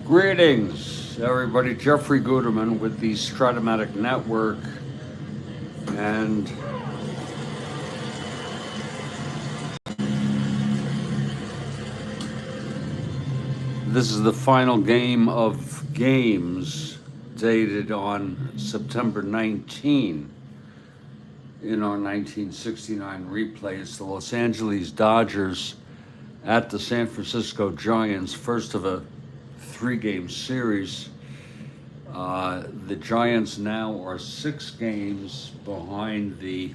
Greetings, everybody. Jeffrey Guterman with the Strat-O-Matic Network, and this is the final game of games dated on September 19 in our 1969 replay. It's the Los Angeles Dodgers at the San Francisco Giants, first of a three-game series. The Giants now are 6 games behind the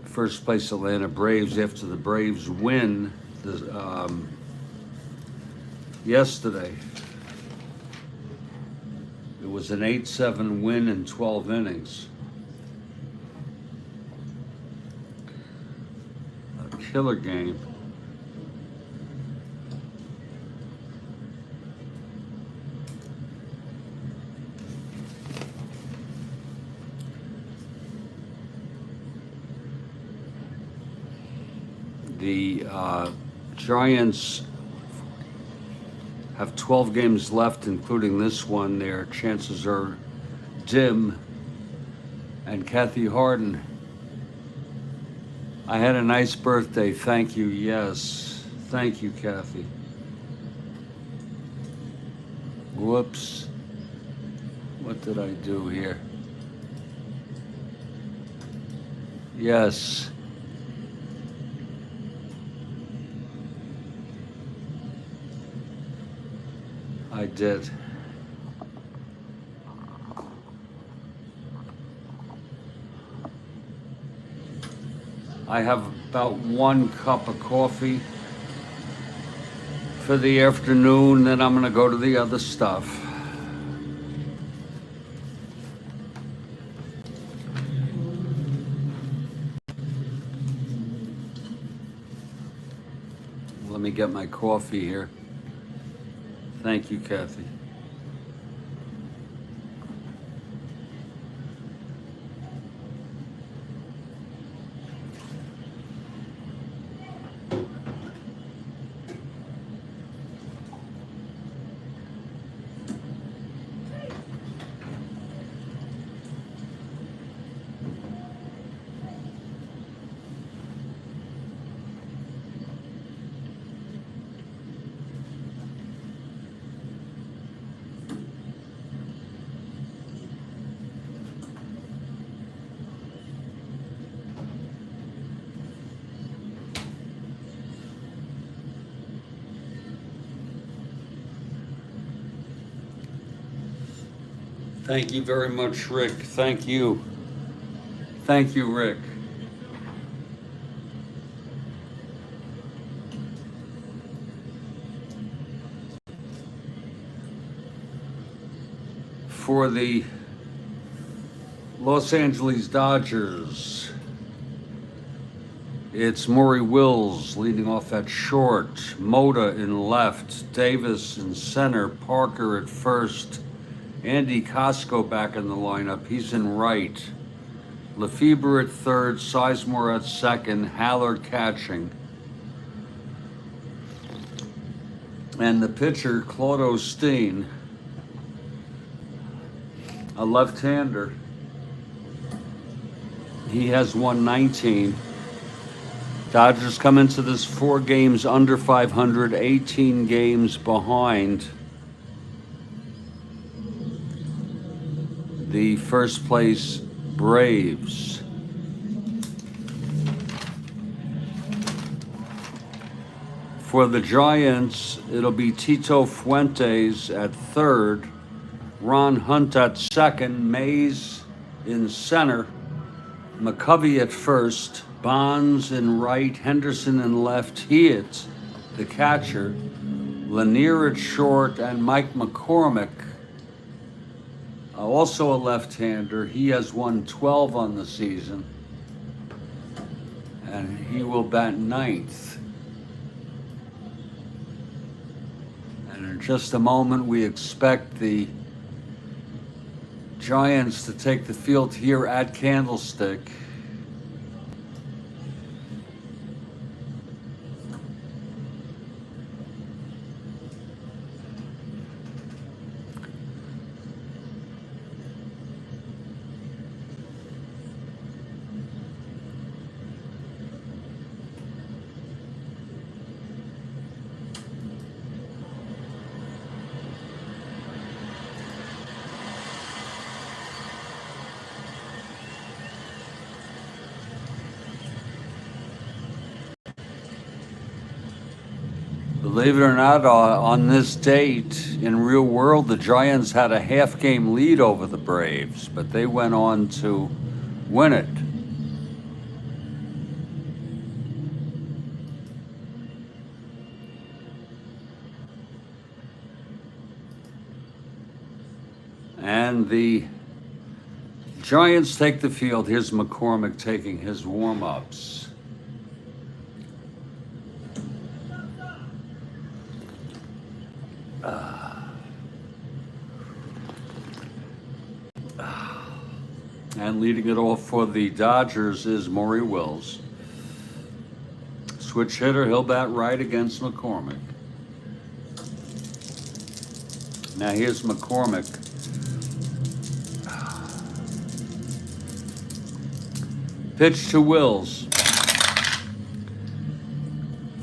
first place Atlanta Braves after the Braves win yesterday. It was an 8-7 win in 12 innings. A killer game. The Giants have 12 games left, including this one. Their chances are dim. And Kathy Harden, I had a nice birthday. Thank you. Yes. Thank you, Kathy. Whoops. What did I do here? Yes. I did. I have about 1 cup of coffee for the afternoon, then I'm gonna go to the other stuff. Let me get my coffee here. Thank you, Kathy. Thank you very much, Rick. Thank you. Thank you, Rick. For the Los Angeles Dodgers, it's Maury Wills leading off at short, Mota in left, Davis in center, Parker at first, Andy Costco back in the lineup. He's in right. Lefebvre at third, Sizemore at second, Haller catching. And the pitcher, Claude Osteen, a left-hander. He has 119. Dodgers come into this 4 games under 500, 18 games behind the first place Braves. For the Giants, it'll be Tito Fuentes at third, Ron Hunt at second, Mays in center, McCovey at first, Bonds in right, Henderson in left, Hewitt, the catcher, Lanier at short, and Mike McCormick, also a left-hander. He has won 12 on the season, and he will bat 9th. And in just a moment, we expect the Giants to take the field here at Candlestick. Believe it or not, on this date in real world, the Giants had a half-game lead over the Braves, but they went on to win it. And the Giants take the field. Here's McCormick taking his warm-ups. And leading it off for the Dodgers is Maury Wills. Switch hitter, he'll bat right against McCormick. Now here's McCormick. Pitch to Wills.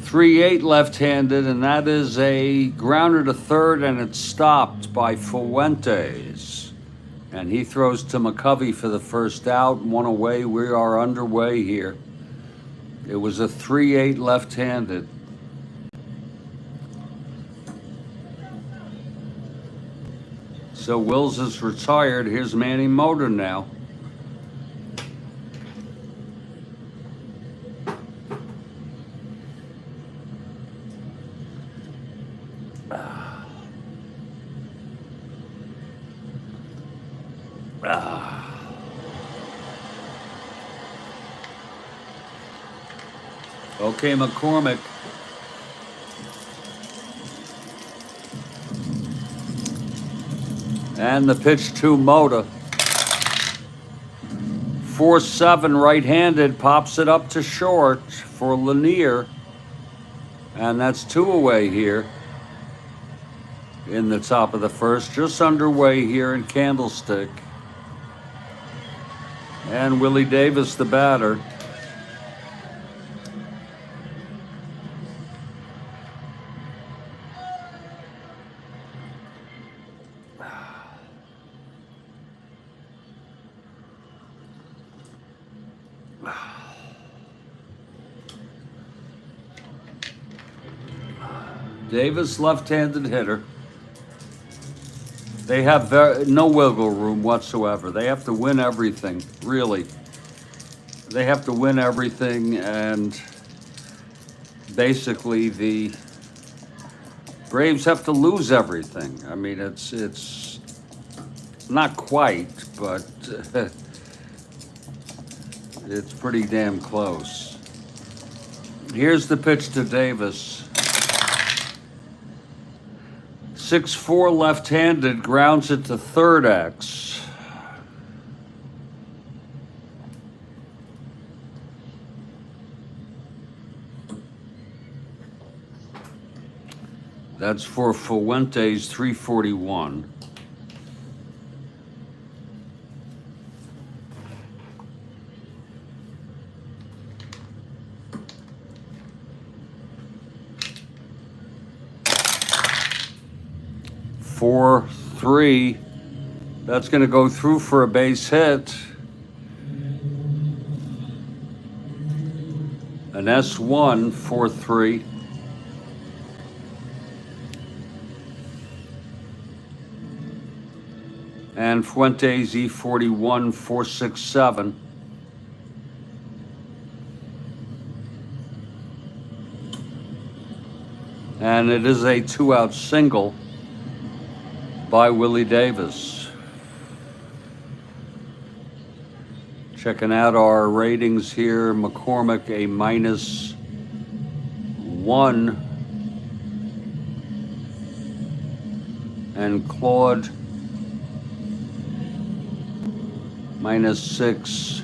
3-8 left-handed, and that is a grounder to third, and it's stopped by Fuentes. And he throws to McCovey for the first out. One away. We are underway here. It was a 3-8 left-handed. So Wills is retired. Here's Manny Motor now. Okay, McCormick. And the pitch to Mota. 4-7 right-handed, pops it up to short for Lanier. And that's 2 away here in the top of the first. Just underway here in Candlestick. And Willie Davis, the batter. Davis, left-handed hitter. They have no wiggle room whatsoever. They have to win everything, really. They have to win everything, and basically the Braves have to lose everything. I mean, it's not quite, but it's pretty damn close. Here's the pitch to Davis. 6-4 left-handed, grounds it to third X. That's for Fuentes, 341. Four, 3. That's going to go through for a base hit. An S1, 4-3. And Fuentes, E41, 4-6-7. And it is a 2-out single by Willie Davis. Checking out our ratings here. McCormick, a -1. And Claude, -6,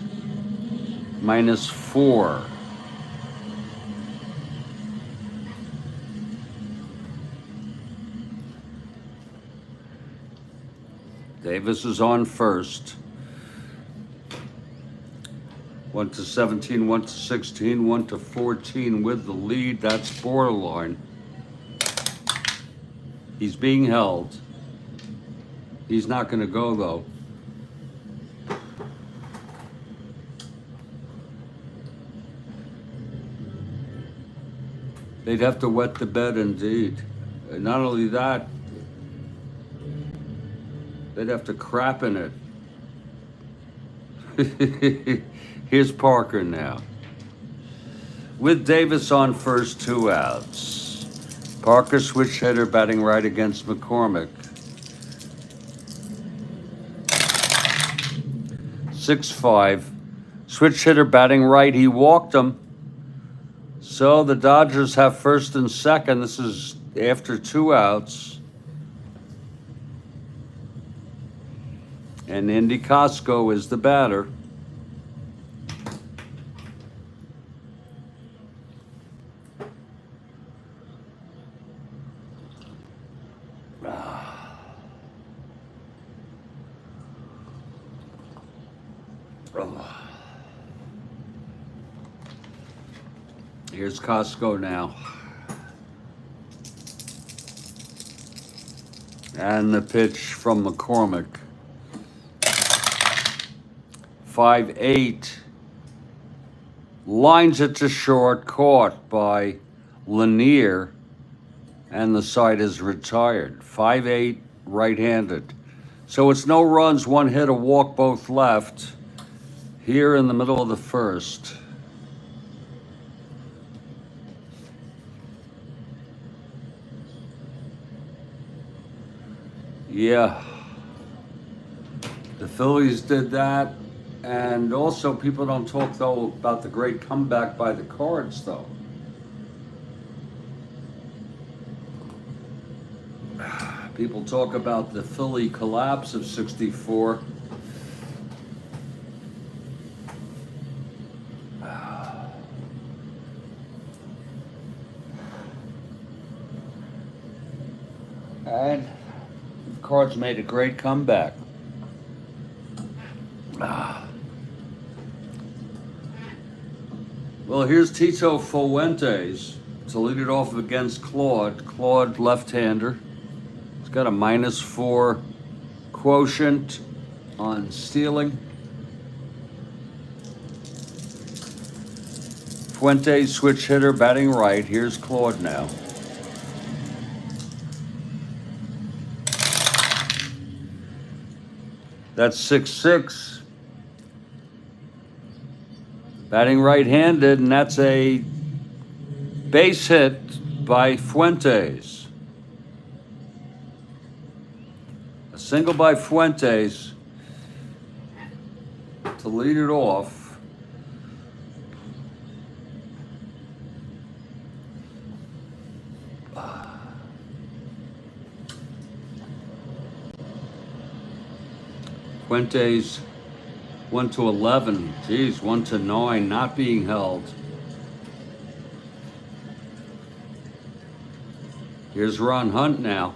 -4. Davis is on first. 1-17, 1-16, 1-14 with the lead. That's borderline. He's being held. He's not going to go, though. They'd have to wet the bed indeed. Not only that, they'd have to crap in it. Here's Parker now. With Davis on first, 2 outs. Parker switch hitter batting right against McCormick. 6-5. Switch hitter batting right. He walked him. So the Dodgers have first and second. This is after 2 outs. And Andy Costco is the batter. Here's Costco now. And the pitch from McCormick. 5-8. Lines it to short, caught by Lanier, and the side is retired. 5-8, right-handed. So it's no runs, 1 hit, a walk, both left. Here in the middle of the first. Yeah. The Phillies did that. And also, people don't talk, though, about the great comeback by the Cards, though. People talk about the Philly collapse of '64. And the Cards made a great comeback. Well, here's Tito Fuentes to lead it off against Claude. Claude, left-hander. He's got a -4 quotient on stealing. Fuentes, switch hitter, batting right. Here's Claude now. That's 6-6. Batting right-handed, and that's a base hit by Fuentes. A single by Fuentes to lead it off. Fuentes 1-11. Geez, 1-9, not being held. Here's Ron Hunt now.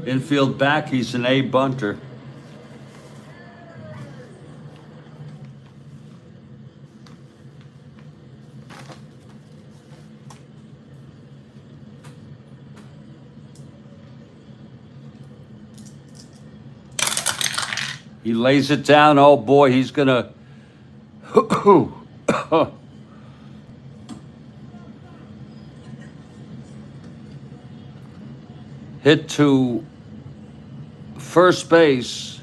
Infield back, he's an A bunter. He lays it down. Oh boy, he's gonna hit to first base.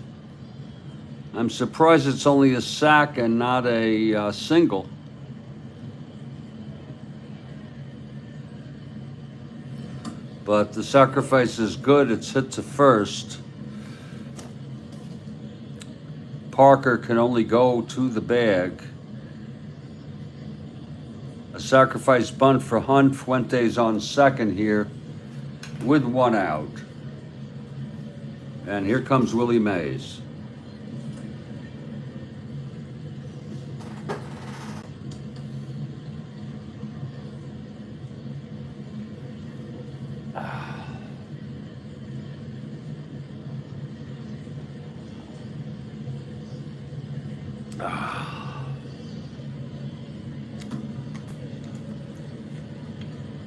I'm surprised it's only a sack and not a single. But the sacrifice is good. It's hit to first. Parker can only go to the bag. A sacrifice bunt for Hunt. Fuentes on second here with 1 out. And here comes Willie Mays.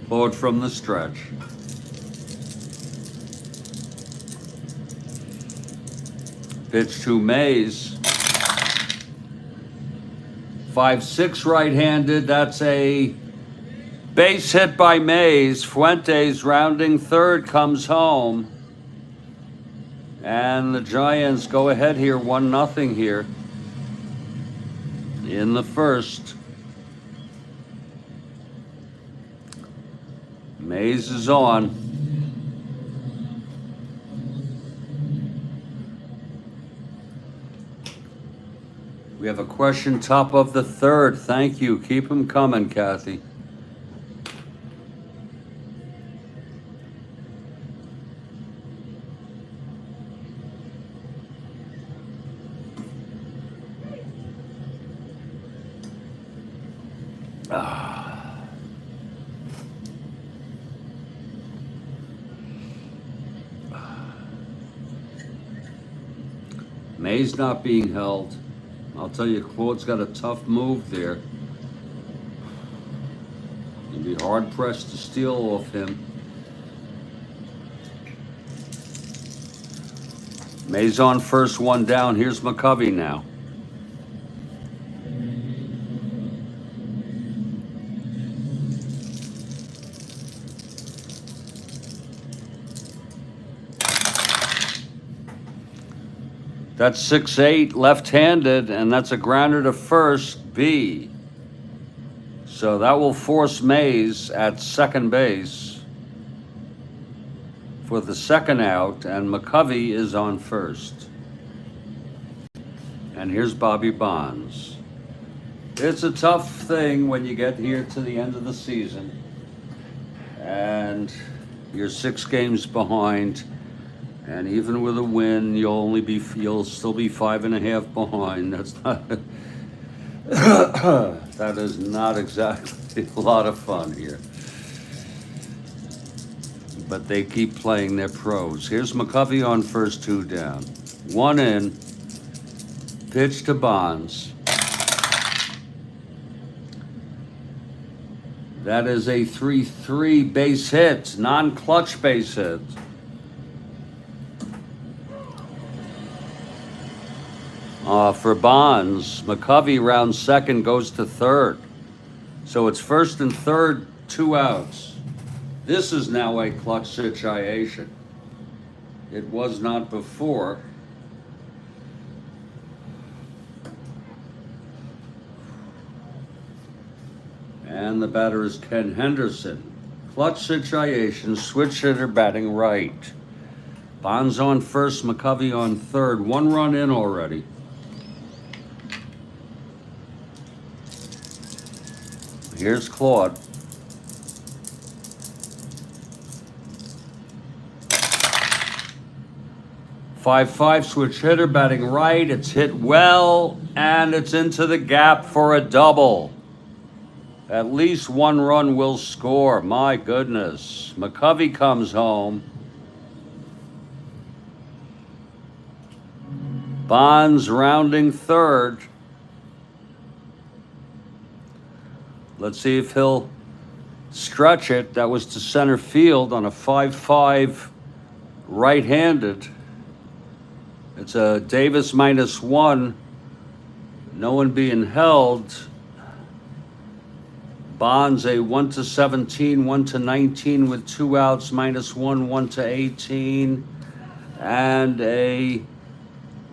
Forward from the stretch. Pitch to Mays. 5-6 right-handed. That's a base hit by Mays. Fuentes rounding third comes home. And the Giants go ahead here, 1-0 here in the first. Mays is on. We have a question top of the third. Thank you. Keep them coming, Kathy. Mays not being held. I'll tell you, Claude's got a tough move there. You'd be hard pressed to steal off him. Mays on first, one down. Here's McCovey now. That's 6-8 left-handed, and that's a grounder to first, B. So that will force Mays at second base for the second out, and McCovey is on first. And here's Bobby Bonds. It's a tough thing when you get here to the end of the season and you're 6 games behind. And even with a win, you'll still be 5.5 behind. That's not that is not exactly a lot of fun here. But they keep playing their pros. Here's McCovey on first, 2 down. 1 in. Pitch to Bonds. That is a 3-3 base hit, non-clutch base hit. For Bonds, McCovey rounds second, goes to third. So it's first and third, 2 outs. This is now a clutch situation. It was not before. And the batter is Ken Henderson. Clutch situation, switch hitter batting right. Bonds on first, McCovey on third. 1 run in already. Here's Claude. Five switch hitter batting right. It's hit well, and it's into the gap for a double. At least 1 run will score. My goodness. McCovey comes home. Bonds rounding third. Let's see if he'll stretch it. That was to center field on a 5-5 right-handed. It's a Davis -1. No one being held. Bonds a 1-17, 1-19 with 2 outs, -1, 1-18, and a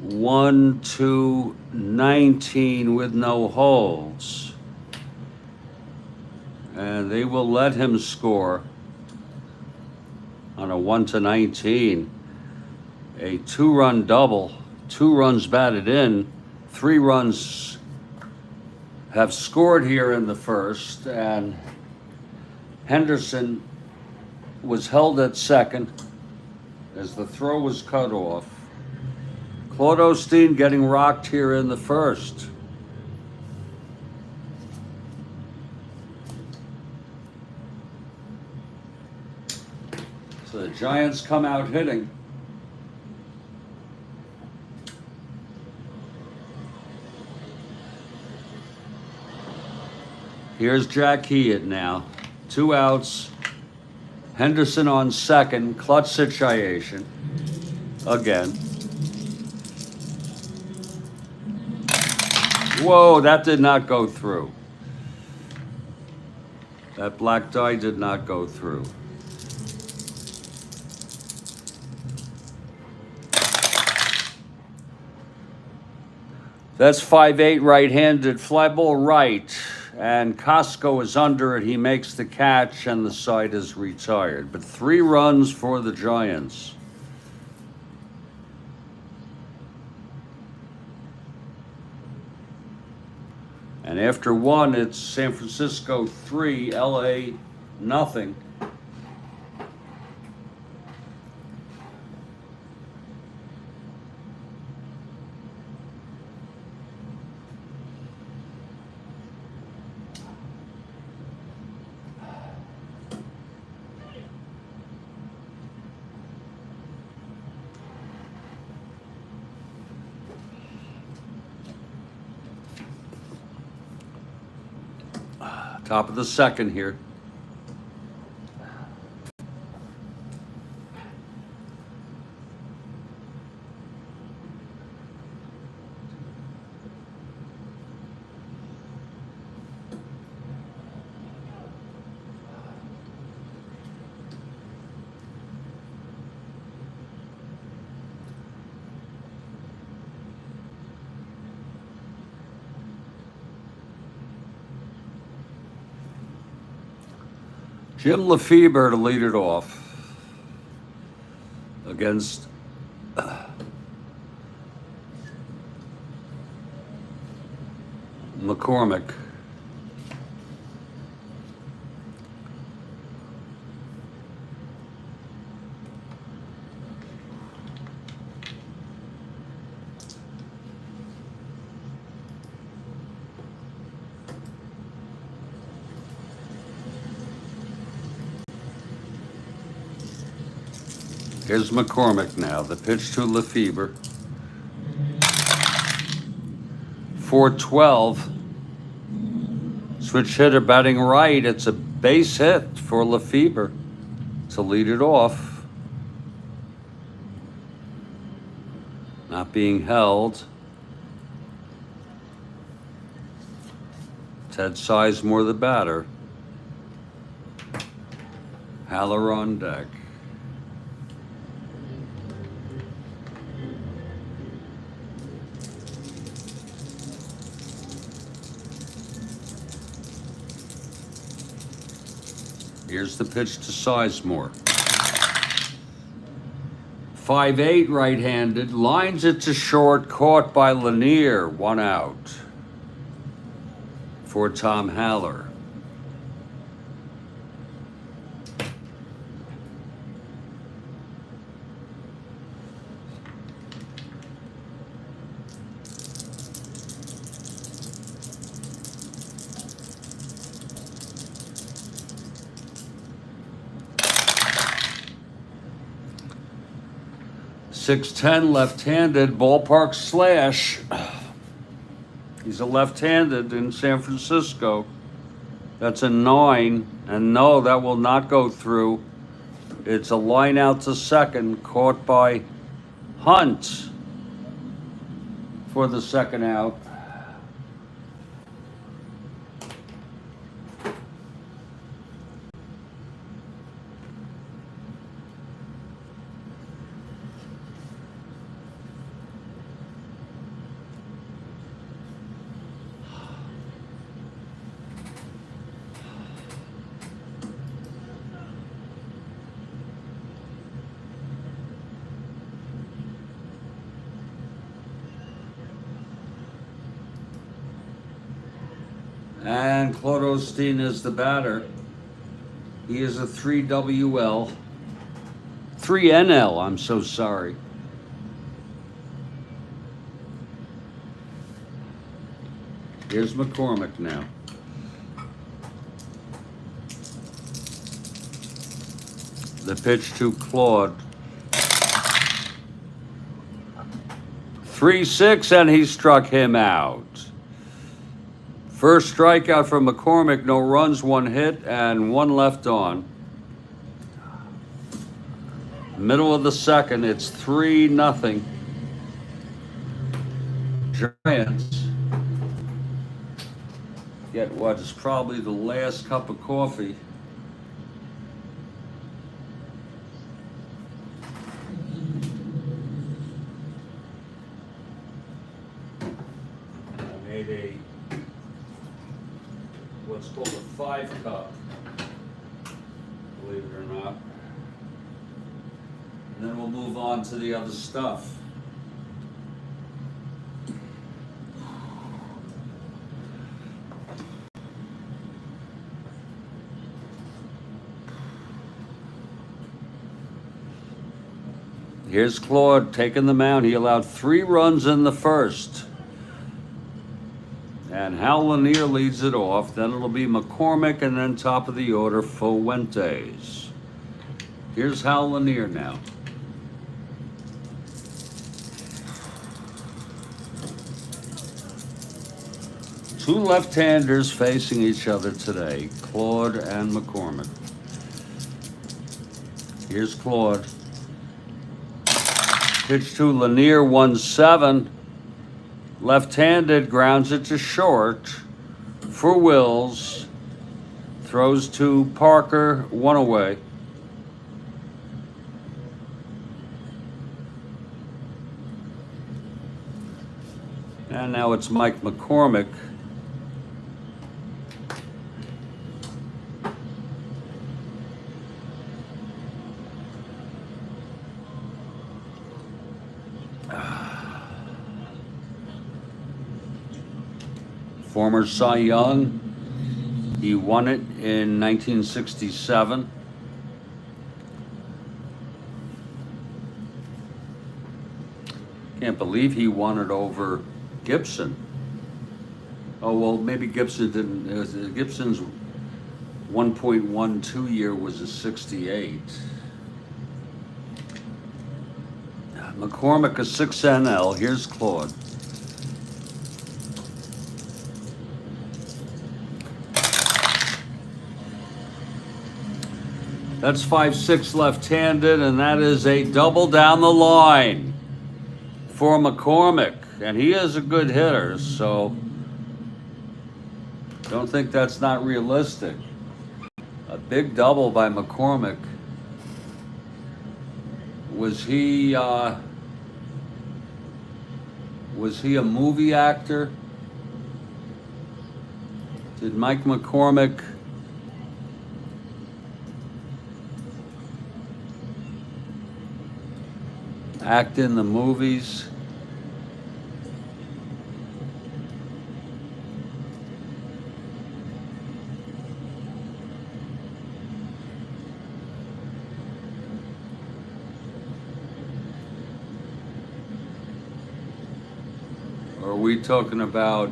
1-19 with no holds. And they will let him score on a 1-19. A 2-run double, 2 runs batted in, 3 runs have scored here in the first, and Henderson was held at second as the throw was cut off. Claude Osteen getting rocked here in the first. So the Giants come out hitting. Here's Jack Hewitt now. 2 outs. Henderson on second. Clutch situation. Again. Whoa, that did not go through. That black die did not go through. That's 5-8 right-handed, fly ball right, and Costco is under it. He makes the catch, and the side is retired. But 3 runs for the Giants. And after 1, it's San Francisco 3, LA nothing. Top of the second here. Jim Lefebvre to lead it off against McCormick. Here's McCormick now. The pitch to Lefebvre. 4-12. Switch hitter batting right. It's a base hit for Lefebvre to lead it off. Not being held. Ted Sizemore the batter. Haller on deck. Here's the pitch to Sizemore. 5-8 right-handed, lines it to short, caught by Lanier, 1 out for Tom Haller. .610 left-handed, ballpark slash. He's a left-handed in San Francisco. That's a 9, and no, that will not go through. It's a line out to second, caught by Hunt for the second out. And Claude Osteen is the batter. He is a 3WL. 3NL, I'm so sorry. Here's McCormick now. The pitch to Claude. 3-6, and he struck him out. First strikeout from McCormick, no runs, 1 hit, and 1 left on. Middle of the second, it's 3-0. Giants. Get what is probably the last cup of coffee. I made what's called a 5-cup, believe it or not. And then we'll move on to the other stuff. Here's Claude taking the mound. He allowed 3 runs in the first. And Hal Lanier leads it off. Then it'll be McCormick, and then top of the order, Fuentes. Here's Hal Lanier now. Two left-handers facing each other today, Claude and McCormick. Here's Claude. Pitch to Lanier, 1-7. Left-handed, grounds it to short for Wills. Throws to Parker, 1 away. And now it's Mike McCormick. Former Cy Young, he won it in 1967. Can't believe he won it over Gibson. Oh, well, maybe Gibson didn't. Gibson's 1.12 year was a 68. McCormick, a 6 NL. Here's Claude. That's 5-6 left-handed, and that is a double down the line for McCormick. And he is a good hitter, so don't think that's not realistic. A big double by McCormick. Was he a movie actor? Did Mike McCormick act in the movies? Or are we talking about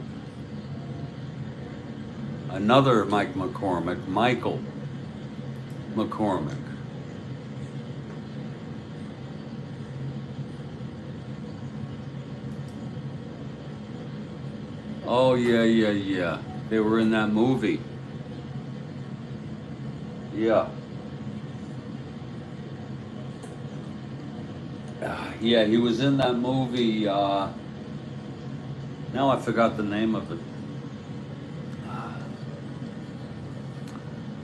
another Mike McCormick, Michael McCormick? Oh, yeah. They were in that movie. Yeah. Yeah, he was in that movie. Now I forgot the name of it.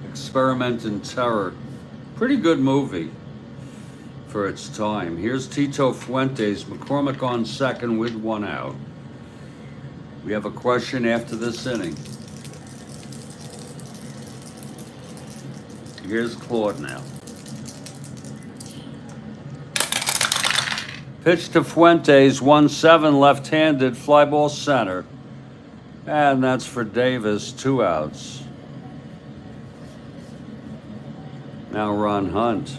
Experiment in Terror. Pretty good movie for its time. Here's Tito Fuentes. McCormick on second with 1 out. We have a question after this inning. Here's Claude now. Pitch to Fuentes, 1-7 left-handed, fly ball center. And that's for Davis, 2 outs. Now Ron Hunt.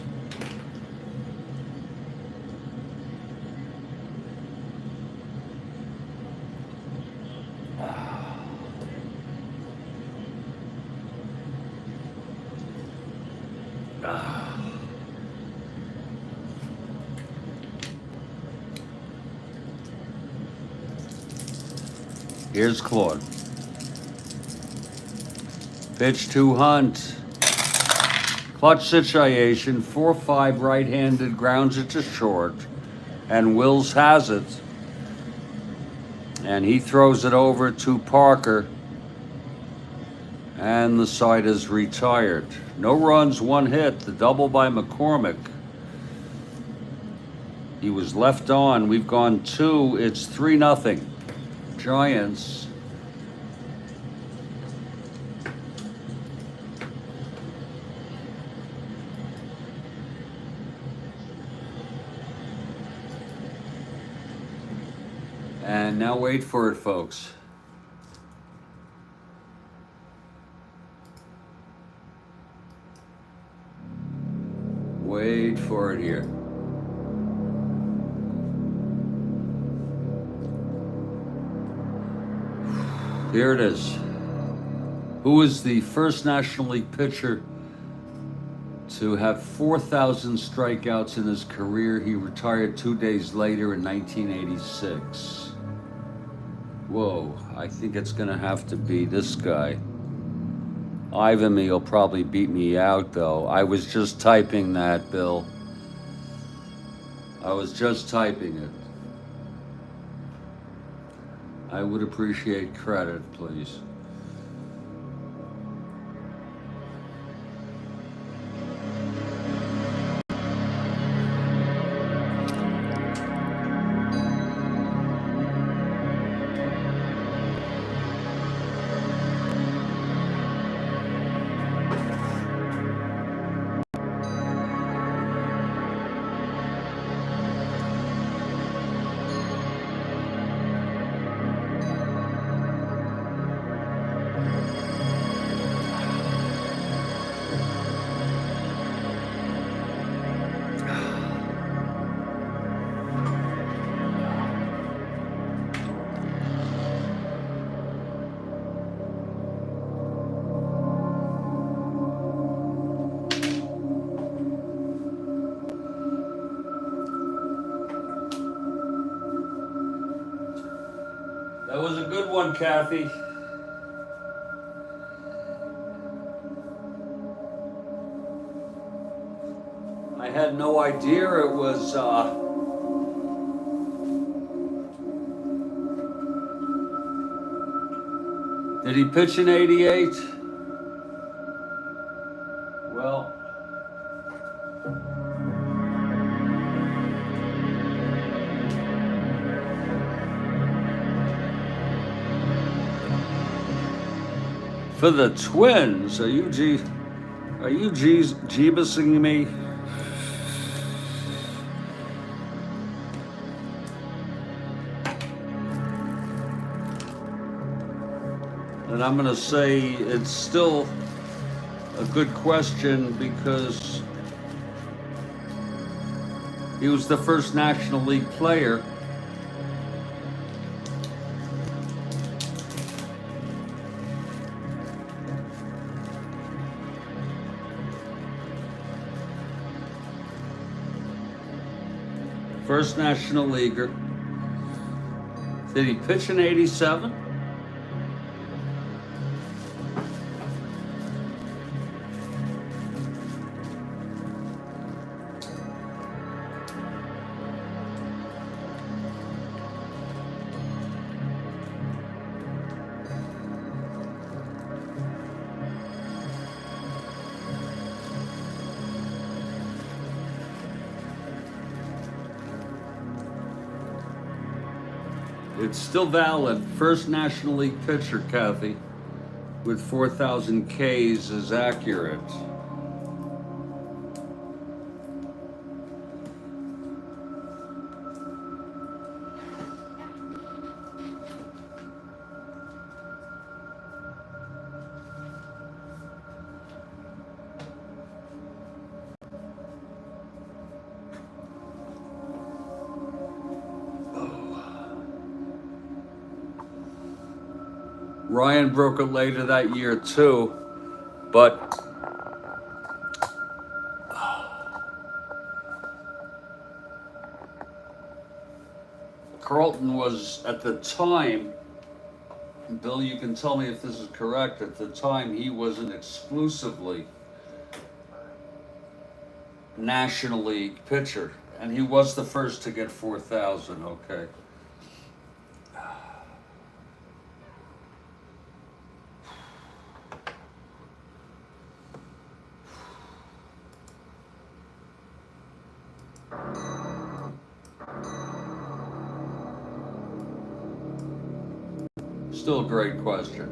Here's Claude. Pitch to Hunt. Clutch situation, 4-5 right-handed, grounds it to short, and Wills has it. And he throws it over to Parker. And the side is retired. No runs, one hit. The double by McCormick. He was left on. We've gone 2. It's 3-0. Giants. And now wait for it, folks. Wait for it here. Here it is. Who is the first National League pitcher to have 4,000 strikeouts in his career? He retired 2 days later in 1986. Whoa, I think it's gonna have to be this guy. Ivan will probably beat me out though. I was just typing that, Bill. I was just typing it. I would appreciate credit, please. That was a good one, Kathy. I had no idea it was, did he pitch in 88? Well, for the Twins, are you jeebusing me? And I'm gonna say it's still a good question because he was the first National League player first National Leaguer. Did he pitch in 87? It's still valid. First National League pitcher, Kathy, with 4,000 Ks is accurate. Ryan broke it later that year too, but Carlton was at the time, Bill, you can tell me if this is correct, at the time he was an exclusively National League pitcher, and he was the first to get 4,000, okay. Still a great question.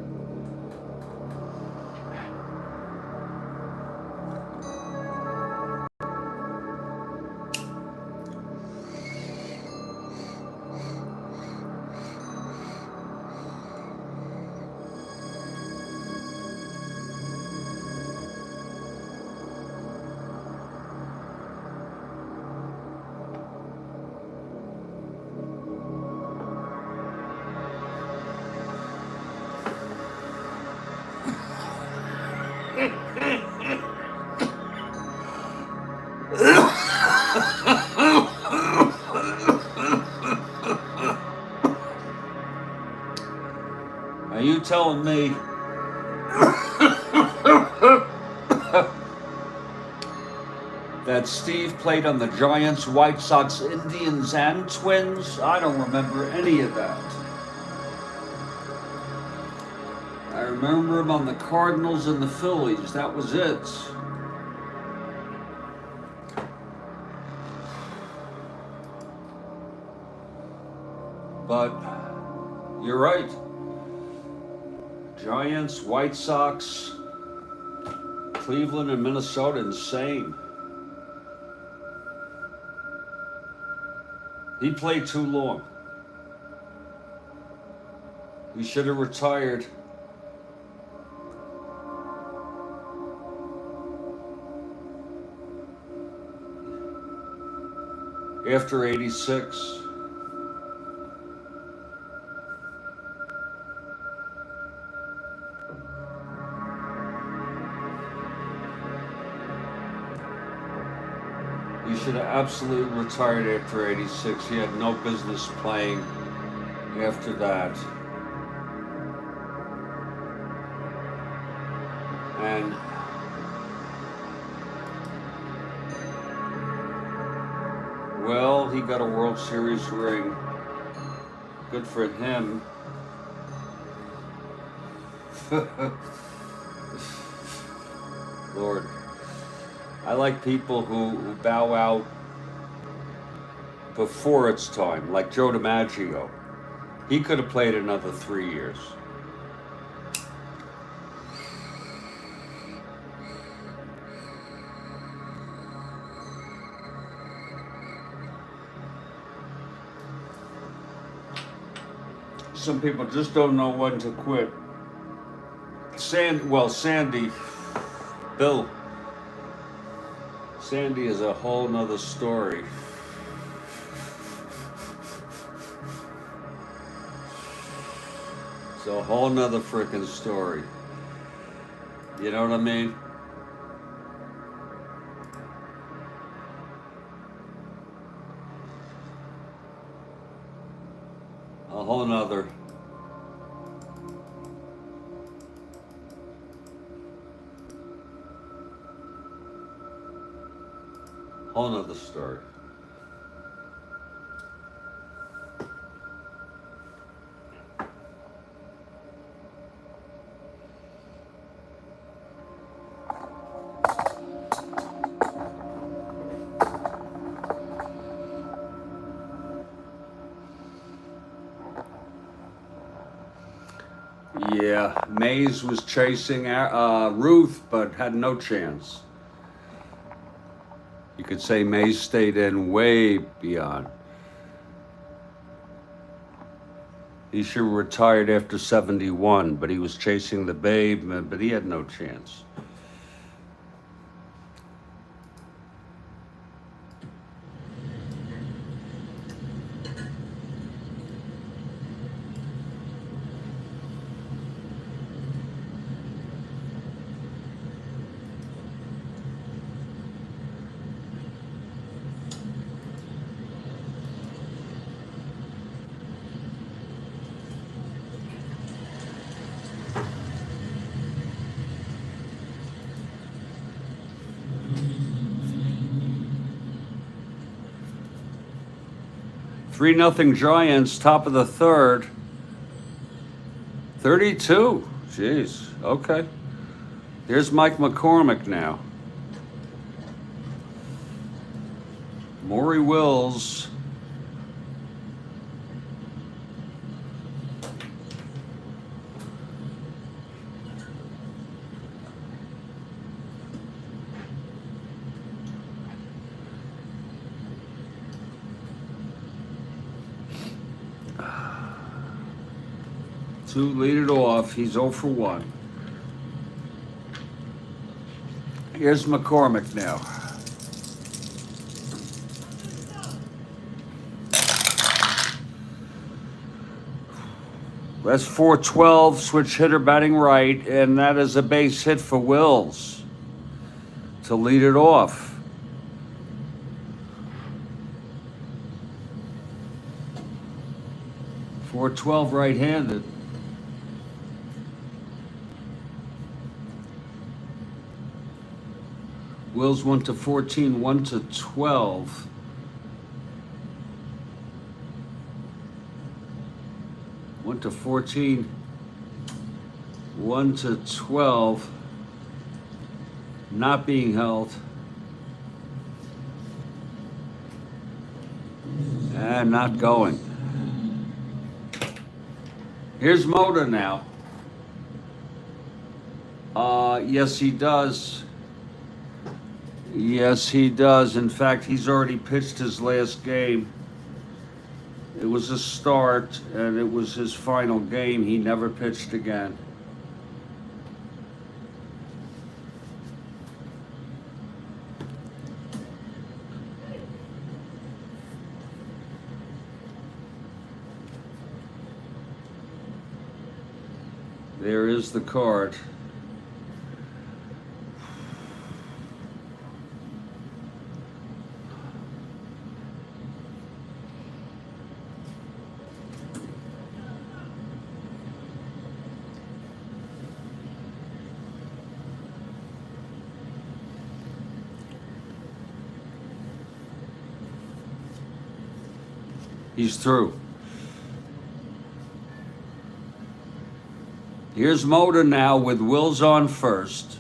Are you telling me that Steve played on the Giants, White Sox, Indians, and Twins? I don't remember any of that. I remember him on the Cardinals and the Phillies. That was it. But you're right. Giants, White Sox, Cleveland, and Minnesota, insane. He played too long. He should have retired. After 86. He should have absolutely retired after 86. He had no business playing after that. And well, he got a World Series ring. Good for him. Lord. I like people who bow out before it's time, like Joe DiMaggio. He could have played another 3 years. Some people just don't know when to quit. Sandy, Bill. Sandy is a whole nother story. It's a whole nother freaking story. You know what I mean? A whole nother. Whole nother story. Yeah, Mays was chasing Ruth, but had no chance. You could say Mays stayed in way beyond. He should have retired after 71, but he was chasing the babe, but he had no chance. Three nothing Giants, top of the third. 32. Jeez. Okay. Here's Mike McCormick now. Maury Wills. To lead it off, he's 0 for 1. Here's McCormick now. That's 412, switch hitter batting right, and that is a base hit for Wills to lead it off. .412 right-handed. Wills 1 to 14, 1 to 12. Went to 14, 1 to 12, not being held. And not going. Here's Moda now. Yes, he does. Yes, he does. In fact, he's already pitched his last game. It was a start, and it was his final game. He never pitched again. There is the card. He's through. Here's Moda now with Wills on first,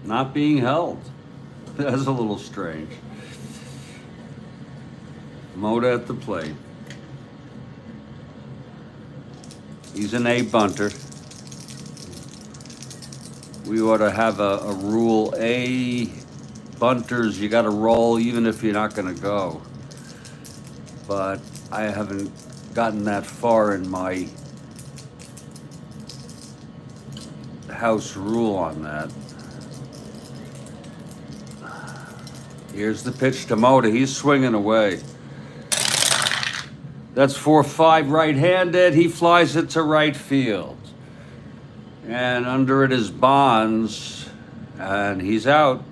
not being held. That's a little strange. Moda at the plate. He's an A bunter. We ought to have a rule: A bunters, you got to roll even if you're not going to go. But I haven't gotten that far in my house rule on that. Here's the pitch to Moda. He's swinging away. That's 4-5 right-handed. He flies it to right field. And under it is Bonds, and he's out.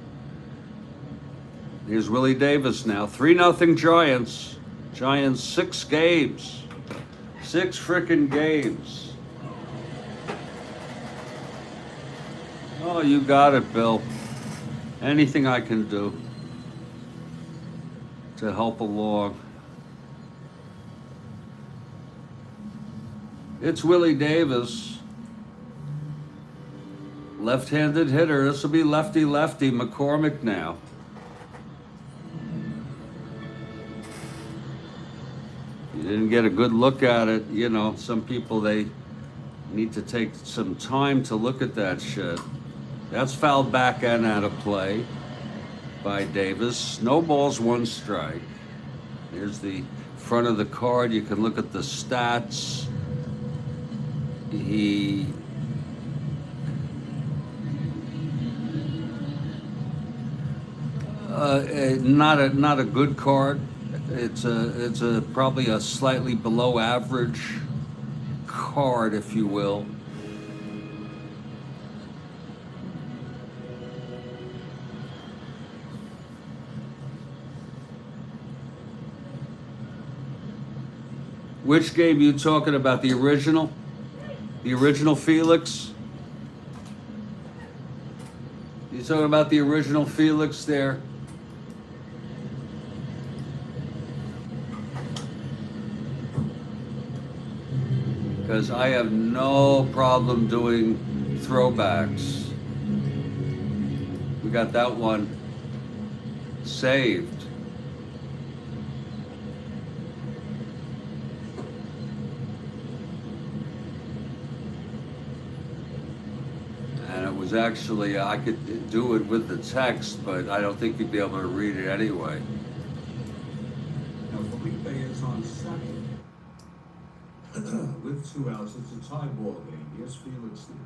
Here's Willie Davis now. 3-0 Giants. Giants 6 games. 6 frickin' games. Oh, you got it, Bill. Anything I can do to help along. It's Willie Davis. Left-handed hitter. This will be lefty-lefty. McCormick now. You didn't get a good look at it. You know, some people, they need to take some time to look at that shit. That's fouled back and out of play by Davis. No balls, 1 strike. Here's the front of the card. You can look at the stats. He not a good card. It's a probably a slightly below average card, if you will. Which game are you talking about? The original? The original Felix? You talking about the original Felix there? Because I have no problem doing throwbacks. We got that one saved. was actually, I could do it with the text, but I don't think you'd be able to read it anyway. Now Felipe is on second with 2 outs. It's a tie ball game. Here's Felix now.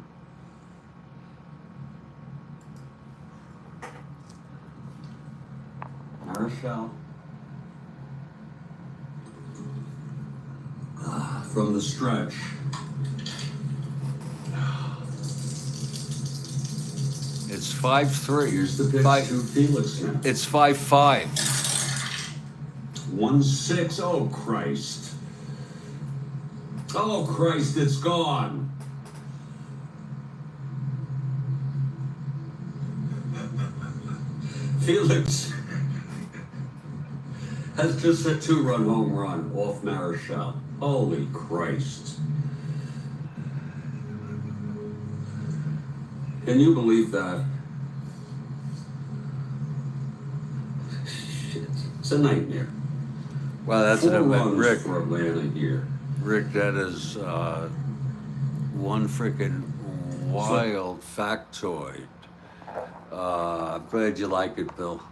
Marichal from the stretch. It's 5-3. Here's the pitch to Felix now. It's 5-5. 1-6. Oh, Christ. Oh, Christ, it's gone. Felix has just a 2-run home run off Marichal. Holy Christ. Can you believe that? Shit. It's a nightmare. Well, that's 4 an runs Rick. for Atlanta here. Rick, that is one freaking wild factoid. I'm glad you like it, Bill.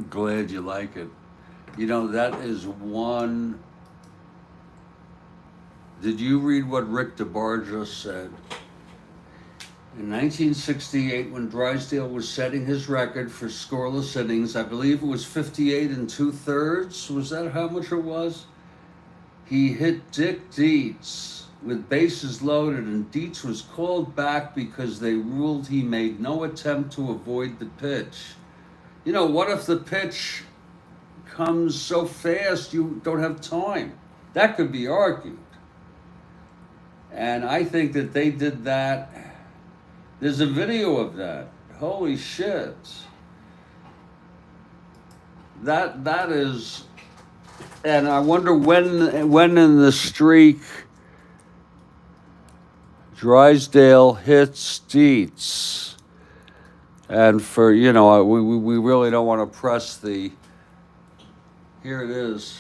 Glad you like it. You know, that is one. Did you read what Rick DeBarge said? In 1968, when Drysdale was setting his record for scoreless innings, I believe it was 58 2/3. Was that how much it was? He hit Dick Dietz with bases loaded, and Dietz was called back because they ruled he made no attempt to avoid the pitch. You know, what if the pitch comes so fast you don't have time? That could be argued. And I think that they did that. There's a video of that. Holy shit. That is, and I wonder when in the streak Drysdale hits Dietz. And for, you know, we really don't want to press the, here it is.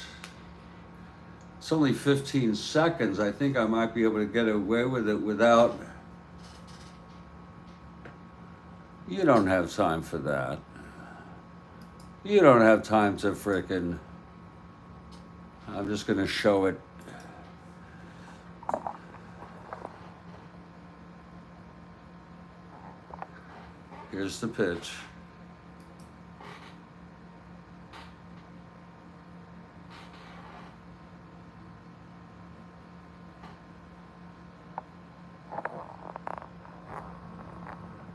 It's only 15 seconds. I think I might be able to get away with it without, you don't have time for that. You don't have time to frickin', I'm just gonna show it. Here's the pitch.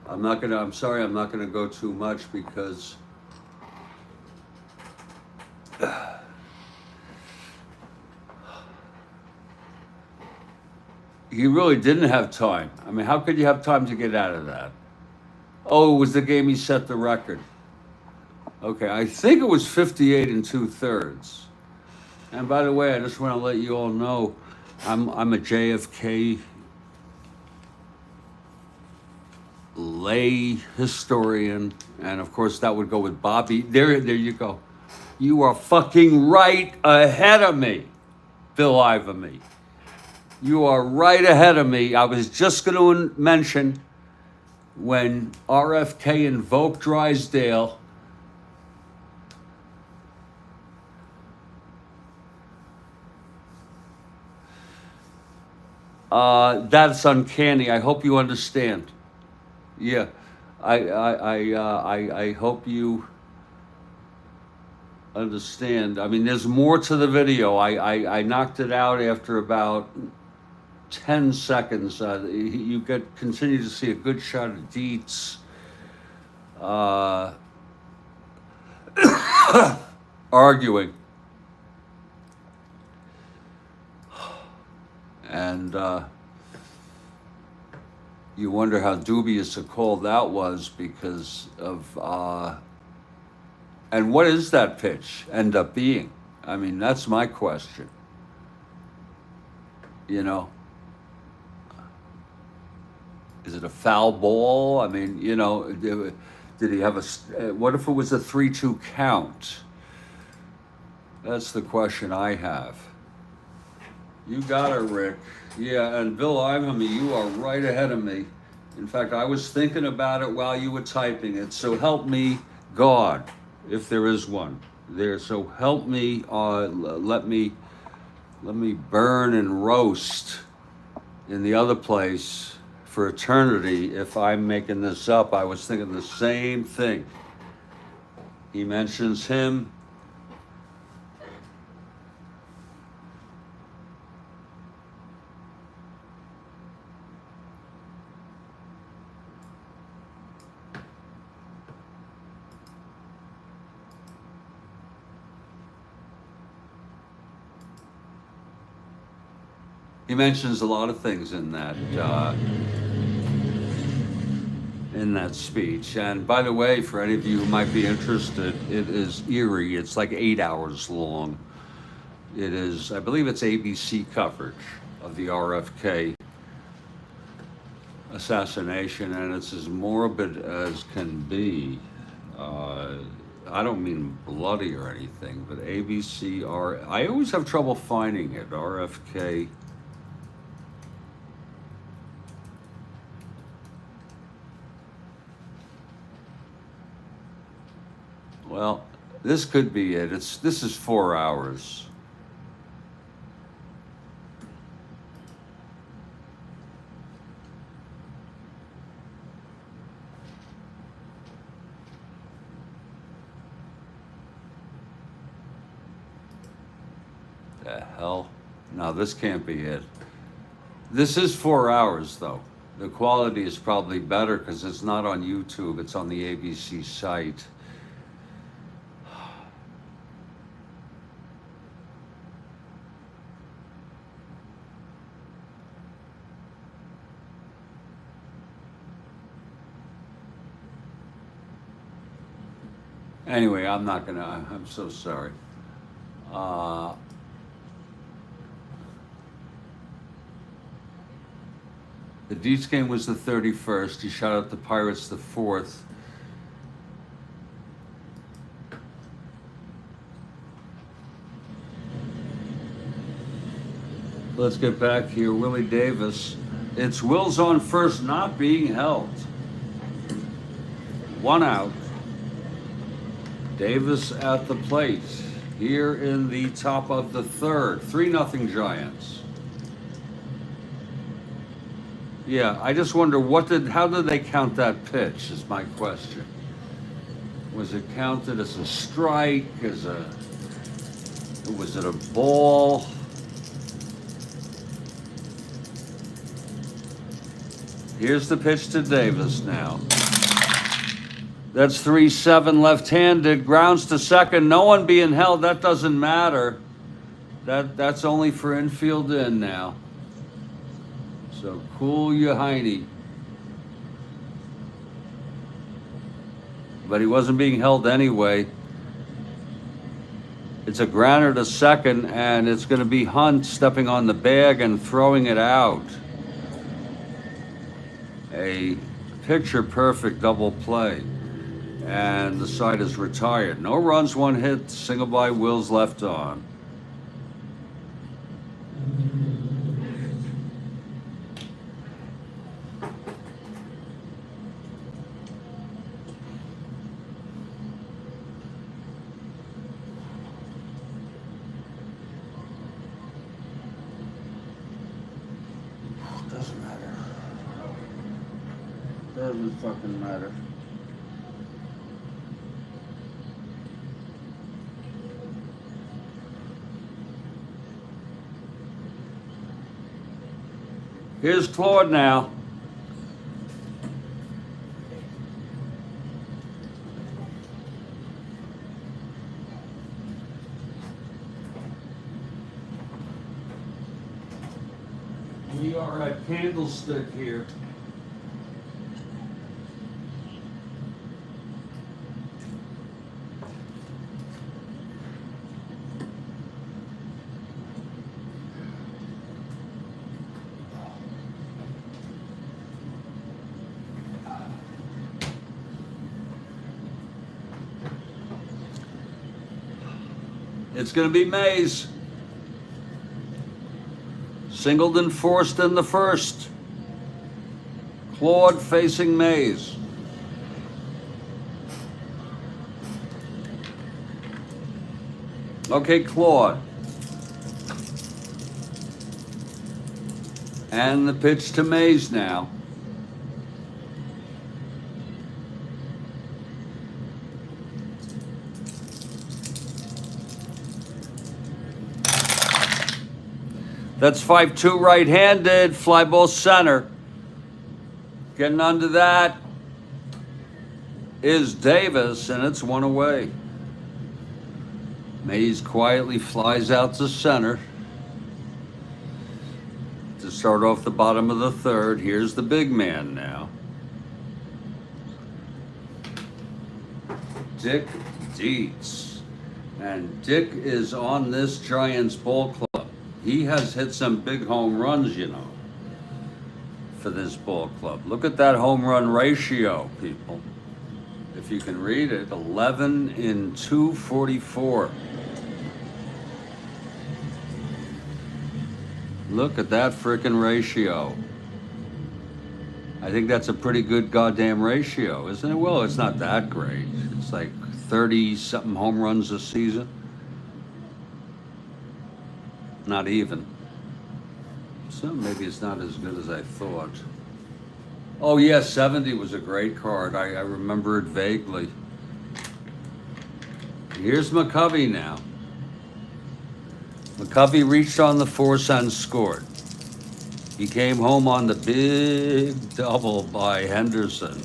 I'm sorry, I'm not gonna go too much because he really didn't have time. I mean, how could you have time to get out of that? Oh, it was the game he set the record. Okay, I think it was 58 2/3. And by the way, I just want to let you all know, I'm a JFK lay historian, and of course that would go with Bobby. There you go. You are fucking right ahead of me, Bill Ivermy. You are right ahead of me. I was just going to mention when RFK invoked Drysdale, that's uncanny. I hope you understand. Yeah, I hope you understand. I mean, there's more to the video. I knocked it out after about 10 seconds. You continue to see a good shot of Dietz arguing. And you wonder how dubious a call that was because of, and what is that pitch end up being? I mean, that's my question. You know, is it a foul ball? I mean, you know, did he have what if it was a 3-2 count? That's the question I have. You got it, Rick. Yeah, and Bill Ivamy, you are right ahead of me. In fact, I was thinking about it while you were typing it. So help me, God, if there is one there. So help me. Let me burn and roast in the other place for eternity. If I'm making this up, I was thinking the same thing. He mentions him. He mentions a lot of things in that speech. And by the way, for any of you who might be interested, it is eerie. It's like 8 hours long. It is, I believe it's ABC coverage of the RFK assassination, and it's as morbid as can be. I don't mean bloody or anything, but I always have trouble finding it, RFK. Well, this could be it. This is 4 hours. The hell? No, this can't be it. This is 4 hours, though. The quality is probably better because it's not on YouTube. It's on the ABC site. Anyway, I'm so sorry. The Dietz game was the 31st. He shot out the Pirates the 4th. Let's get back here. Willie Davis. It's Will's on first, not being held. 1 out. Davis at the plate here in the top of the third. 3-0 Giants. Yeah, I just wonder how did they count that pitch is my question. Was it counted as a strike, was it a ball? Here's the pitch to Davis now. That's 3-7 left-handed, grounds to second, no one being held, that doesn't matter. That's only for infield in now. So cool your hiney. But he wasn't being held anyway. It's a grounder to second, and it's going to be Hunt stepping on the bag and throwing it out. A picture-perfect double play. And the side is retired. No runs, 1 hit, single by Will's left on. Doesn't matter. Doesn't fucking matter. Here's Claude now. We are at Candlestick here. It's going to be Mays. Singled and forced in the first. Claude facing Mays. Okay, Claude. And the pitch to Mays now. That's 5-2 right-handed, fly ball center. Getting under that is Davis, and it's one away. Mays quietly flies out to center to start off the bottom of the third. Here's the big man now. Dick Dietz. And Dick is on this Giants ball club. He has hit some big home runs, you know, for this ball club. Look at that home run ratio, people. If you can read it, 11 in 244. Look at that frickin' ratio. I think that's a pretty good goddamn ratio, isn't it? Well, it's not that great. It's like 30-something home runs a season. Not even. So maybe it's not as good as I thought. Oh yeah, 70 was a great card. I remember it vaguely. Here's McCovey now. McCovey reached on the force and scored. He came home on the big double by Henderson.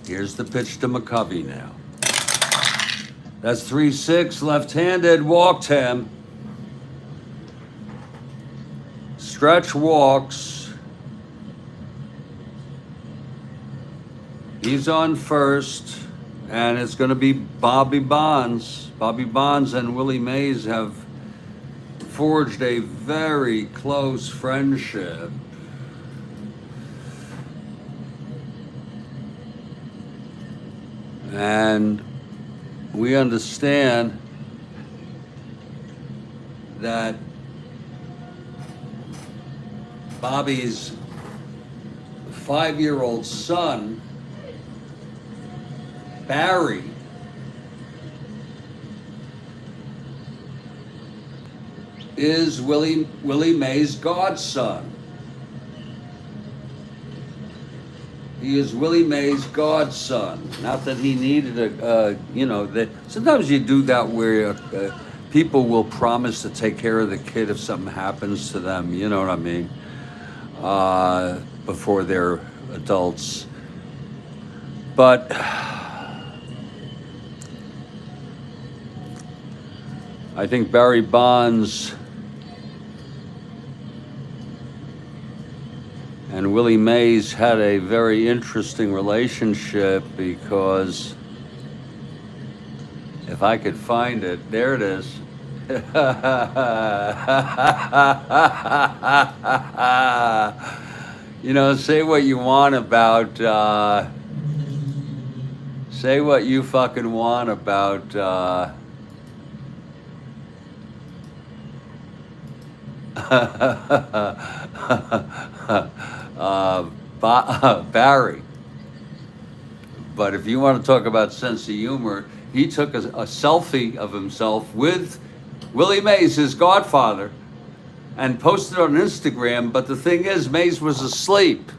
Here's the pitch to McCovey now. That's 3-6, left-handed, walked him. Stretch walks. He's on first, and it's going to be Bobby Bonds. Bobby Bonds and Willie Mays have forged a very close friendship. And we understand that Bobby's 5-year-old son, Barry, is Willie Mays' godson. He is Willie Mays' godson. Not that he needed that sometimes you do that where people will promise to take care of the kid if something happens to them, you know what I mean? Before they're adults. But I think Barry Bonds and Willie Mays had a very interesting relationship because if I could find it, there it is. You know, say what you want about, say what you fucking want about, Barry. But if you want to talk about sense of humor, he took a selfie of himself with Willie Mays, his godfather, and posted on Instagram. But the thing is, Mays was asleep.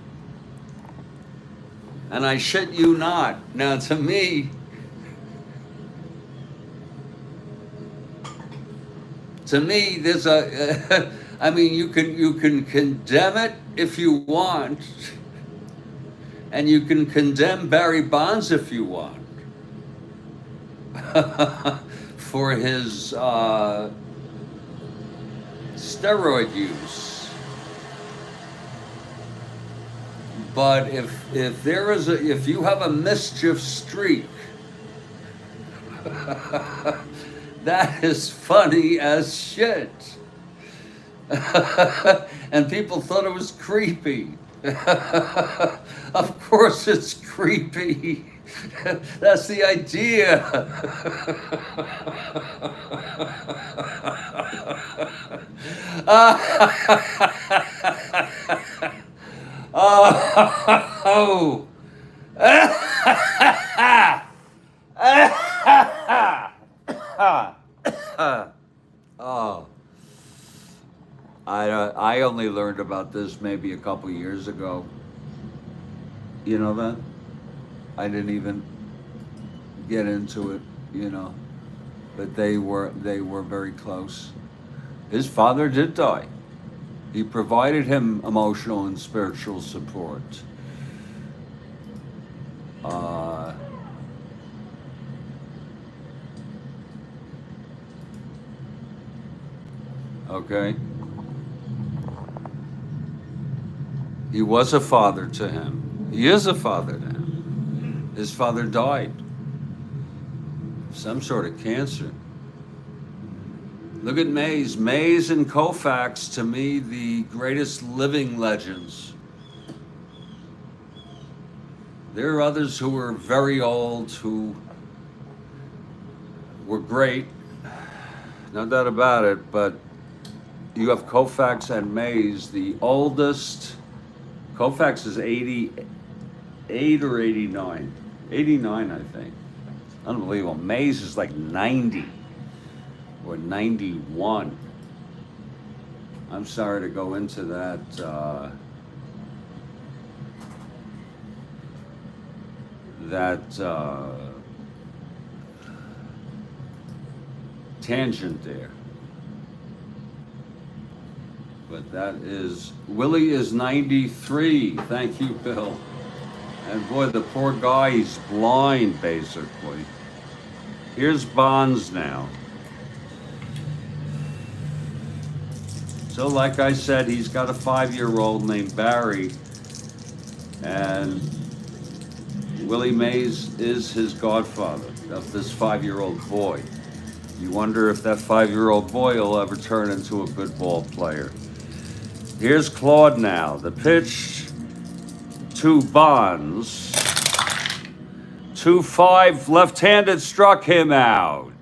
And I shit you not. Now, to me, there's a, I mean, you can condemn it if you want, and you can condemn Barry Bonds if you want for his steroid use. But if you have a mischief streak, that is funny as shit. And people thought it was creepy. Of course it's creepy. That's the idea. Oh. Oh. I only learned about this maybe a couple years ago. You know that? I didn't even get into it, you know. But they were very close. His father did die. He provided him emotional and spiritual support. Okay. He was a father to him. He is a father to him. His father died of some sort of cancer. Look at Mays. Mays and Koufax, to me, the greatest living legends. There are others who were very old, who were great, no doubt about it, but you have Koufax and Mays, the oldest. Koufax is 88 or 89. 89, I think. Unbelievable. Mays is like 90 or 91. I'm sorry to go into that tangent there. But that is, Willie is 93. Thank you, Bill. And boy, the poor guy, he's blind, basically. Here's Bonds now. So like I said, he's got a 5-year-old named Barry. And Willie Mays is his godfather of this 5-year-old boy. You wonder if that 5-year-old boy will ever turn into a good ball player. Here's Claude now. The pitch to Bonds. 2-5, left-handed, struck him out.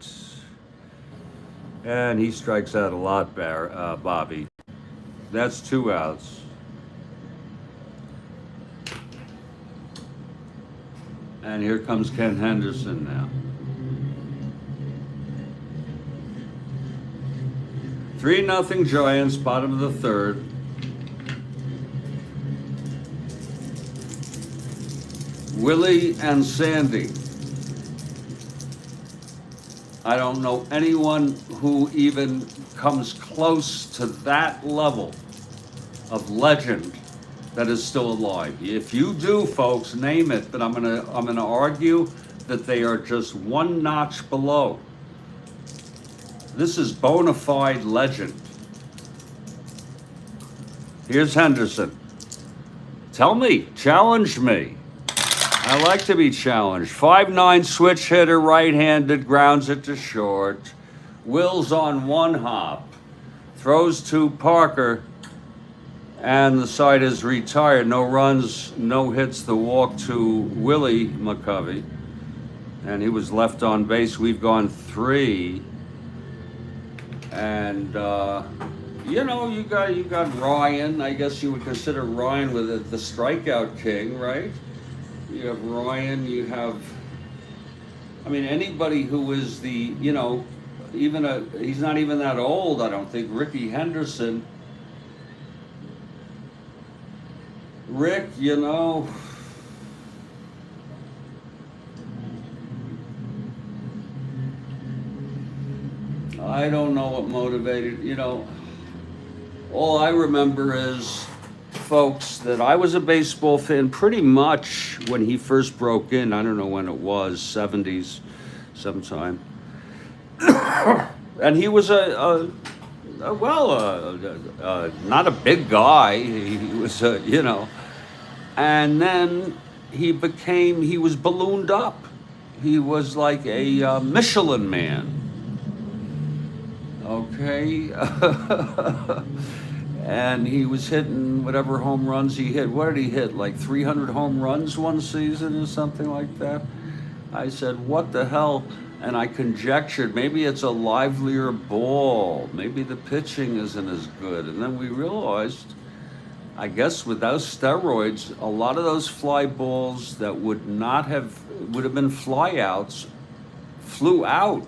And he strikes out a lot, Bobby. That's 2 outs. And here comes Ken Henderson now. 3-0 Giants, bottom of the third. Willie and Sandy. I don't know anyone who even comes close to that level of legend that is still alive. If you do, folks, name it, but I'm gonna argue that they are just one notch below. This is bona fide legend. Here's Henderson. Tell me, challenge me. I like to be challenged. 5'9" switch hitter, right-handed, grounds it to short. Will's on one hop, throws to Parker, and the side is retired. No runs, no hits, the walk to Willie McCovey. And he was left on base. We've gone 3. And, you know, you got Ryan. I guess you would consider Ryan with the strikeout king, right? You have Ryan, you have, I mean, anybody who is the, you know, he's not even that old, I don't think. Ricky Henderson. Rick, you know, I don't know what motivated, you know, all I remember is, folks, that I was a baseball fan pretty much when he first broke in. I don't know when it was, 70s sometime. And he was not a big guy. He was, you know, and then he was ballooned up. He was like a Michelin man. Okay. And he was hitting whatever home runs he hit. What did he hit? Like 300 home runs one season or something like that? I said, what the hell? And I conjectured, maybe it's a livelier ball. Maybe the pitching isn't as good. And then we realized, I guess without steroids, a lot of those fly balls that would have been flyouts flew out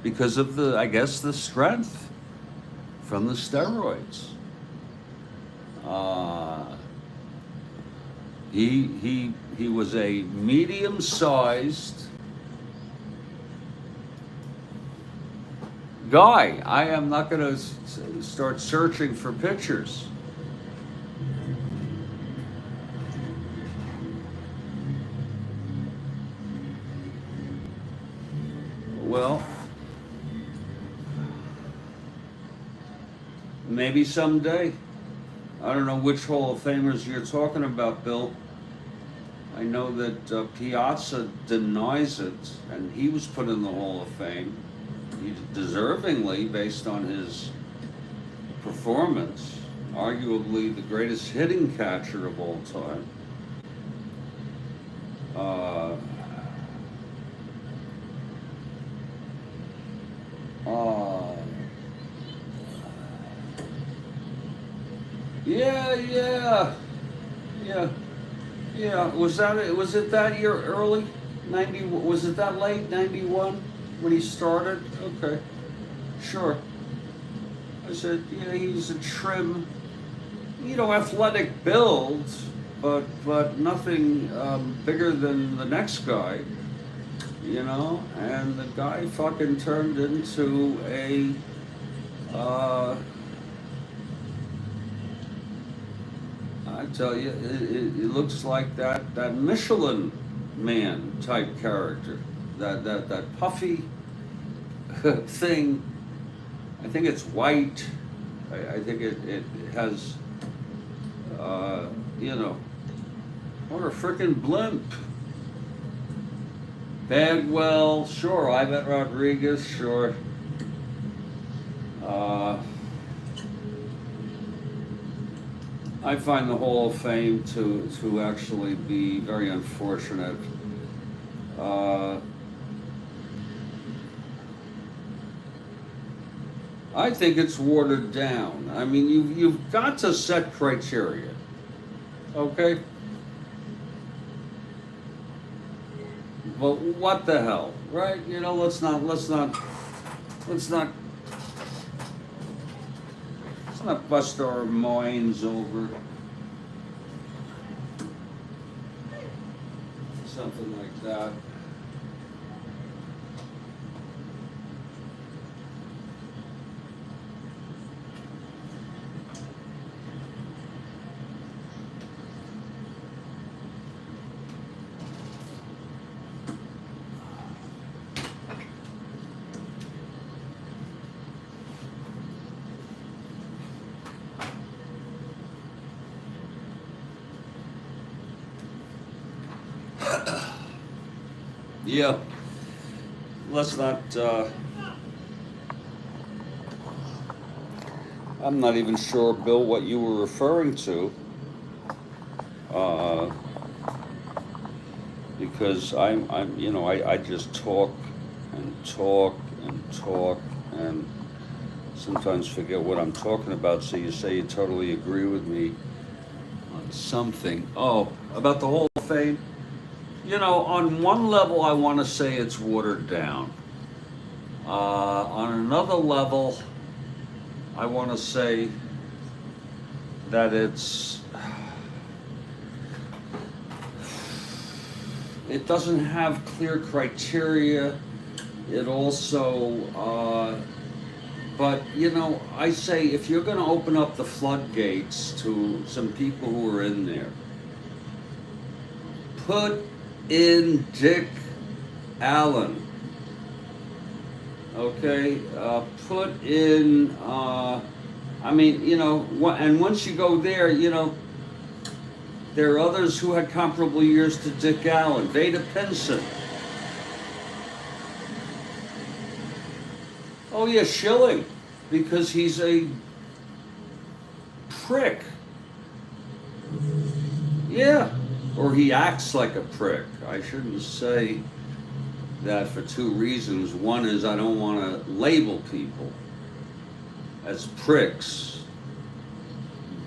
because of I guess, the strength from the steroids. He was a medium-sized guy. I am not going to start searching for pictures. Well, maybe someday. I don't know which Hall of Famers you're talking about, Bill. I know that Piazza denies it, and he was put in the Hall of Fame, deservingly, based on his performance. Arguably the greatest hitting catcher of all time. Yeah. Was it that year early? 90? Was it that late? 91 when he started? Okay, sure. I said, yeah, he's a trim, athletic build, but nothing bigger than the next guy, And the guy fucking turned into a. I tell you, it looks like that Michelin Man type character, that puffy thing. I think it's white. I think it has, what a frickin' blimp. Bagwell, sure. Ivan Rodriguez, sure. I find the Hall of Fame to actually be very unfortunate. I think it's watered down. I mean, you've got to set criteria, okay? But what the hell, right? Let's not bust our minds over something like that. Yeah, let's not, I'm not even sure, Bill, what you were referring to, because I just talk and sometimes forget what I'm talking about, so you say you totally agree with me on something. Oh, about the Hall of Fame? On one level, I want to say it's watered down. On another level, I want to say that it doesn't have clear criteria. It also, but I say if you're going to open up the floodgates to some people who are in there, put in Dick Allen, okay? Put in, and once you go there, there are others who had comparable years to Dick Allen. Veda Pinson. Oh yeah, Schilling, because he's a prick. Yeah. Or he acts like a prick. I shouldn't say that for two reasons. One is I don't want to label people as pricks,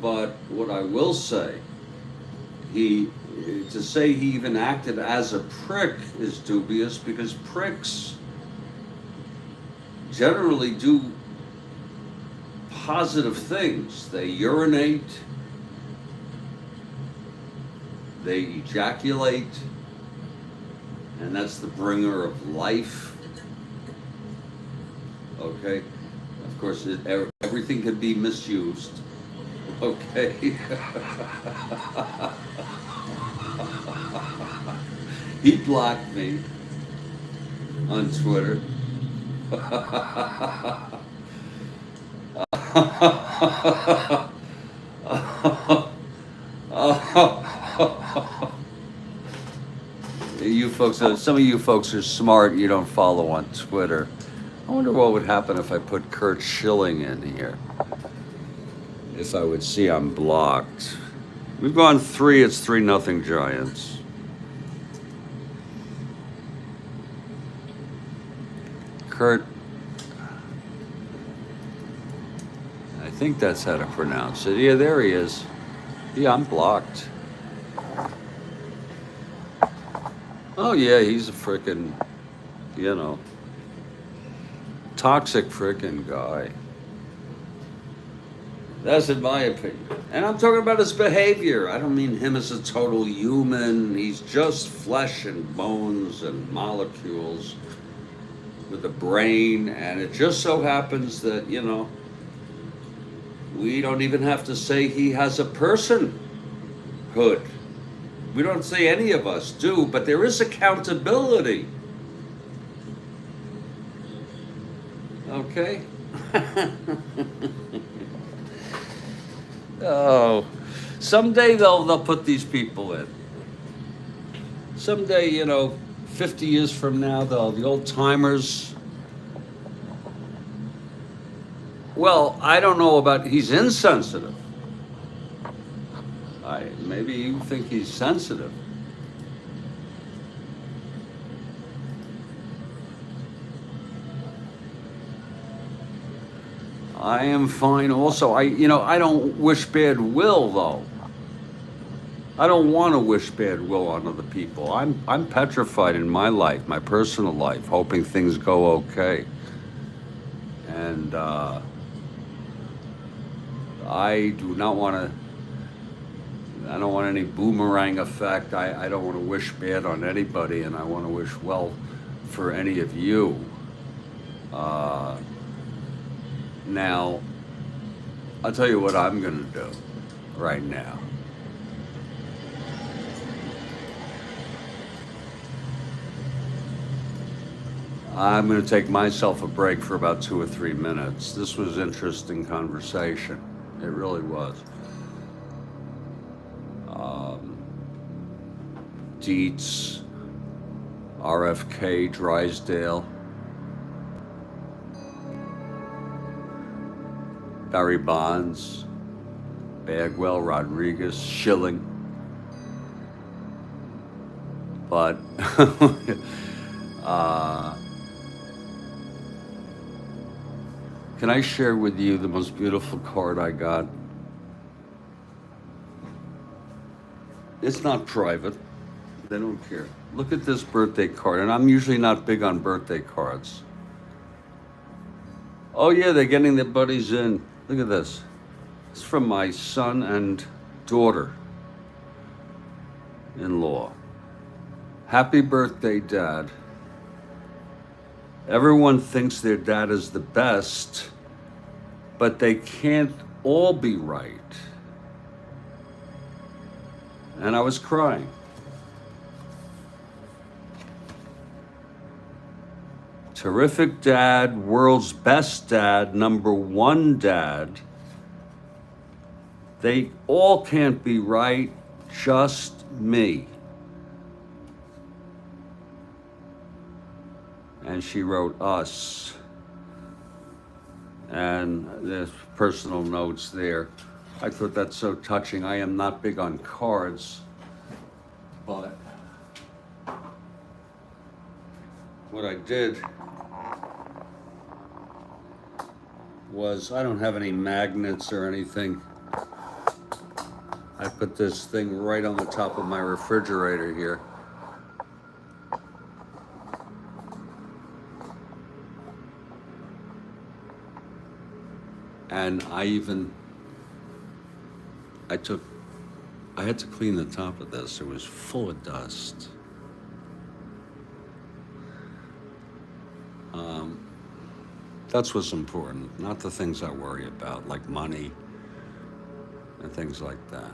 but what I will say, to say he even acted as a prick is dubious, because pricks generally do positive things. They urinate, they ejaculate, and that's the bringer of life. Okay? Of course, everything can be misused. Okay? He blocked me on Twitter. You folks, some of you folks are smart. You don't follow on Twitter. I wonder what would happen if I put Kurt Schilling in here. If I would see I'm blocked. We've gone 3. It's 3-0 Giants. Kurt. I think that's how to pronounce it. Yeah, there he is. Yeah, I'm blocked. Oh yeah, he's a frickin', toxic frickin' guy. That's in my opinion. And I'm talking about his behavior. I don't mean him as a total human. He's just flesh and bones and molecules with a brain. And it just so happens that, we don't even have to say he has a personhood. We don't say any of us do, but there is accountability. Okay? Oh, someday they'll put these people in. Someday, 50 years from now, the old timers. Well, I don't know about, he's insensitive. Maybe you think he's sensitive. I am fine also. I don't wish bad will, though. I don't want to wish bad will on other people. I'm petrified in my life, my personal life, hoping things go okay. And I do not want to, I don't want any boomerang effect. I don't want to wish bad on anybody, and I want to wish well for any of you. Now, I'll tell you what I'm going to do right now. I'm going to take myself a break for about 2 or 3 minutes. This was interesting conversation. It really was. Dietz, RFK, Drysdale, Barry Bonds, Bagwell, Rodriguez, Schilling. But can I share with you the most beautiful card I got? It's not private. They don't care. Look at this birthday card, and I'm usually not big on birthday cards. Oh yeah, they're getting their buddies in. Look at this. It's from my son and daughter-in-law. Happy birthday, Dad. Everyone thinks their dad is the best, but they can't all be right. And I was crying. Terrific dad, world's best dad, #1 dad. They all can't be right, just me. And she wrote us. And there's personal notes there. I thought that's so touching. I am not big on cards, but what I did was, I don't have any magnets or anything. I put this thing right on the top of my refrigerator here. And I had to clean the top of this. It was full of dust. That's what's important, not the things I worry about, like money and things like that.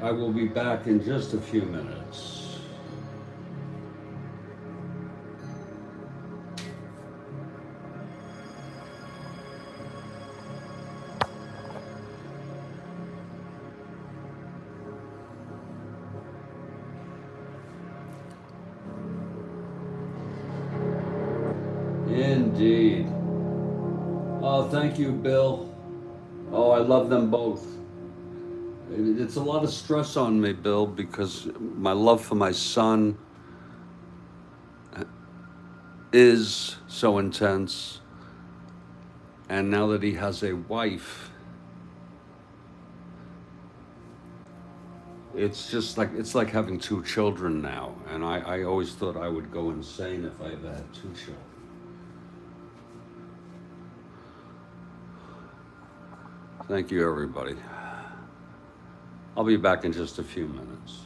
I will be back in just a few minutes. Indeed. Oh, thank you, Bill. Oh, I love them both. It's a lot of stress on me, Bill, because my love for my son is so intense. And now that he has a wife, it's like having two children now. And I always thought I would go insane if I ever had two children. Thank you, everybody. I'll be back in just a few minutes.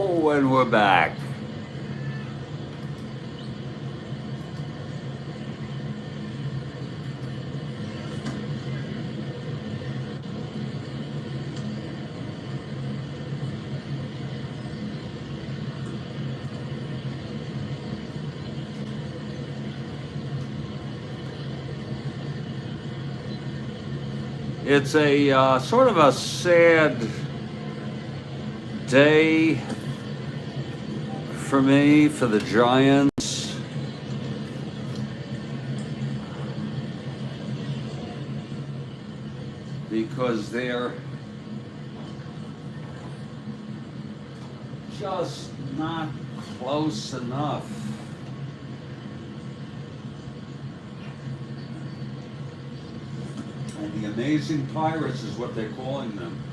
Oh, and we're back. It's a sort of a sad day for me, for the Giants. Because they're just not close enough. And the Amazing Pirates is what they're calling them.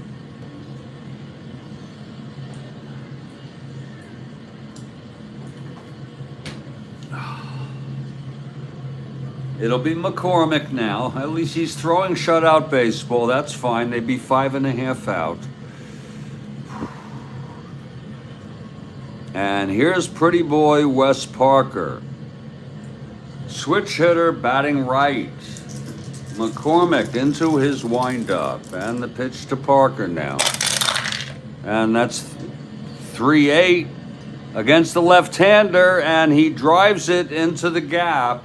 It'll be McCormick now. At least he's throwing shutout baseball. That's fine. They'd be 5.5 out. And here's pretty boy Wes Parker. Switch hitter batting right. McCormick into his windup. And the pitch to Parker now. And that's 3-8 against the left-hander. And he drives it into the gap.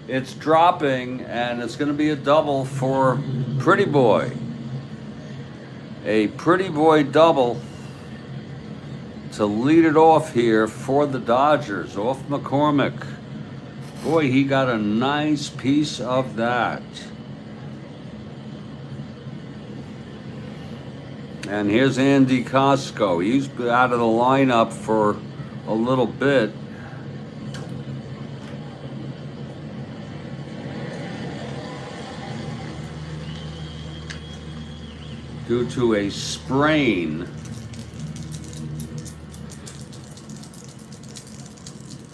It's dropping, and it's going to be a double for Pretty Boy. A Pretty Boy double to lead it off here for the Dodgers, off McCormick. Boy, he got a nice piece of that. And here's Andy Costco. He's out of the lineup for a little bit. Due to a sprain.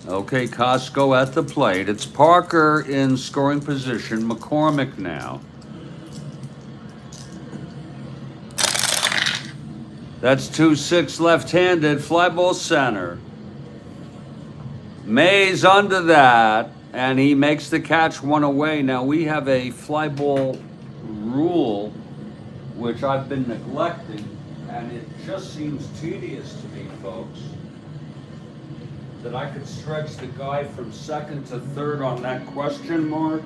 Okay, Costco at the plate. It's Parker in scoring position. McCormick now. That's 2-6 left-handed. Fly ball center. Mays under that, and he makes the catch, one away. Now we have a fly ball rule which I've been neglecting, and it just seems tedious to me, folks, that I could stretch the guy from second to third on that question mark.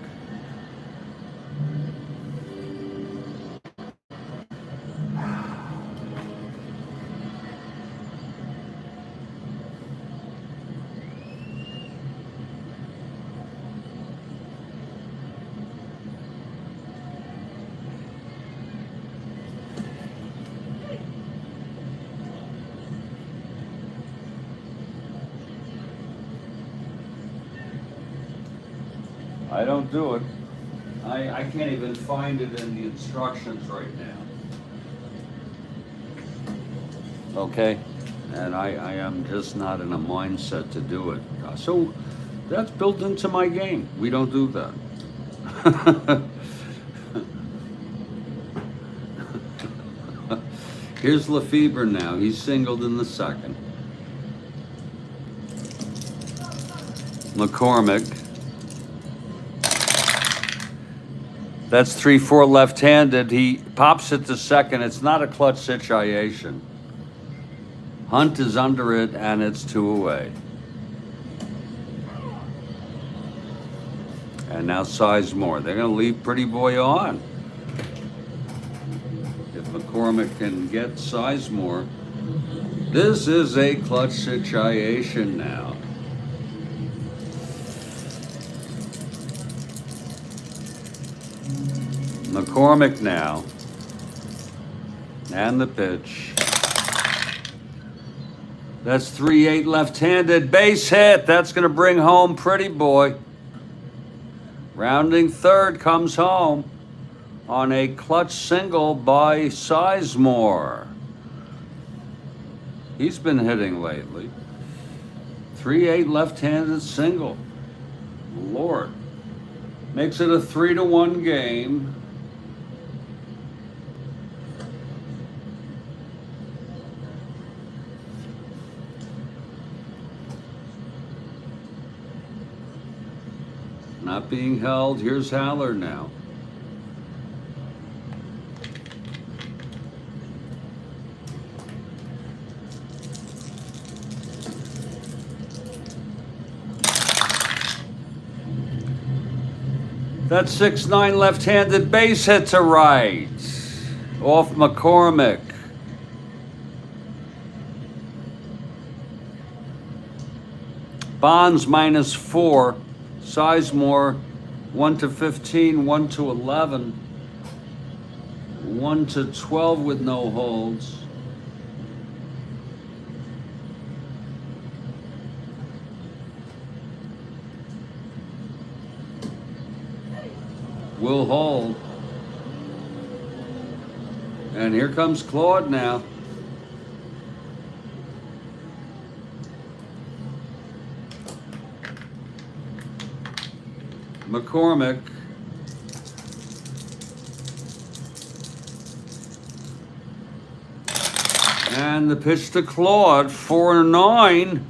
I don't do it. I can't even find it in the instructions right now. Okay? And I am just not in a mindset to do it. So that's built into my game. We don't do that. Here's Lefebvre now. He's singled in the second. McCormick. That's 3-4 left-handed. He pops it to second. It's not a clutch situation. Hunt is under it, and it's 2 away. And now Sizemore. They're going to leave Pretty Boy on. If McCormick can get Sizemore, this is a clutch situation now. McCormick now. And the pitch. That's 3-8 left-handed. Base hit. That's going to bring home Pretty Boy. Rounding third, comes home on a clutch single by Sizemore. He's been hitting lately. 3-8 left-handed single. Lord. Makes it a 3-1 game. not being held. Here's Haller now. That 6-9 left-handed base hit to right. Off McCormick. Bonds -4. Sizemore 1-15, 1-11, 1-12 with no holds. Will hold. And here comes Claude now. McCormick. And the pitch to Claude, 4-9.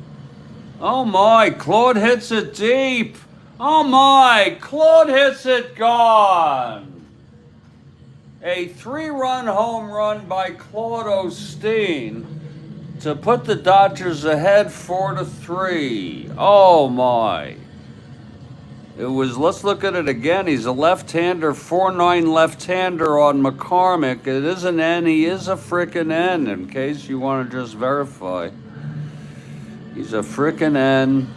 Oh my, Claude hits it deep. Oh my, Claude hits it gone. A 3-run home run by Claude Osteen to put the Dodgers ahead 4-3. Oh my. It was, let's look at it again. He's a left-hander, 4-9 left-hander on McCormick. It is an N, he is a frickin' N, in case you want to just verify. He's a frickin' N.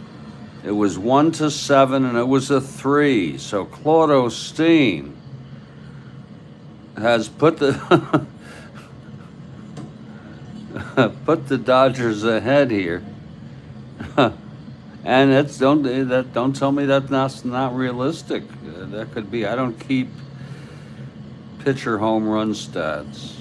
It was 1-7 and it was a 3. So Claude Osteen has put the put the Dodgers ahead here. And it's don't tell me that's not realistic. That could be. I don't keep pitcher home run stats.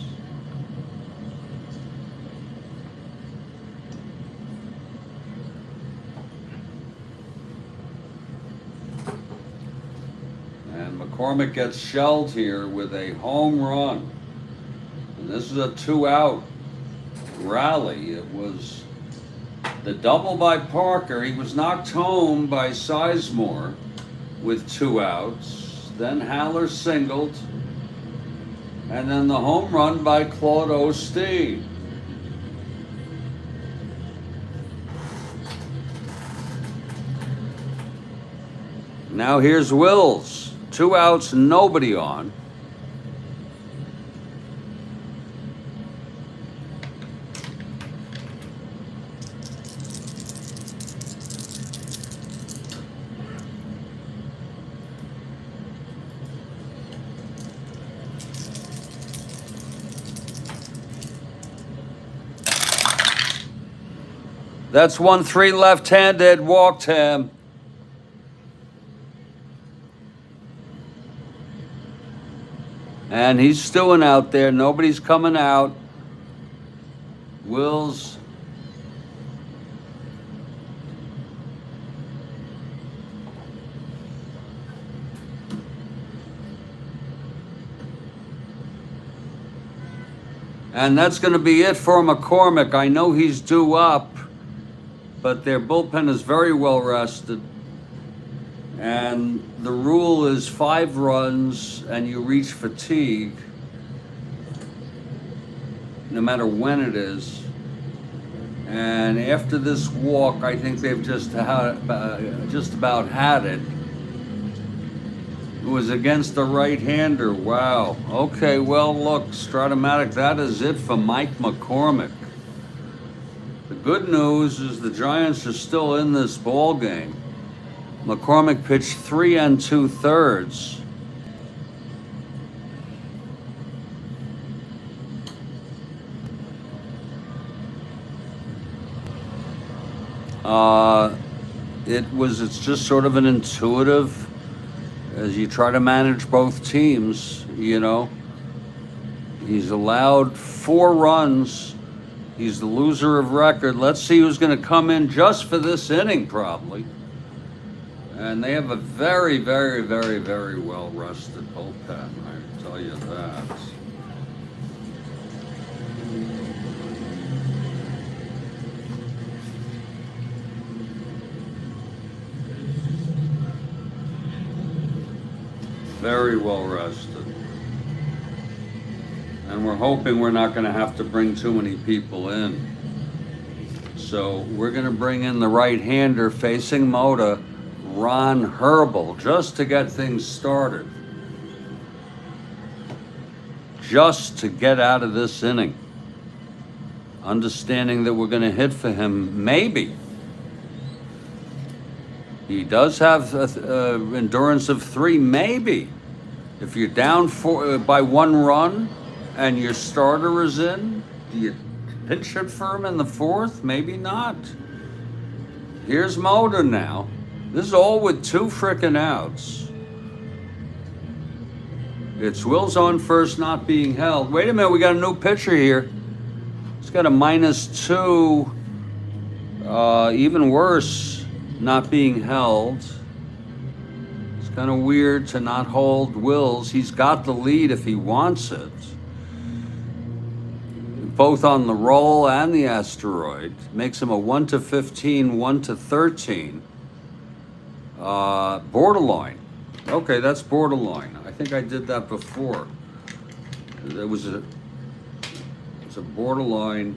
And McCormick gets shelled here with a home run. And this is a 2-out rally. It was the double by Parker. He was knocked home by Sizemore with 2 outs. Then Haller singled. And then the home run by Claude Osteen. Now here's Wills. 2 outs, nobody on. That's 1-3 left-handed, walked him. And he's stewing out there. Nobody's coming out. Wills. And that's going to be it for McCormick. I know he's due up, but their bullpen is very well rested. And the rule is 5 runs and you reach fatigue, no matter when it is. And after this walk, I think they've just about had it. It was against the right-hander. Wow. Okay, well, look, Strat-O-Matic, that is it for Mike McCormick. The good news is the Giants are still in this ball game. McCormick pitched 3 2/3. It's just sort of an intuitive, as you try to manage both teams, you know. He's allowed 4 runs. He's the loser of record. Let's see who's going to come in just for this inning, probably. And they have a very, very, very, very well-rested bullpen, I tell you that. Very well rested. And we're hoping we're not going to have to bring too many people in. So we're going to bring in the right-hander facing Moda, Ron Herbal, just to get things started. Just to get out of this inning. Understanding that we're going to hit for him, maybe. He does have endurance of 3, maybe. If you're down by 1 run and your starter is in, do you pinch hit for him in the 4th? Maybe not. Here's Moda now. This is all with 2 frickin' outs. It's Will's on first, not being held. Wait a minute, we got a new pitcher here. He's got a -2. Even worse, not being held. It's kind of weird to not hold Will's. He's got the lead if he wants it. Both on the roll and the asteroid. Makes him a 1-15, 1-13. Borderline. Okay, that's borderline. I think I did that before. It's a borderline.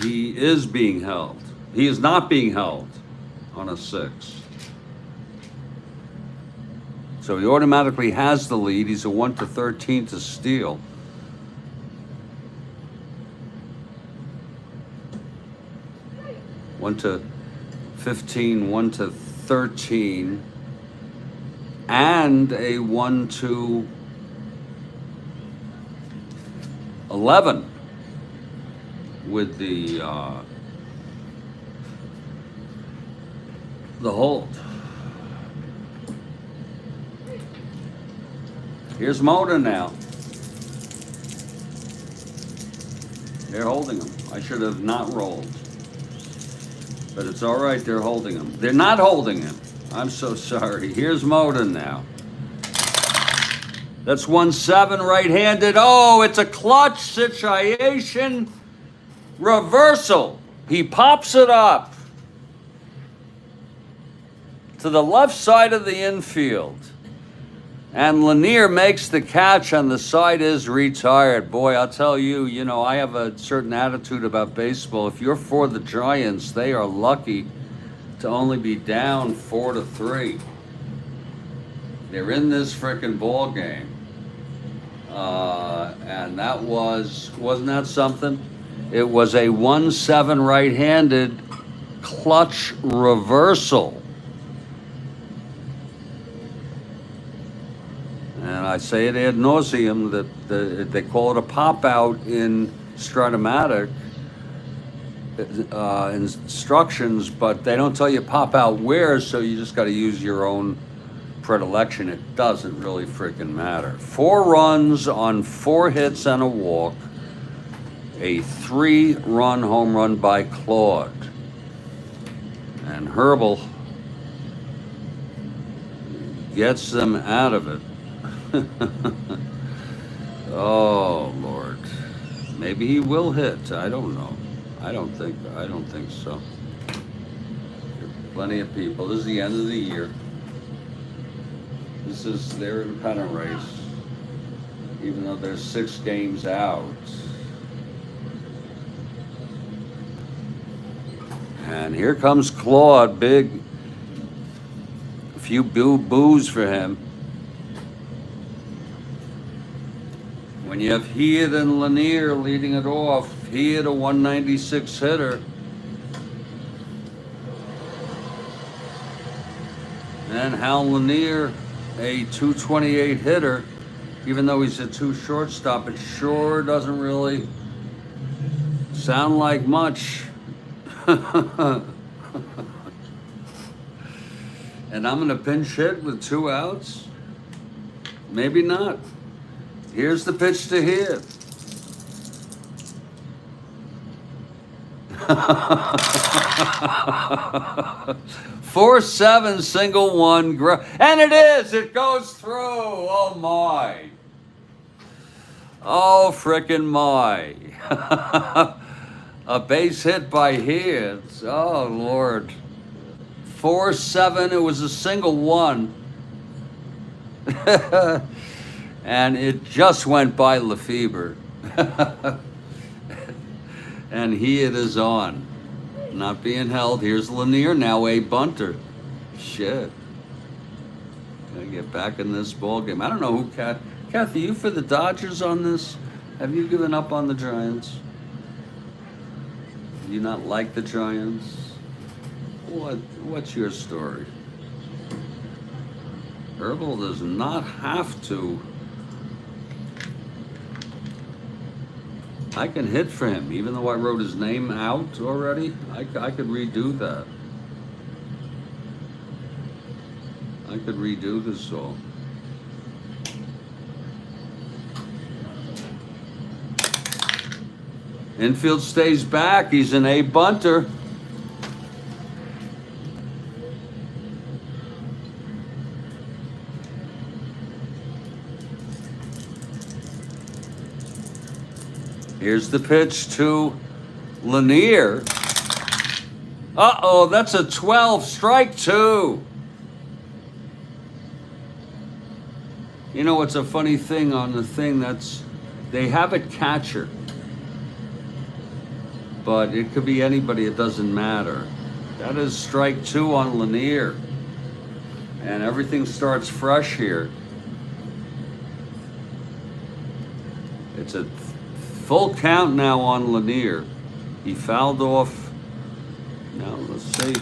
He is being held. He is not being held on a 6. So he automatically has the lead. He's a 1-13 to steal. One to 15, 1-13, and a 1-11 with the hold. Here's Moda now. They're holding him. I should have not rolled. But it's all right, they're holding him. They're not holding him. I'm so sorry. Here's Moda now. That's 1-7 right-handed. Oh, it's a clutch situation. Reversal. He pops it up to the left side of the infield. And Lanier makes the catch, and the side is retired. Boy, I'll tell you, I have a certain attitude about baseball. If you're for the Giants, they are lucky to only be down 4-3. They're in this frickin' ball game. And that wasn't that something? It was a 1-7 right-handed clutch reversal. And I say it ad nauseum that they call it a pop-out in Strat-O-Matic instructions, but they don't tell you pop-out where, so you just got to use your own predilection. It doesn't really freaking matter. 4 runs on 4 hits and a walk. A 3-run home run by Claude. And Herbal gets them out of it. Oh Lord, maybe he will hit. I don't know. I don't think so. There are plenty of people. This is the end of the year. This is their pennant race, even though there's 6 games out. And here comes Claude, big. A few boos for him. When you have Head and Lanier leading it off, Head a 196 hitter. And Hal Lanier, a 228 hitter. Even though he's a 2 shortstop, it sure doesn't really sound like much. And I'm gonna pinch hit with 2 outs? Maybe not. Here's the pitch to hit. 4-7 single 1, and it goes through. Oh my. Oh frickin' my. A base hit by Head. Oh Lord. 4-7, it was a single 1. And it just went by Lefebvre. And he it is on. Not being held. Here's Lanier now, a bunter. Shit. Gotta get back in this ball game. I don't know who Kathy, you for the Dodgers on this? Have you given up on the Giants? Do you not like the Giants? What's your story? Herbal does not have to. I can hit for him, even though I wrote his name out already. I could redo that. I could redo this all. Infield stays back. He's an A bunter. Here's the pitch to Lanier. Uh-oh, that's a 12, strike 2. You know what's a funny thing on the thing they have a catcher. But it could be anybody, it doesn't matter. That is strike 2 on Lanier. And everything starts fresh here. It's a full count now on Lanier. He fouled off. Now let's see.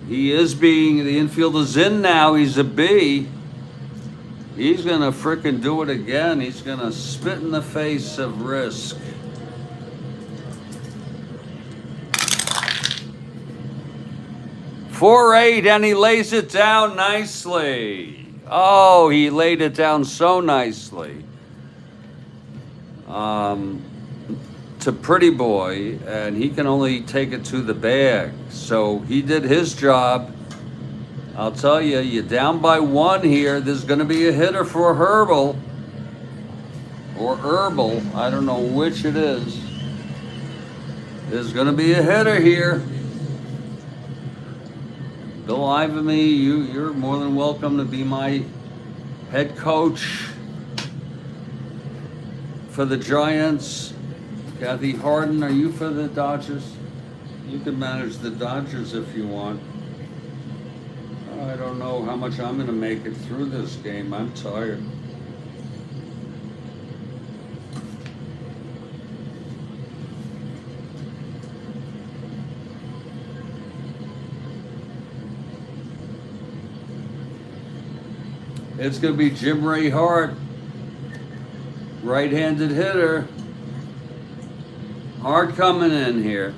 He is the infield is in now. He's a B. He's gonna frickin' do it again. He's gonna spit in the face of risk. .48, and he lays it down nicely. Oh, he laid it down so nicely. To Pretty Boy, and he can only take it to the bag. So he did his job. I'll tell you, you're down by 1 here. There's going to be a hitter for Herbal. Or Herbal. I don't know which it is. There's going to be a hitter here. Bill Ivamy, you're more than welcome to be my head coach for the Giants. Kathy Harden, are you for the Dodgers? You can manage the Dodgers if you want. I don't know how much I'm going to make it through this game. I'm tired. It's going to be Jim Ray Hart, right-handed hitter. Hart coming in here.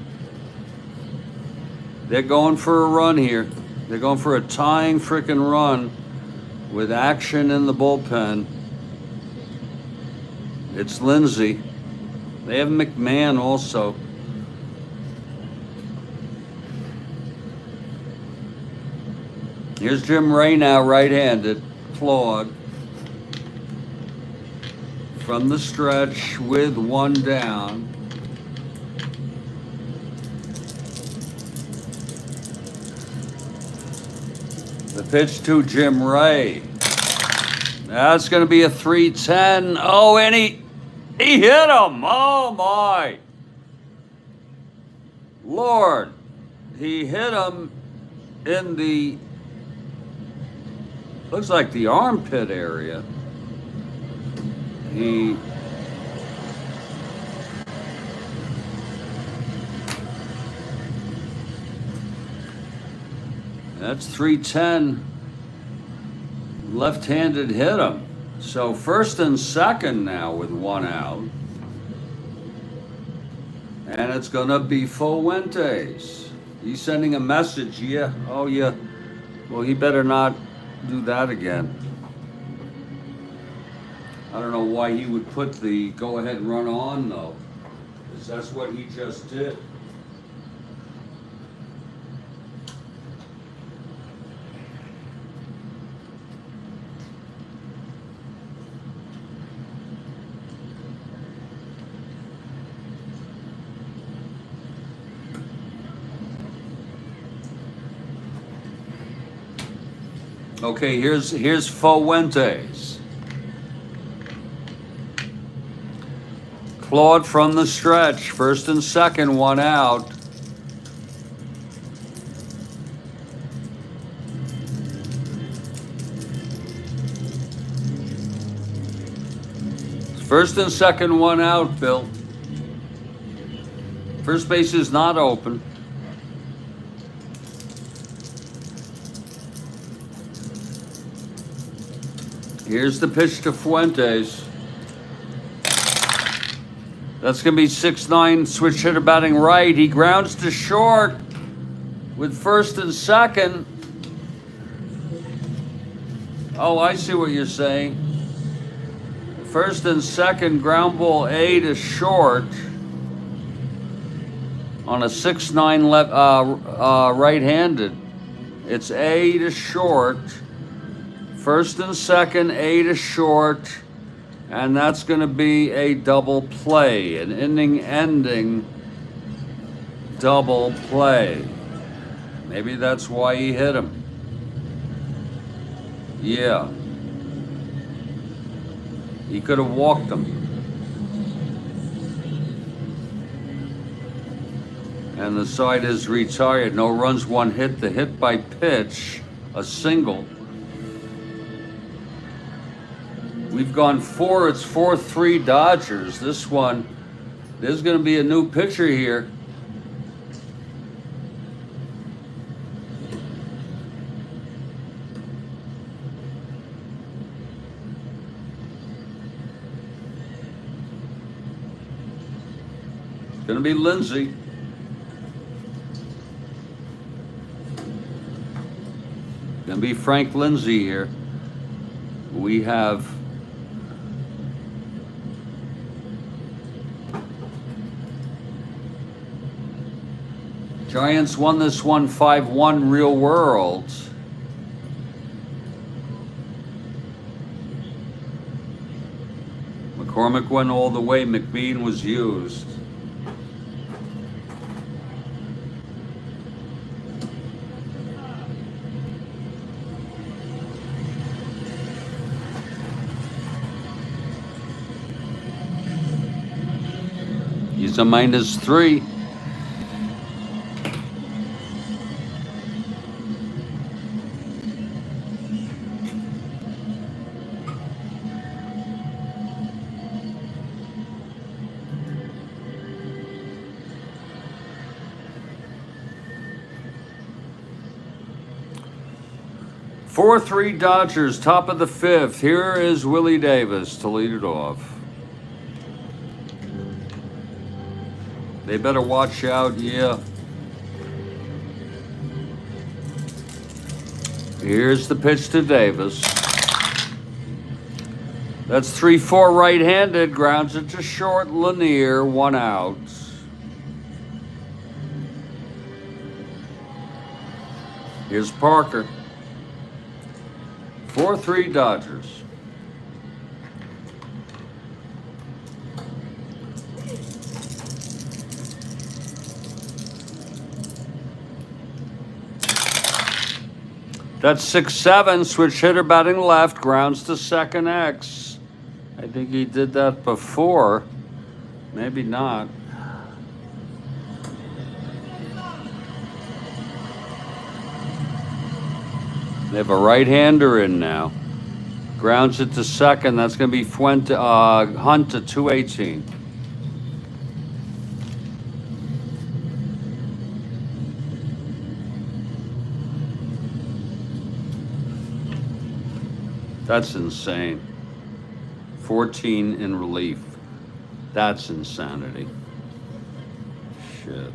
They're going for a run here. They're going for a tying frickin' run with action in the bullpen. It's Lindsay. They have McMahon also. Here's Jim Ray now, right-handed. Claude. From the stretch with 1 down. The pitch to Jim Ray. That's going to be a 3-10. Oh, and he hit him. Oh, my. Lord. He hit him in the, looks like the armpit area. That's 310. Left-handed hit him. So first and second now with 1 out. And it's going to be Fuentes. He's sending a message. Yeah. Oh, yeah. Well, he better not do that again. I don't know why he would put the go-ahead run on, though. Because that's what he just did. Okay, here's Fuentes. Claude from the stretch, first and second, one out. First and second, one out, Bill. First base is not open. Here's the pitch to Fuentes. That's going to be 6-9, switch hitter batting right. He grounds to short with first and second. Oh, I see what you're saying. First and second, ground ball A to short on a 6-9 left, right-handed. It's A to short. First and second, A to short. And that's going to be a double play, an inning-ending double play. Maybe that's why he hit him. Yeah. He could have walked him. And the side is retired. No runs, one hit. The hit by pitch, a single. We've gone four. It's 4-3 Dodgers. This one, there's going to be a new pitcher here. It's going to be Lindsay. Going to be Frank Lindsay here. We have Giants won this one 5-1 real world. McCormick went all the way. McBean was used. He's a -3. Four 4-3 Dodgers, top of the fifth. Here is Willie Davis to lead it off. They better watch out, yeah. Here's the pitch to Davis. That's 3-4 right-handed, grounds it to short. Lanier, one out. Here's Parker. 4-3 Dodgers. That's 6-7, switch hitter batting left, grounds to second X. I think he did that before. Maybe not. They have a right-hander in now. Grounds it to second. That's going to be Hunt to 218. That's insane. 14 in relief. That's insanity. Shit.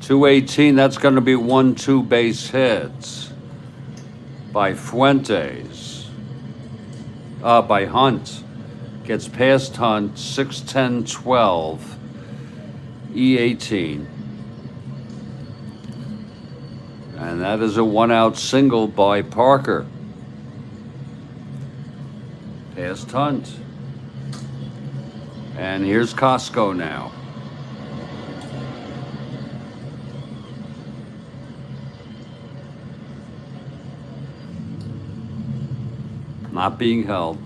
.218, that's going to be 1-2 base hits by Fuentes. By Hunt. Gets past Hunt, 6-10-12, E18. And that is a one-out single by Parker. Past Hunt. And here's Costco now. Not being held.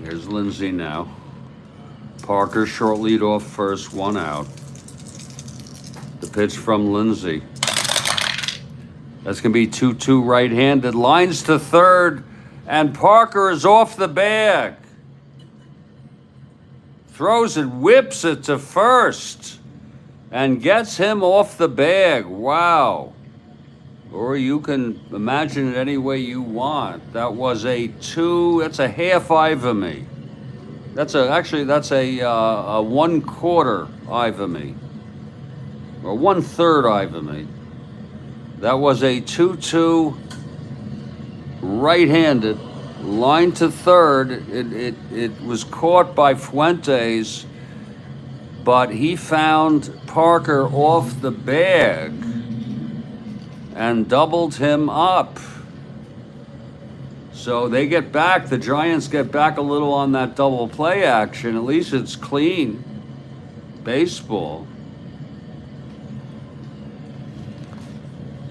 Here's Lindsay now. Parker short lead off first, 1 out. The pitch from Lindsay. That's going to be 2-2 right-handed. Lines to third, and Parker is off the bag. Throws it, whips it to first, and gets him off the bag. Wow. Or you can imagine it any way you want. That was that's a half Ivamy. That's a 1/4 Ivamy. Or 1/3 Ivamy. That was a 2-2 right-handed. Line to third. It was caught by Fuentes, but he found Parker off the bag and doubled him up. So they get back, the Giants get back a little on that double play action. At least it's clean baseball.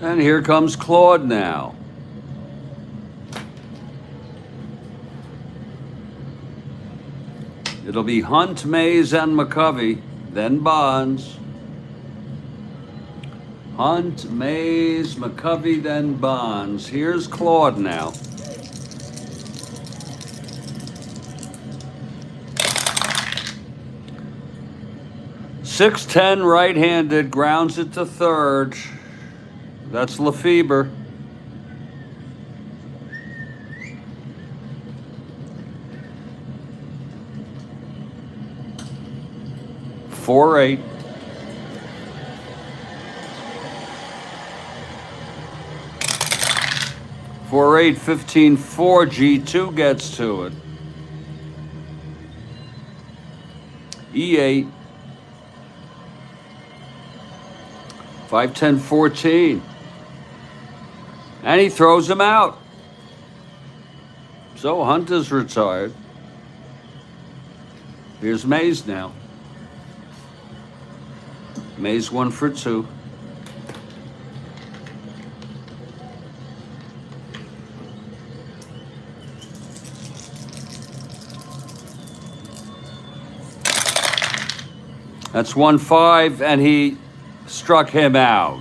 And here comes Claude now. It'll be Hunt, Mays, and McCovey, then Bonds. Hunt, Mays, McCovey, then Bonds. Here's Claude now. .610 right-handed, grounds it to third. That's Lefebvre. .48. .48, 15-4. G2 gets to it. E8. 5-10-14. And he throws him out. So Hunt is retired. Here's Mays now. Mays 1 for 2. That's 1-5, and he struck him out.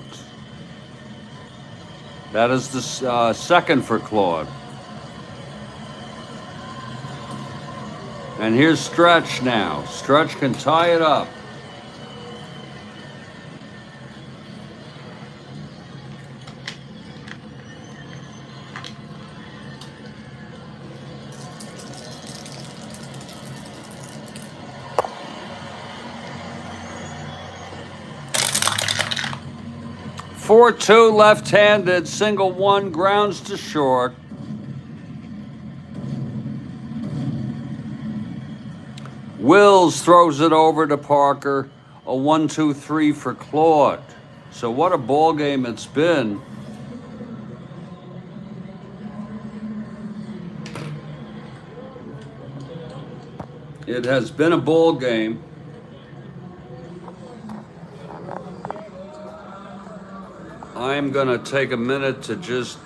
That is the second for Claude. And here's Stretch now. Stretch can tie it up. .42 left-handed, single 1, grounds to short. Wills throws it over to Parker, a 1-2-3 for Claude. So what a ball game it's been. It has been a ball game. I'm gonna take a minute to just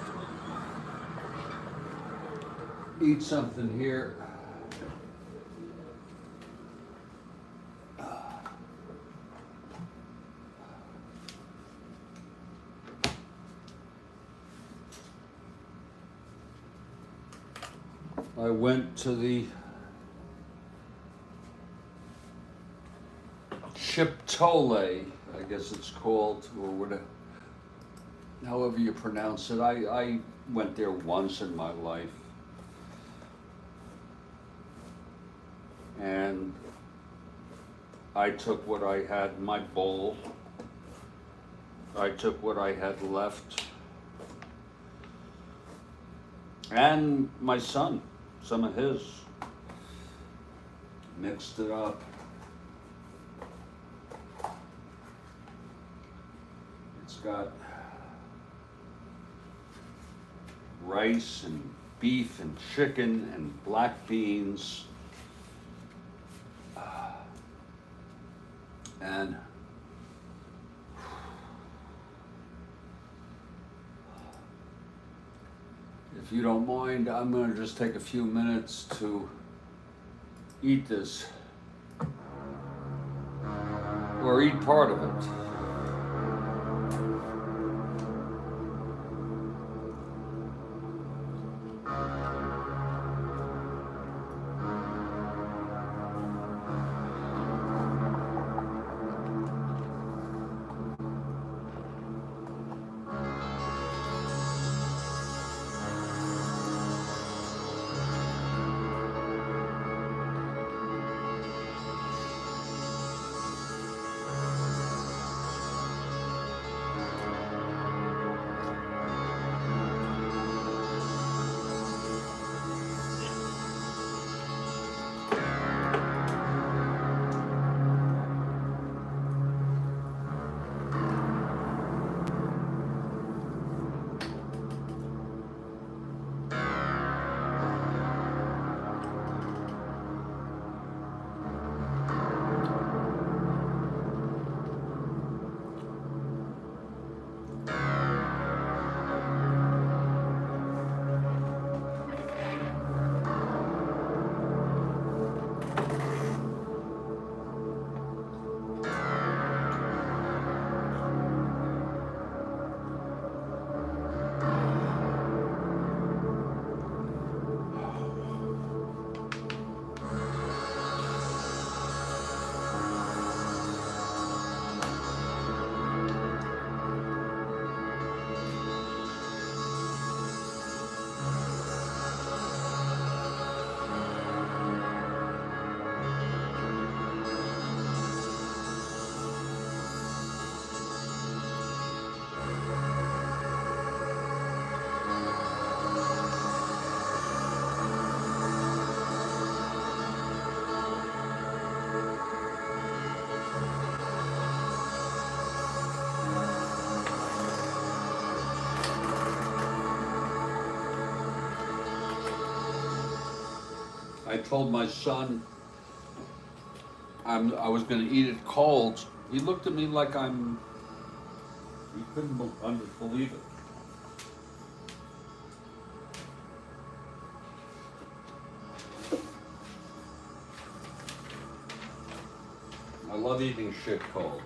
eat something here. I went to the Chipotle, I guess it's called, or whatever. However you pronounce it. I went there once in my life. And I took what I had in my bowl. I took what I had left. And my son, some of his. Mixed it up. It's got rice and beef and chicken and black beans. And if you don't mind, I'm gonna just take a few minutes to eat this, or eat part of it. I told my son I was going to eat it cold. He looked at me like he couldn't believe it. I love eating shit cold.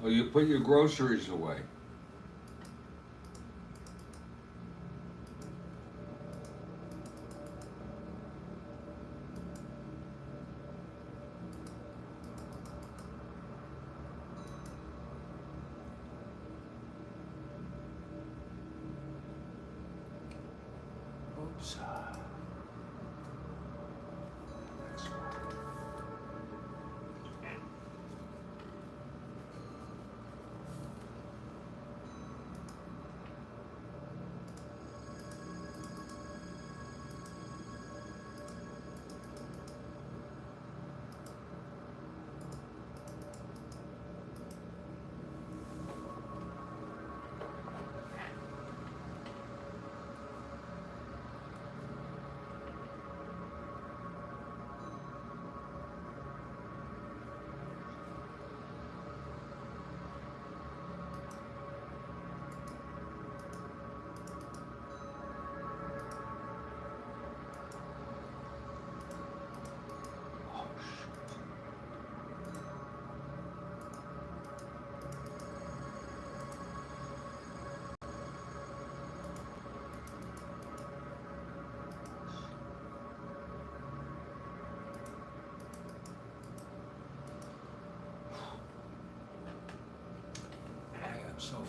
Oh, you put your groceries away. Oops.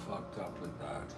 fucked up with that.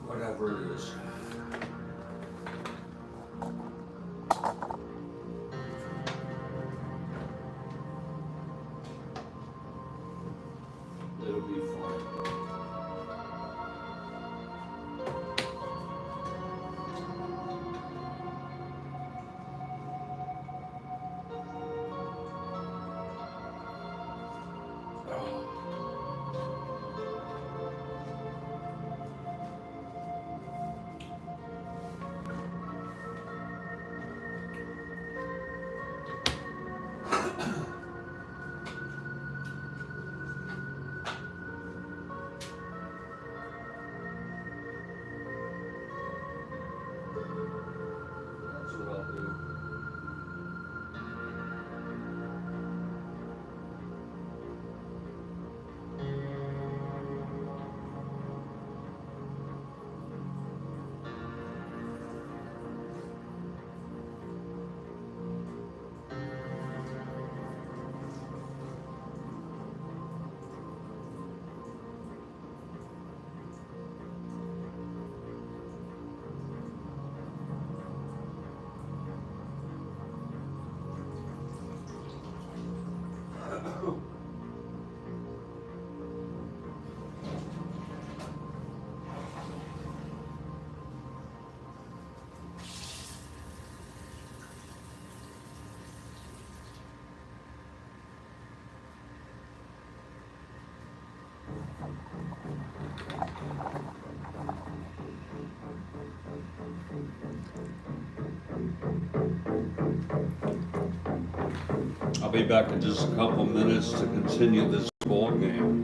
Whatever it is. It'll be fine. I'll be back in just a couple minutes to continue this ball game.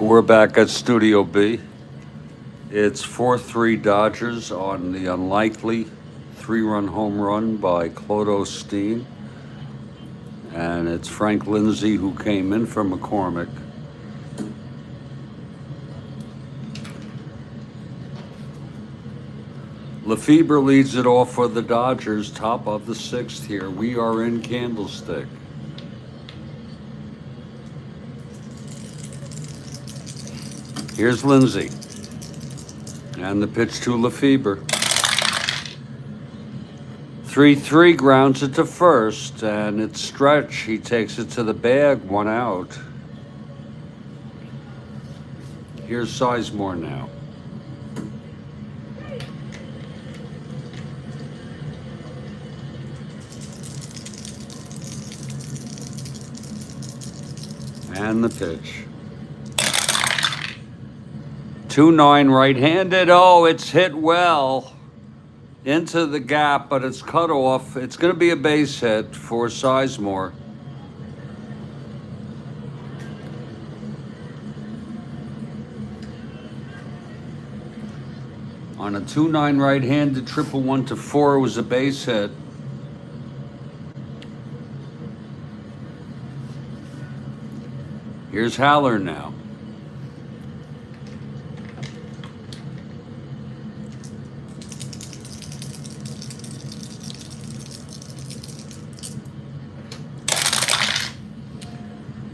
We're back at Studio B. It's 4-3 Dodgers on the unlikely 3-run home run by Clodo Steen. And it's Frank Lindsay who came in for McCormick. Lefebvre leads it off for the Dodgers, top of the 6th here. We are in Candlestick. Here's Lindsay. And the pitch to Lefebvre. 3-3 grounds it to first, and it's Stretch. He takes it to the bag, 1 out. Here's Sizemore now. And the pitch. 2-9 right-handed. Oh, it's hit well into the gap, but it's cut off. It's going to be a base hit for Sizemore. On a 2-9 right-handed triple 1-4, it was a base hit. Here's Haller now.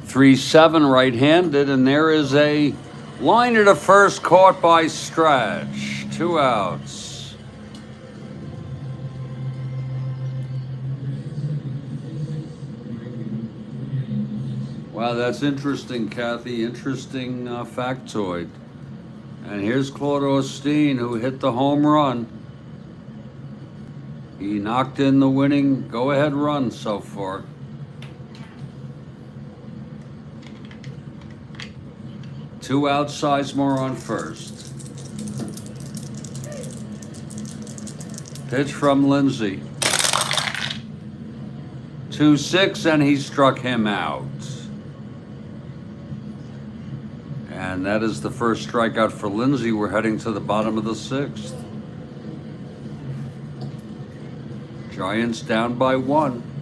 Three 7 right-handed, and there is a line at a first caught by Stretch. 2 outs. Wow, that's interesting, Kathy. Interesting factoid. And here's Clodo Steen, who hit the home run. He knocked in the winning go-ahead run so far. Two out, Sizemore on first. Pitch from Lindsay. 2-6, and he struck him out. And that is the first strikeout for Lindsay. We're heading to the bottom of the 6th. Giants down by 1.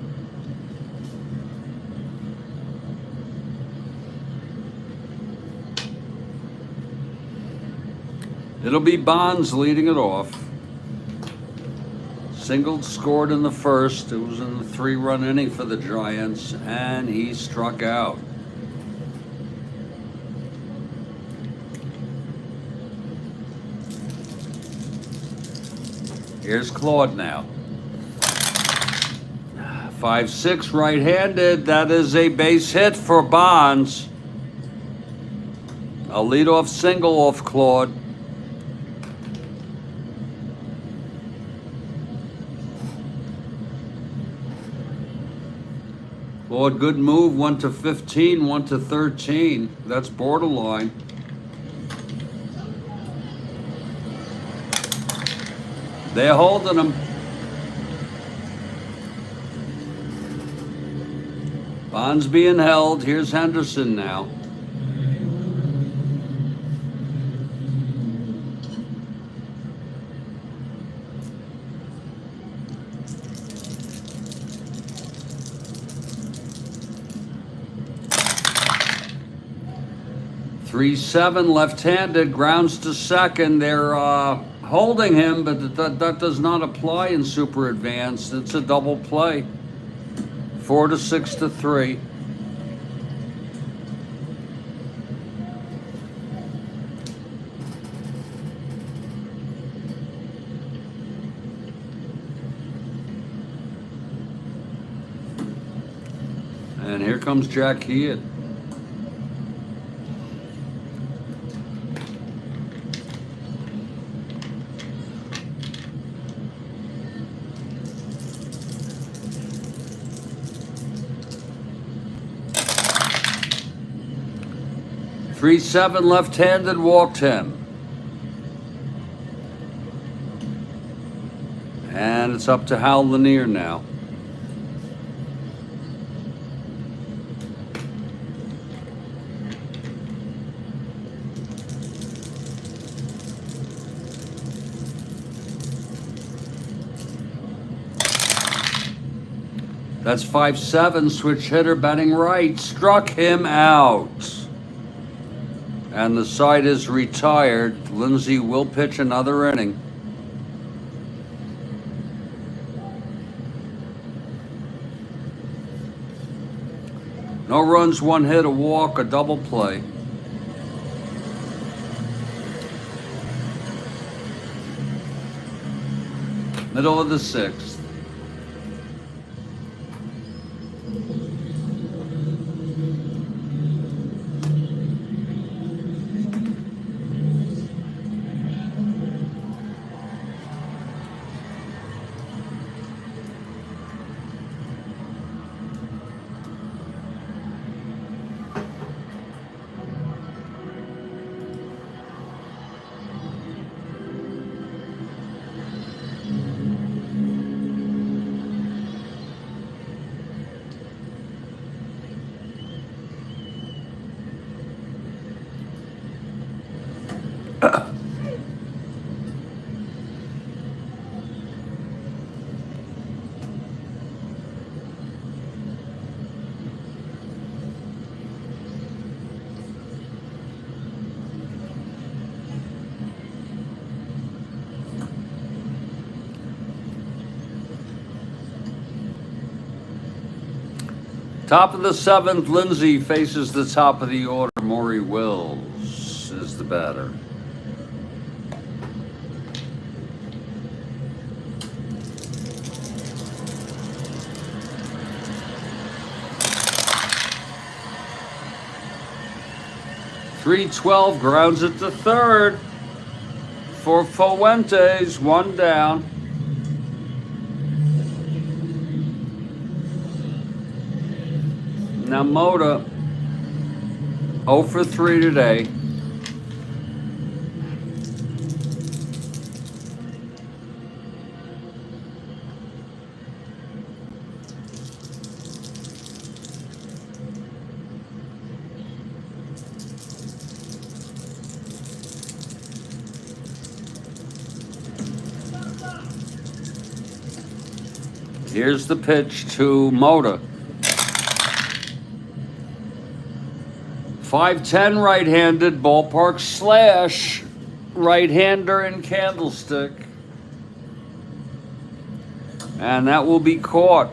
It'll be Bonds leading it off. Singled, scored in the first. It was in the 3-run inning for the Giants, and he struck out. Here's Claude now. 5-6 right-handed. That is a base hit for Bonds. A leadoff single off Claude. Claude, good move. 1-15, 1-13. That's borderline. They're holding him. Bonds being held. Here's Henderson now. Three-seven left-handed, grounds to second. They're holding him, but that does not apply in Super Advanced. It's a double play. 4-6-3. And here comes Jack Head. Three-seven left-handed, walked him. And it's up to Hal Lanier now. That's 5-7, switch hitter batting right, struck him out. And the side is retired. Lindsay will pitch another inning. No runs, one hit, a walk, a double play. Middle of the sixth. Top of the seventh, Lindsay faces the top of the order. Maury Wills is the batter. .312 grounds it to third for Fuentes, one down. Now Mota, 0 for 3 today. Here's the pitch to Mota. 5'10", right-handed, ballpark slash, right-hander and candlestick. And that will be caught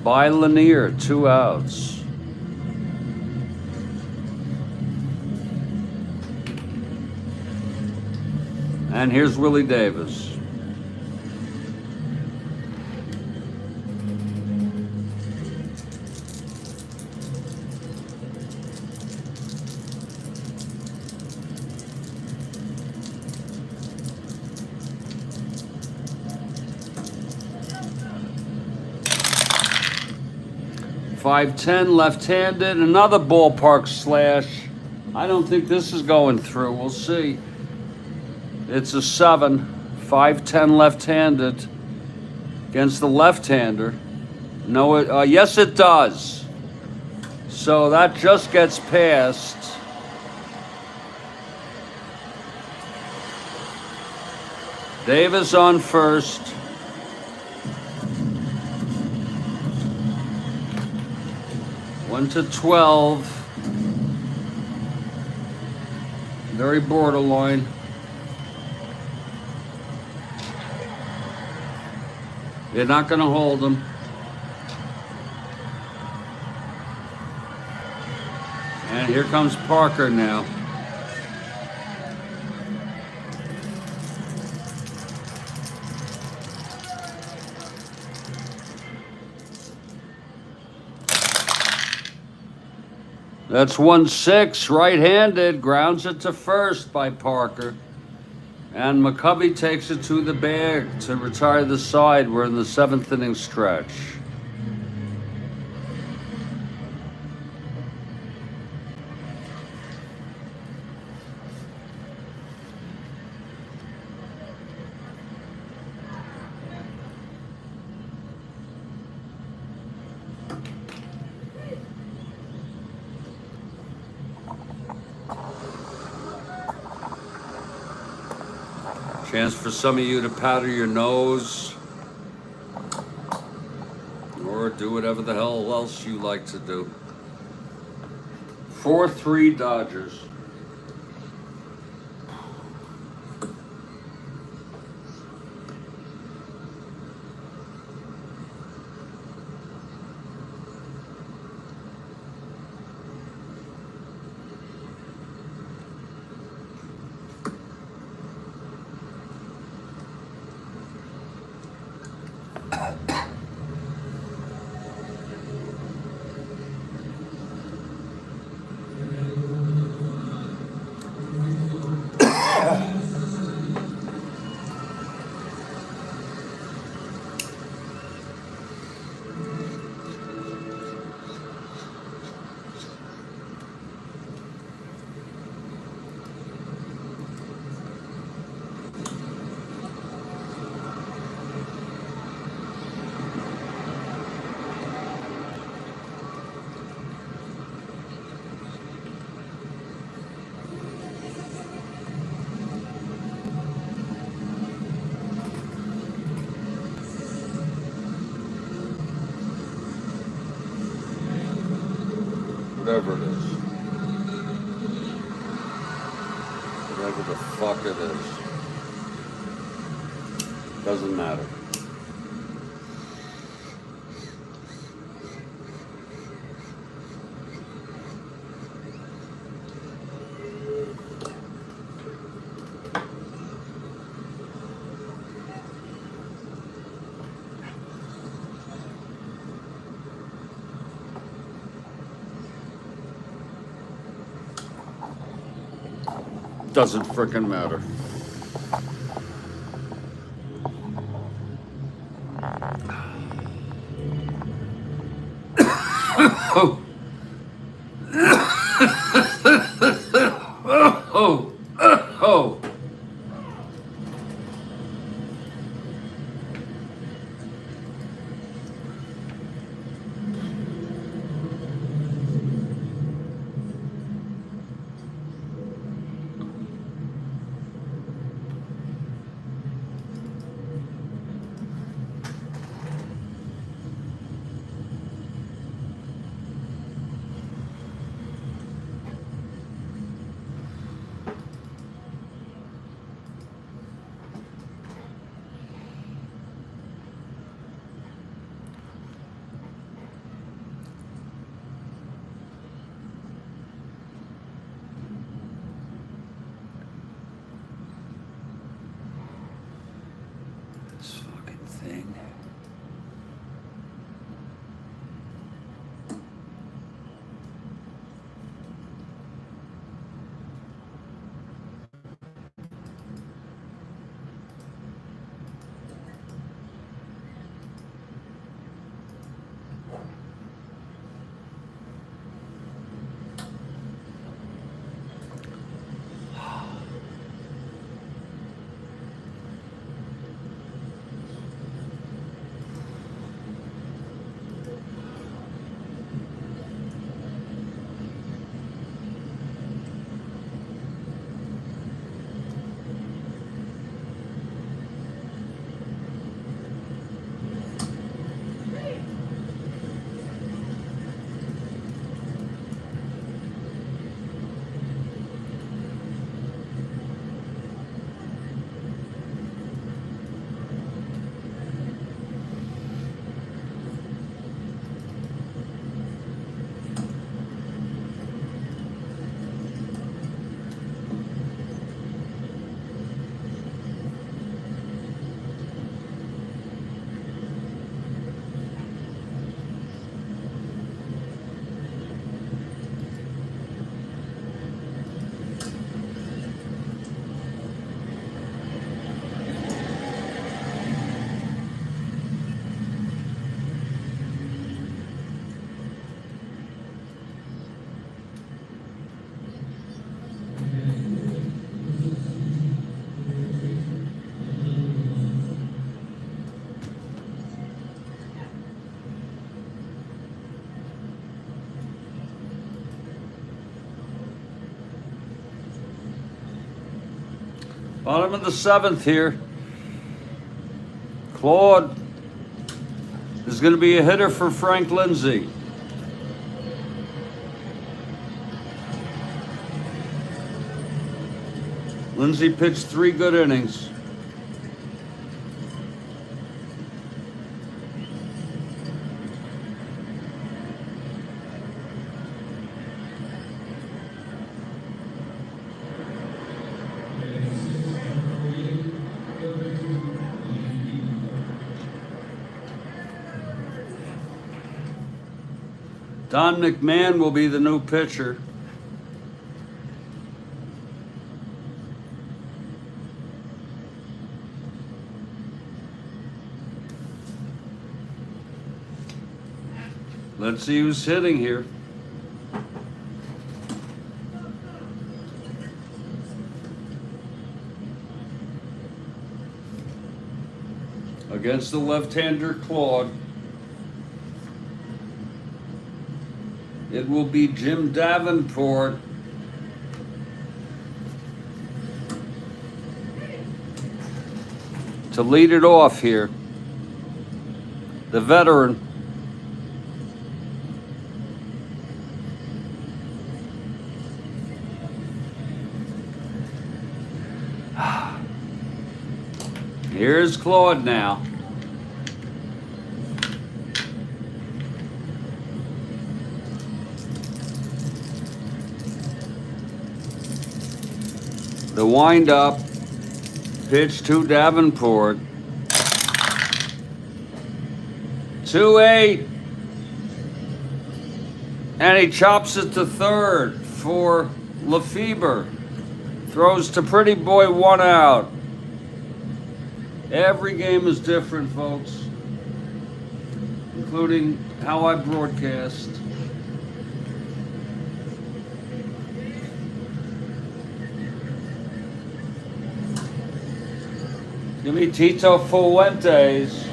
by Lanier, 2 outs. And here's Willie Davis. .510 left-handed, another ballpark slash. I don't think this is going through. We'll see. It's a 7, .510 left-handed against the left-hander. No, yes, it does. So that just gets past. Davis on first. One to 12. Very borderline. They're not going to hold him. And here comes Parker now. That's 1-6, right-handed, grounds it to first by Parker. And McCovey takes it to the bag to retire the side. We're in the 7th inning stretch. Chance for some of you to powder your nose or do whatever the hell else you like to do. 4-3 Dodgers. Whatever it is. Whatever the fuck it is. Doesn't matter. Doesn't frickin' matter. Oh. Oh. Oh. Bottom of the 7th here. Claude is going to be a hitter for Frank Lindsay. Lindsay pitched 3 good innings. Don McMahon will be the new pitcher. Let's see who's hitting here. Against the left-hander Claude, it will be Jim Davenport. To lead it off here. The veteran. Here's Claude now. The wind-up pitch to Davenport. 2-8. And he chops it to third for Lefebvre. Throws to Pretty Boy, 1 out. Every game is different, folks, including how I broadcast. Give me Tito Fuentes.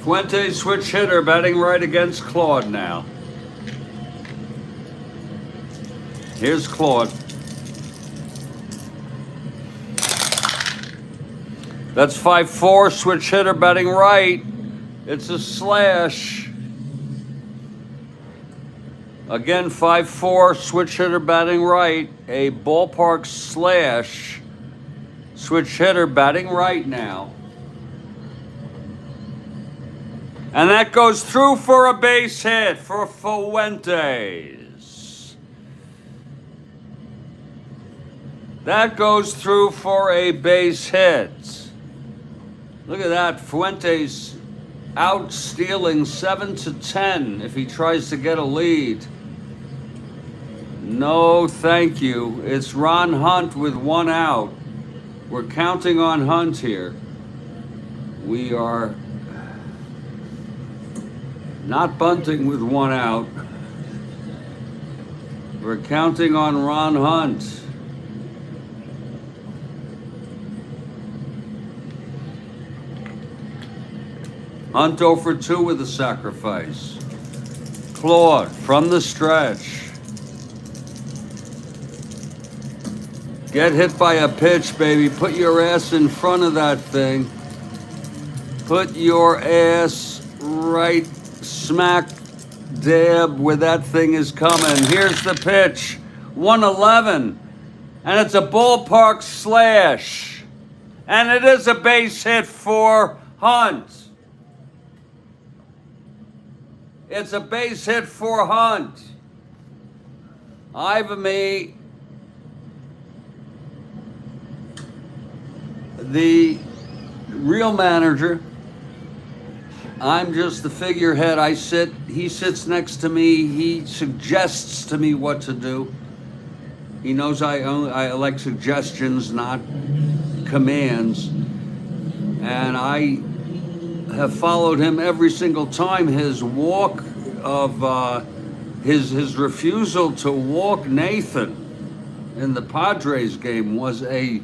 Fuentes switch hitter, batting right against Claude now. Here's Claude. That's 5-4, switch hitter batting right. It's a slash. Again, 5-4, switch hitter batting right. A ballpark slash. Switch hitter batting right now. And that goes through for a base hit for Fuentes. That goes through for a base hit. Look at that. Fuentes out stealing 7-10 if he tries to get a lead. No, thank you. It's Ron Hunt with 1 out. We're counting on Hunt here. We are not bunting with 1 out. We're counting on Ron Hunt. Hunt 0 for 2 with a sacrifice. Claude from the stretch. Get hit by a pitch, baby. Put your ass in front of that thing. Put your ass right smack dab where that thing is coming. Here's the pitch. 111. And it's a ballpark slash. And it is a base hit for Hunt. It's a base hit for Hunt. Ivan, the real manager. I'm just the figurehead. He sits next to me. He suggests to me what to do. He knows I like suggestions, not commands. And I have followed him every single time. His walk of his refusal to walk Nathan in the Padres game was a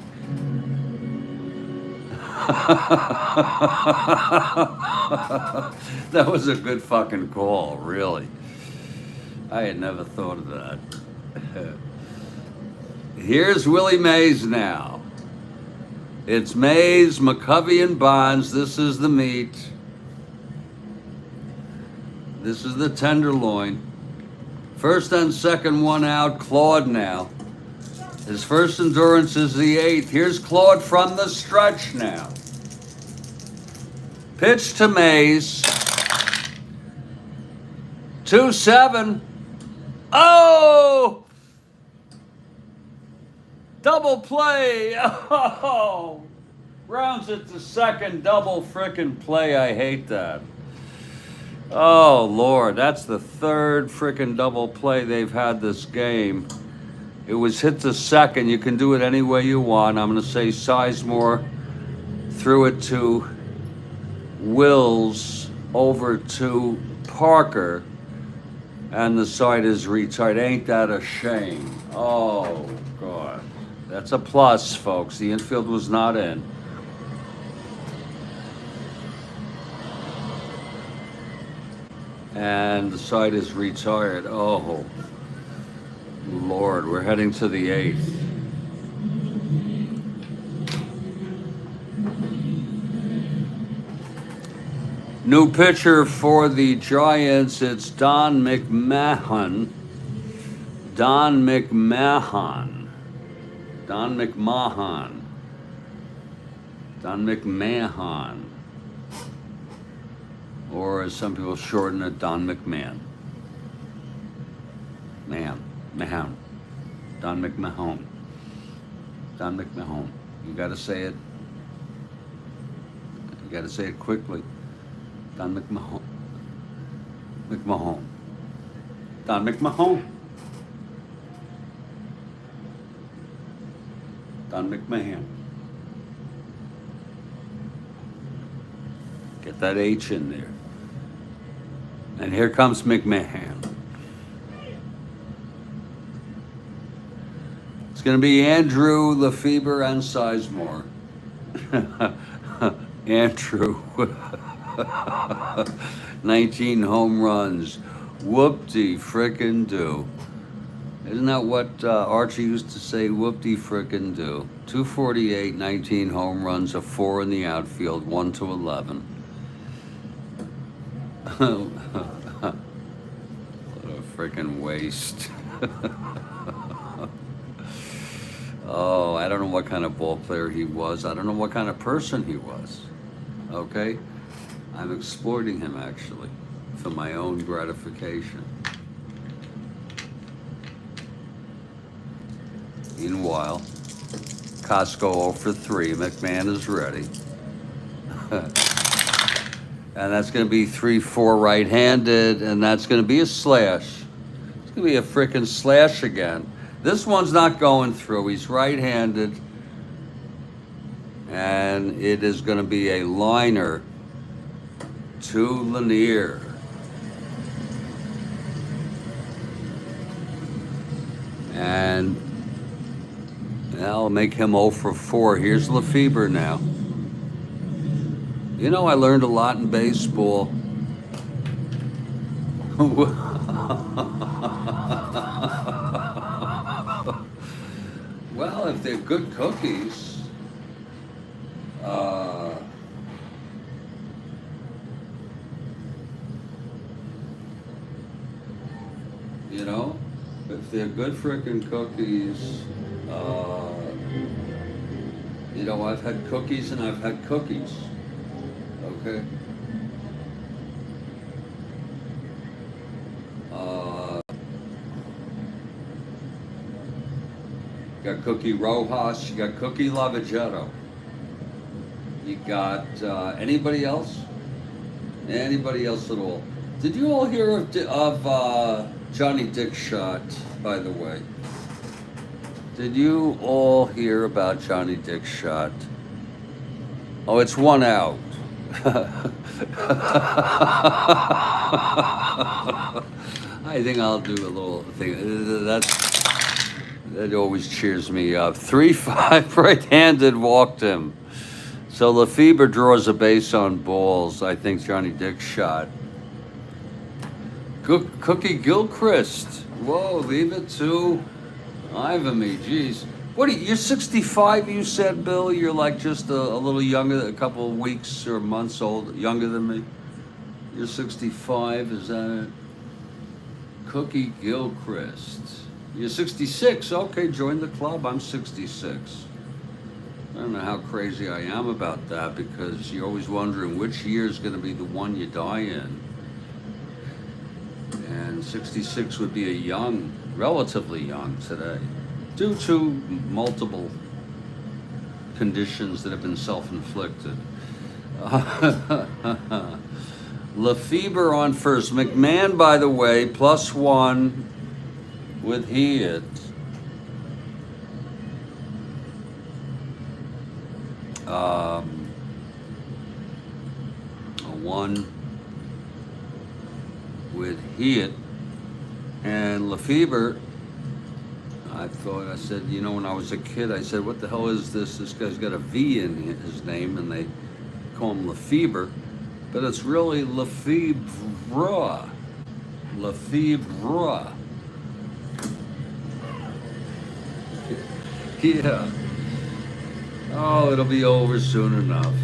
that was a good fucking call, really. I had never thought of that. Here's Willie Mays now. It's Mays, McCovey, and Bonds. This is the meat. This is the tenderloin. First and second one out, Claude now. His first endurance is the 8th. Here's Claude from the stretch now. Pitch to Mays. 2-7. Oh! Double play. Oh! Rounds it to second. Double frickin' play. I hate that. Oh, Lord. That's the third frickin' double play they've had this game. It was hit to second. You can do it any way you want. I'm going to say Sizemore threw it to Wills over to Parker, and the side is retired. Ain't that a shame? Oh, God. That's a plus, folks. The infield was not in. And the side is retired. Oh, Lord, we're heading to the 8th. New pitcher for the Giants, it's Don McMahon. Don McMahon. Or as some people shorten it, Don McMahon. Mahon. Don McMahon. Don McMahon. You gotta say it. You gotta say it quickly. Don McMahon. Don McMahon. Don McMahon. Get that H in there. And here comes McMahon. It's going to be Andrew, Lefebvre, and Sizemore. Andrew. 19 home runs. Whoop-de-frickin-do. Isn't that what Archie used to say? Whoop-de-frickin-do. 248, 19 home runs, a 4 in the outfield, 1 to 11. What a frickin' waste. Oh, I don't know what kind of ball player he was. I don't know what kind of person he was. Okay? I'm exploiting him, actually, for my own gratification. Meanwhile, Costco 0 for 3. McMahon is ready. And that's going to be 3-4 right-handed, and that's going to be a slash. It's going to be a frickin' slash again. This one's not going through. He's right-handed, and it is going to be a liner to Lanier. And that'll make him 0 for 4. Here's Lefebvre now. You know, I learned a lot in baseball. Well, if they're good cookies, you know, if they're good frickin' cookies, you know, I've had cookies and I've had cookies. Okay. You got Cookie Rojas. You got Cookie Lavagetto. You got anybody else? Anybody else at all? Did you all hear of Johnny Dick shot, by the way? Did you all hear about Johnny Dick shot? Oh, it's one out. I think I'll do a little thing. That always cheers me up. 3-5 right-handed walked him. So Lefebvre draws a base on balls. I think Johnny Dick shot. Cookie Gilchrist. Whoa, leave it to Ivan me. Jeez. What are you? You're 65, you said, Bill? You're like just a little younger, a couple of weeks or months old, younger than me? You're 65, is that it? Cookie Gilchrist. You're 66. Okay, join the club. I'm 66. I don't know how crazy I am about that because you're always wondering which year is going to be the one you die in. And 66 would be a young, relatively young today, due to multiple conditions that have been self-inflicted. Lefebvre on first. McMahon, by the way, +1 with Heath. A 1 with Heath. And Lefebvre, I said, you know, when I was a kid, I said, what the hell is this? This guy's got a V in his name, and they call him Lefebvre. But it's really Lefebvre. Lefebvre. Yeah. Oh, it'll be over soon enough.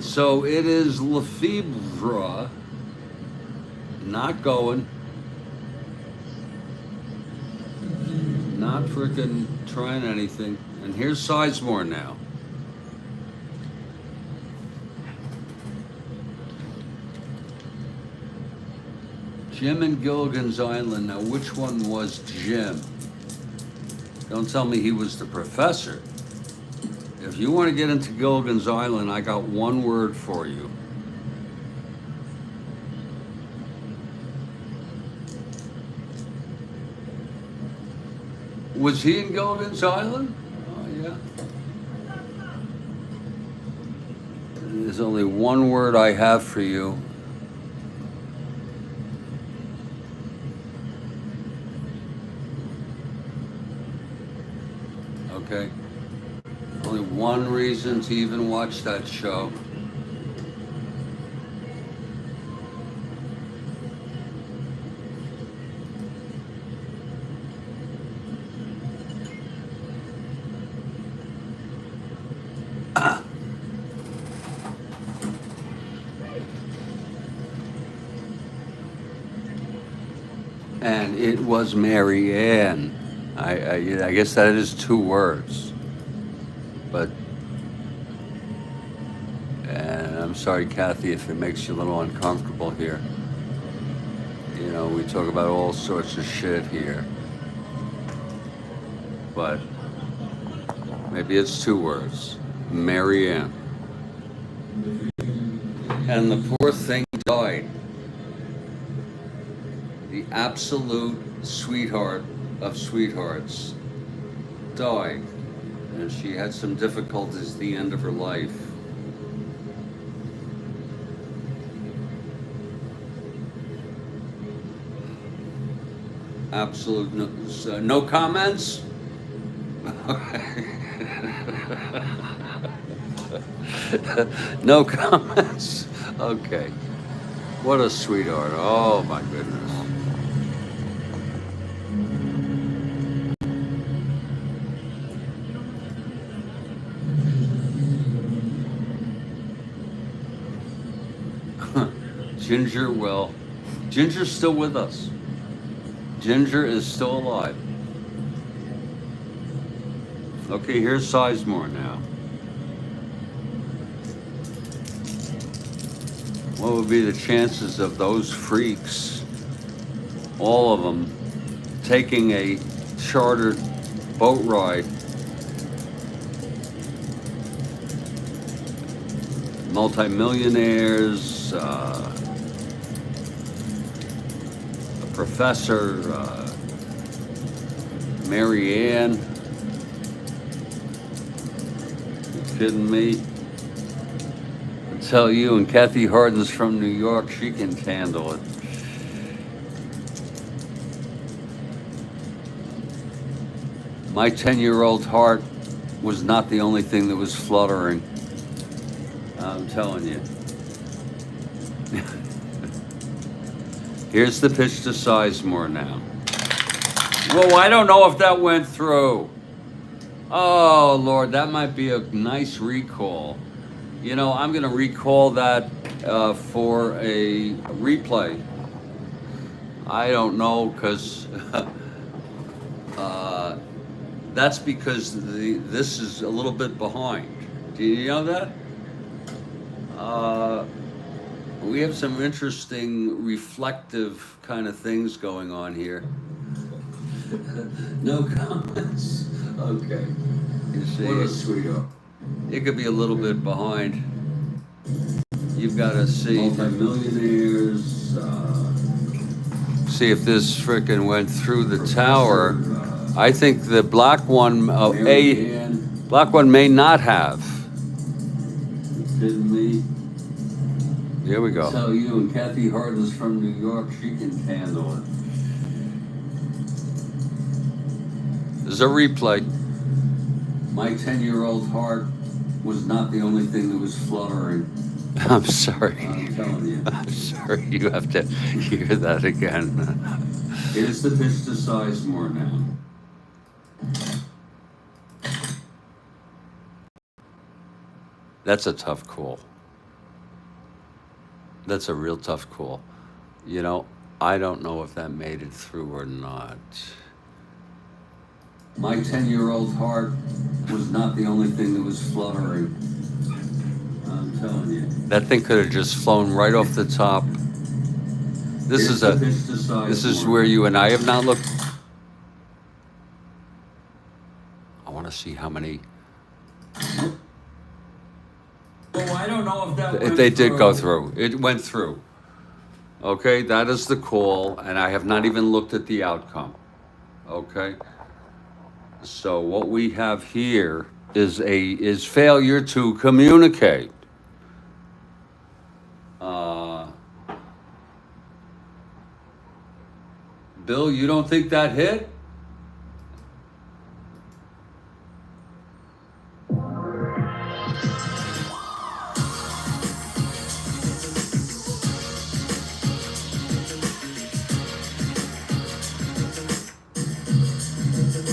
So it is Lefebvre. Not going. Not freaking trying anything. And here's Sizemore now. Jim and Gilligan's Island. Now, which one was Jim? Don't tell me he was the professor. If you want to get into Gilligan's Island, I got one word for you. Was he in Gilligan's Island? Oh, yeah. There's only one word I have for you. Okay. Only one reason to even watch that show. And it was Mary Ann. I guess that is 2 words. But, and I'm sorry, Kathy, if it makes you a little uncomfortable here. You know, we talk about all sorts of shit here. But maybe it's 2 words. Mary Ann. And the poor thing died. The absolute sweetheart of sweethearts died. And she had some difficulties at the end of her life. Absolute no comments? No comments? Okay. What a sweetheart. Oh my goodness. Ginger, well, Ginger's still with us. Ginger is still alive. Okay, here's Sizemore now. What would be the chances of those freaks, all of them, taking a chartered boat ride. Multimillionaires, a professor, Mary Ann. You kidding me? I tell you, and Kathy Harden's from New York, she can handle it. My 10-year-old heart was not the only thing that was fluttering. I'm telling you. Here's the pitch to Sizemore now. Whoa, I don't know if that went through. Oh, Lord, that might be a nice recall. You know, I'm going to recall that for a replay. I don't know, because that's because this is a little bit behind. Do you know that? We have some interesting reflective kind of things going on here. No comments. Okay. You see, What a sweetheart. it could be a little bit behind. You've got to see. Multimillionaires. See if this frickin' went through the tower. I think the black one, black one may not have. You kidding me? Here we go. Tell you, and Kathy Harden's from New York, she can handle it. There's a replay. My 10-year-old heart was not the only thing that was fluttering. I'm sorry. I'm telling you. I'm sorry. You have to hear that again. Here's the pitch to Sizemore now. That's a tough call. That's a real tough call. You know, I don't know if that made it through or not. My 10-year-old heart was not the only thing that was fluttering. I'm telling you. That thing could have just flown right off the top. This Here's is the pitch to Sizemore. this is where you and I have not looked. I want to see how many. Oh, I don't know if that If went they did go through. through. It went through. Okay, that is the call, and I have not even looked at the outcome. Okay. So what we have here is failure to communicate. Bill, you don't think that hit?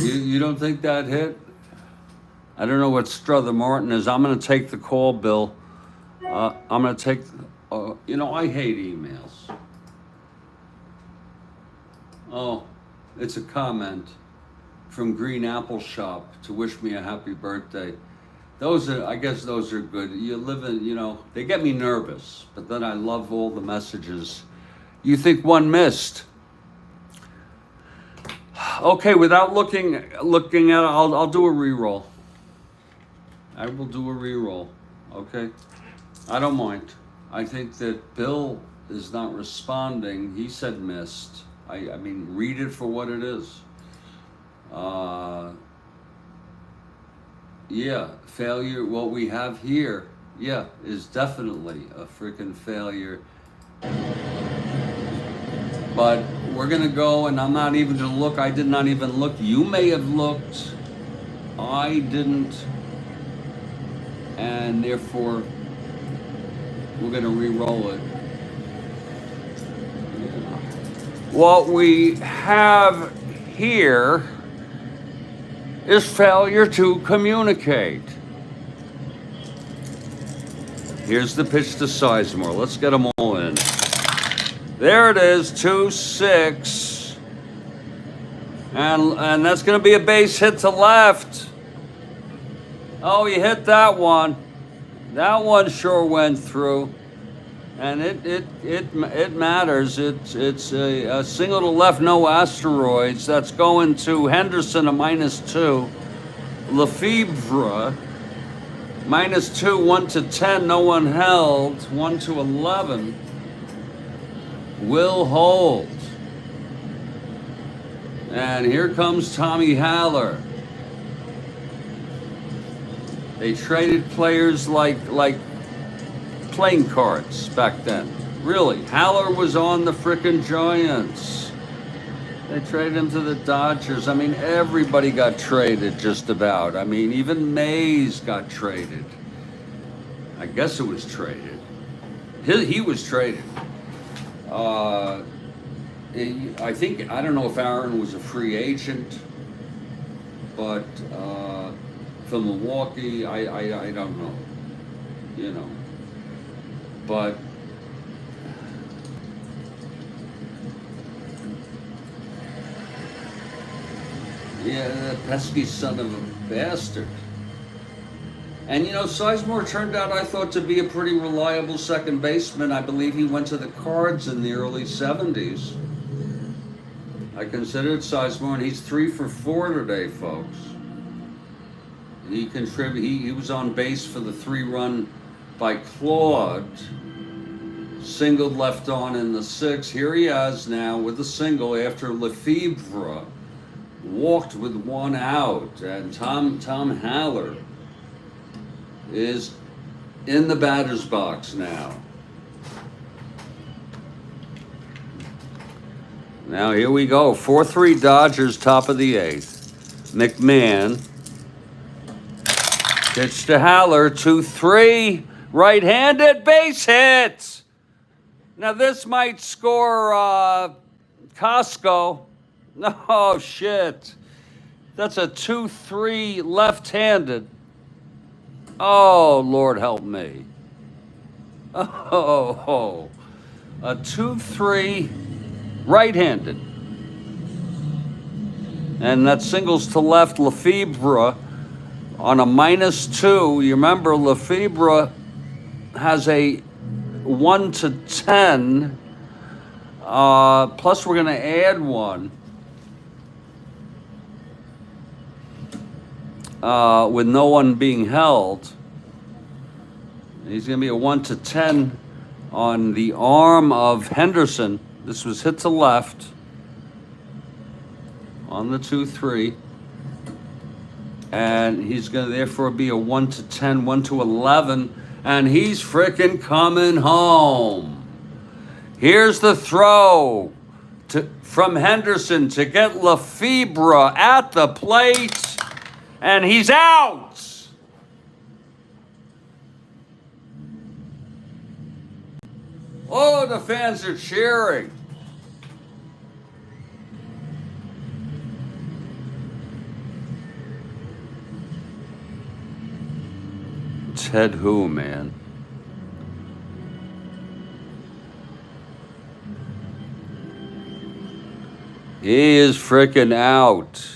You don't think that hit? I don't know what Strat-O-Matic is. I'm going to take the call, Bill. I'm going to take, you know, I hate emails. Oh, it's a comment from Green Apple Shop to wish me a happy birthday. Those are, I guess those are good. You live in, you know, they get me nervous, but then I love all the messages. You think one missed? Okay, without looking at it, I'll do a re-roll. I will do a re-roll. Okay, I don't mind. I think that Bill is not responding. He said missed. I mean, read it for what it is. Yeah, failure. What we have here, yeah, is definitely a freaking failure. But we're gonna go, and I'm not even gonna look. I did not even look. You may have looked. I didn't, and therefore we're gonna re-roll it. What we have here is failure to communicate. Here's the pitch to Sizemore. Let's get them all in. There it is, 2-6. And that's going to be a base hit to left. Oh, you hit that one. That one sure went through. And it matters. It's a single to left, no asteroids. That's going to Henderson, a -2. Lefebvre, -2, 1 to 10, no one held. 1 to 11. Will hold. And here comes Tommy Haller. They traded players like playing cards back then. Really, Haller was on the frickin' Giants. They traded him to the Dodgers. I mean, everybody got traded just about. I mean, even Mays got traded. I guess it was traded. He was traded. I think, I don't know if Aaron was a free agent, but from Milwaukee, I don't know. You know. But yeah, that pesky son of a bastard. And you know, Sizemore turned out, I thought, to be a pretty reliable second baseman. I believe he went to the Cards in the early 70s. I considered Sizemore, and he's 3 for 4 today, folks. He contributed. He was on base for the 3-run by Claude. Singled left on in the 6th. Here he is now with a single after Lefebvre walked with 1 out. And Tom Haller is in the batter's box now. Now here we go. 4-3 Dodgers, top of the 8th. McMahon. Pitch to Haller, 2-3. Right-handed base hit. Now this might score Costco. No, shit. That's a 2-3 left-handed. Oh, Lord help me. Oh, a 2-3 right-handed. And that singles to left Lefebvre on a -2. You remember Lefebvre has a 1 to 10. Plus we're going to add 1. With no one being held. He's going to be a 1 to 10 on the arm of Henderson. This was hit to left on the 2-3. And he's going to therefore be a 1 to 10, 1 to 11. And he's frickin' coming home. Here's the throw from Henderson to get Lefebvre at the plate. And he's out. Oh, the fans are cheering. Ted who, man? He is frickin' out.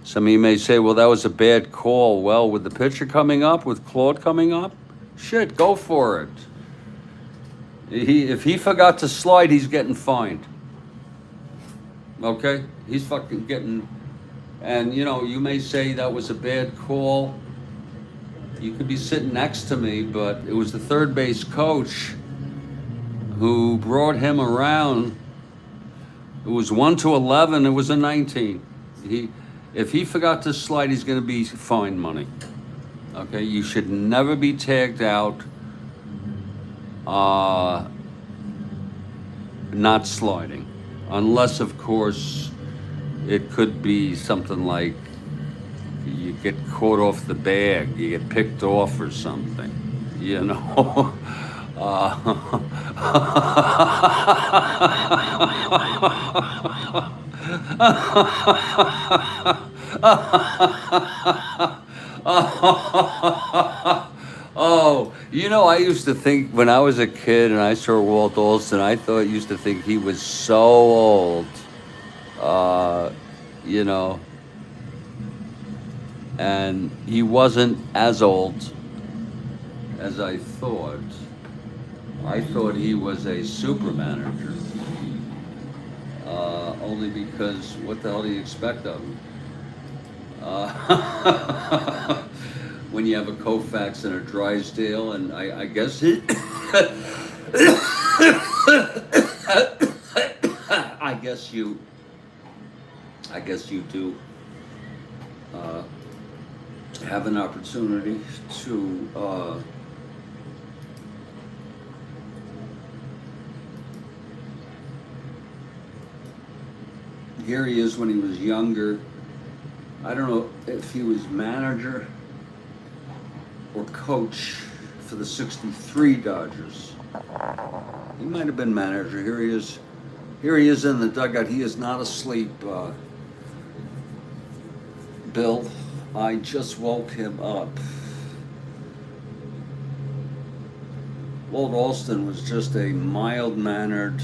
Some of you may say, well, that was a bad call. Well, with the pitcher coming up, with Claude coming up, shit, go for it. If he forgot to slide, he's getting fined. Okay? He's fucking getting... And, you know, you may say that was a bad call. You could be sitting next to me, but it was the third base coach who brought him around. It was 1 to 11. It was a 19. If he forgot to slide, he's going to be fined money. Okay? You should never be tagged out not sliding. Unless, of course, it could be something like you get caught off the bag, you get picked off or something, you know. Oh, you know, I used to think when I was a kid and I saw Walt Olson, I used to think he was so old. You know, and he wasn't as old as I thought. I thought he was a super manager. Only because what the hell do you expect of him? When you have a Koufax and a Drysdale, and I guess it. I guess you do have an opportunity to here he is when he was younger. I don't know if he was manager or coach for the '63 Dodgers. He might have been manager. Here he is. Here he is in the dugout. He is not asleep, Bill. I just woke him up. Walt Alston was just a mild-mannered,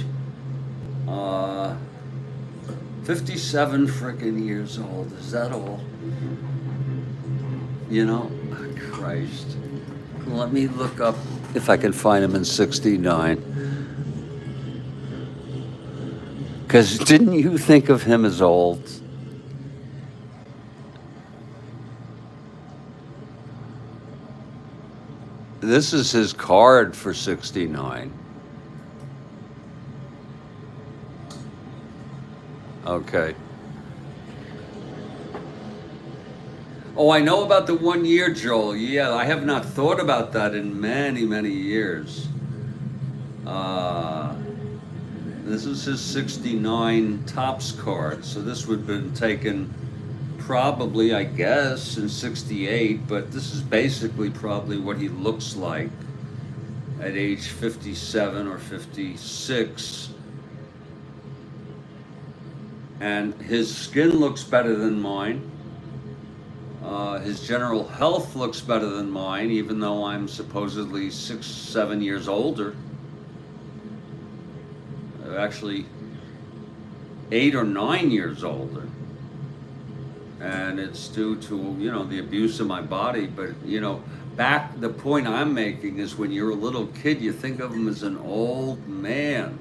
57 frickin' years old. Is that all? You know, Christ. Let me look up if I can find him in '69. Because didn't you think of him as old? This is his card for '69. Okay. Oh, I know about the 1 year, Joel. Yeah, I have not thought about that in many, many years. This is his '69 Topps card. So this would have been taken probably, I guess, in '68, but this is basically probably what he looks like at age 57 or 56. And his skin looks better than mine. His general health looks better than mine, even though I'm supposedly 6, 7 years older. Actually, 8 or 9 years older. And it's due to, you know, the abuse of my body. But, you know, the point I'm making is when you're a little kid, you think of him as an old man.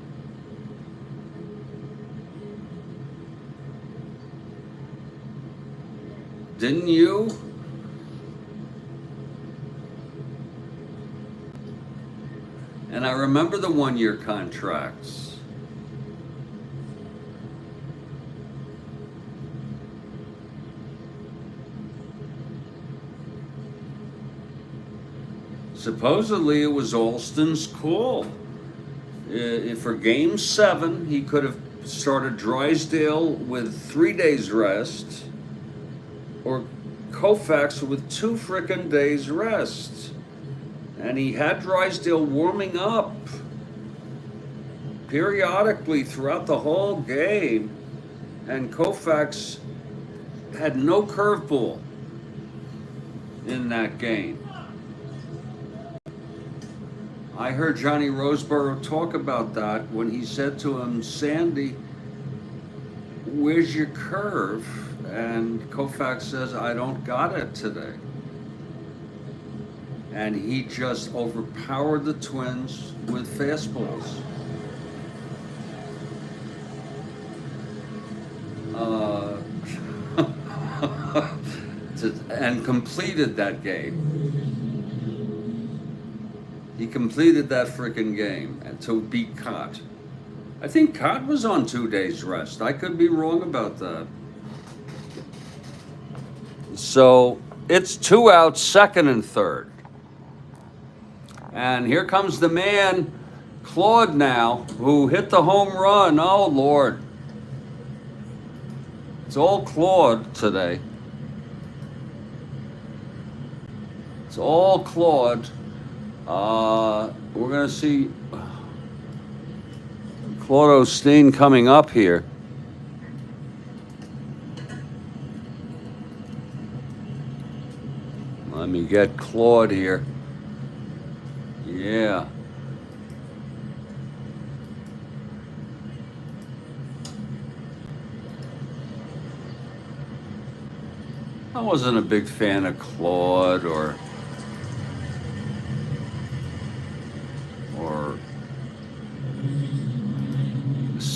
Didn't you? And I remember the 1 year contracts. Supposedly it was Alston's call. For Game 7, he could have started Drysdale with 3 days rest, or Koufax with 2 frickin' days rest. And he had Drysdale warming up periodically throughout the whole game, and Koufax had no curveball in that game. I heard Johnny Roseborough talk about that when he said to him, Sandy, where's your curve? And Koufax says, I don't got it today. And he just overpowered the Twins with fastballs. And completed that game. He completed that frickin' game to beat Cott. I think Cott was on 2 days rest. I could be wrong about that. So it's 2 outs, second and third. And here comes the man, Claude now, who hit the home run. Oh, Lord. It's all Claude today. It's all Claude. We're going to see Claude Osteen coming up here. Let me get Claude here. Yeah. I wasn't a big fan of Claude or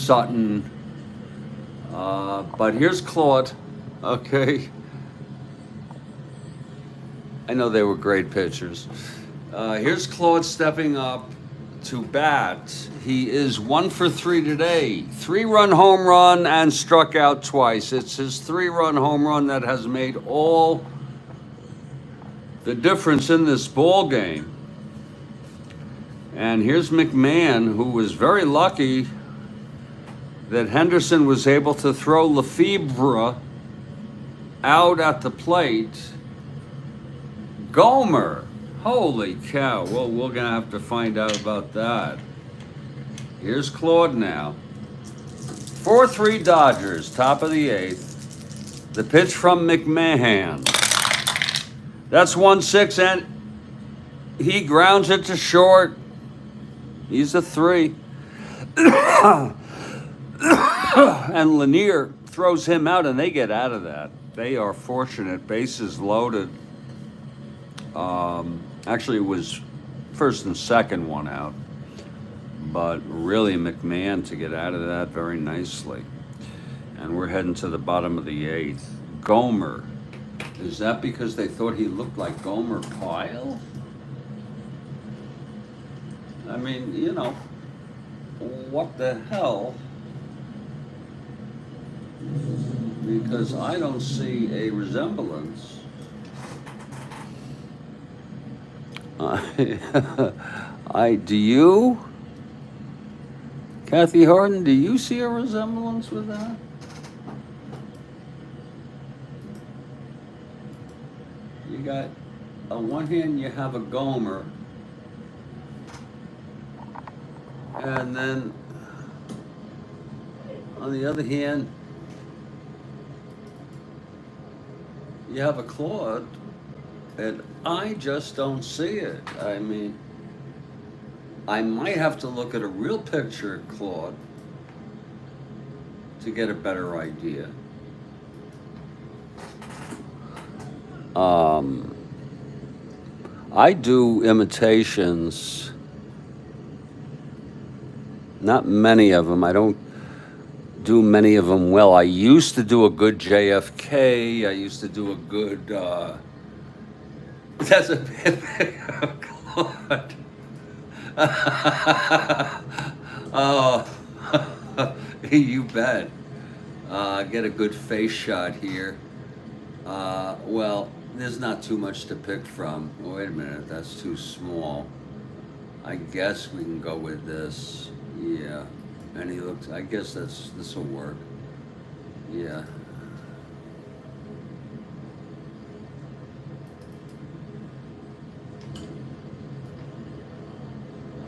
Sutton. But here's Claude. Okay. I know they were great pitchers. Here's Claude stepping up to bat. He is 1 for 3 today. 3-run home run and struck out twice. It's his 3-run home run that has made all the difference in this ball game. And here's McMahon, who was very lucky that Henderson was able to throw Lefebvre out at the plate. Gomer, holy cow. Well, we're going to have to find out about that. Here's Claude now. 4-3 Dodgers, top of the 8th. The pitch from McMahon. That's 1-6, and he grounds it to short. He's a 3. And Lanier throws him out, and they get out of that. They are fortunate. Bases loaded. Actually, it was first and second one out. But really, McMahon to get out of that very nicely. And we're heading to the bottom of the 8th. Gomer. Is that because they thought he looked like Gomer Pyle? I mean, you know, what the hell? Because I don't see a resemblance. Do you? Kathy Harden, do you see a resemblance with that? You got, on one hand, you have a Gomer, and then on the other hand, you have a Claude, and I just don't see it. I mean, I might have to look at a real picture of Claude to get a better idea. I do imitations, not many of them. I don't do many of them well. I used to do a good JFK. I used to do a good, that's a bit of Claude. Oh, you bet. Get a good face shot here. Well, there's not too much to pick from. Oh, wait a minute, that's too small. I guess we can go with this. Yeah, and he looks, I guess this will work. Yeah.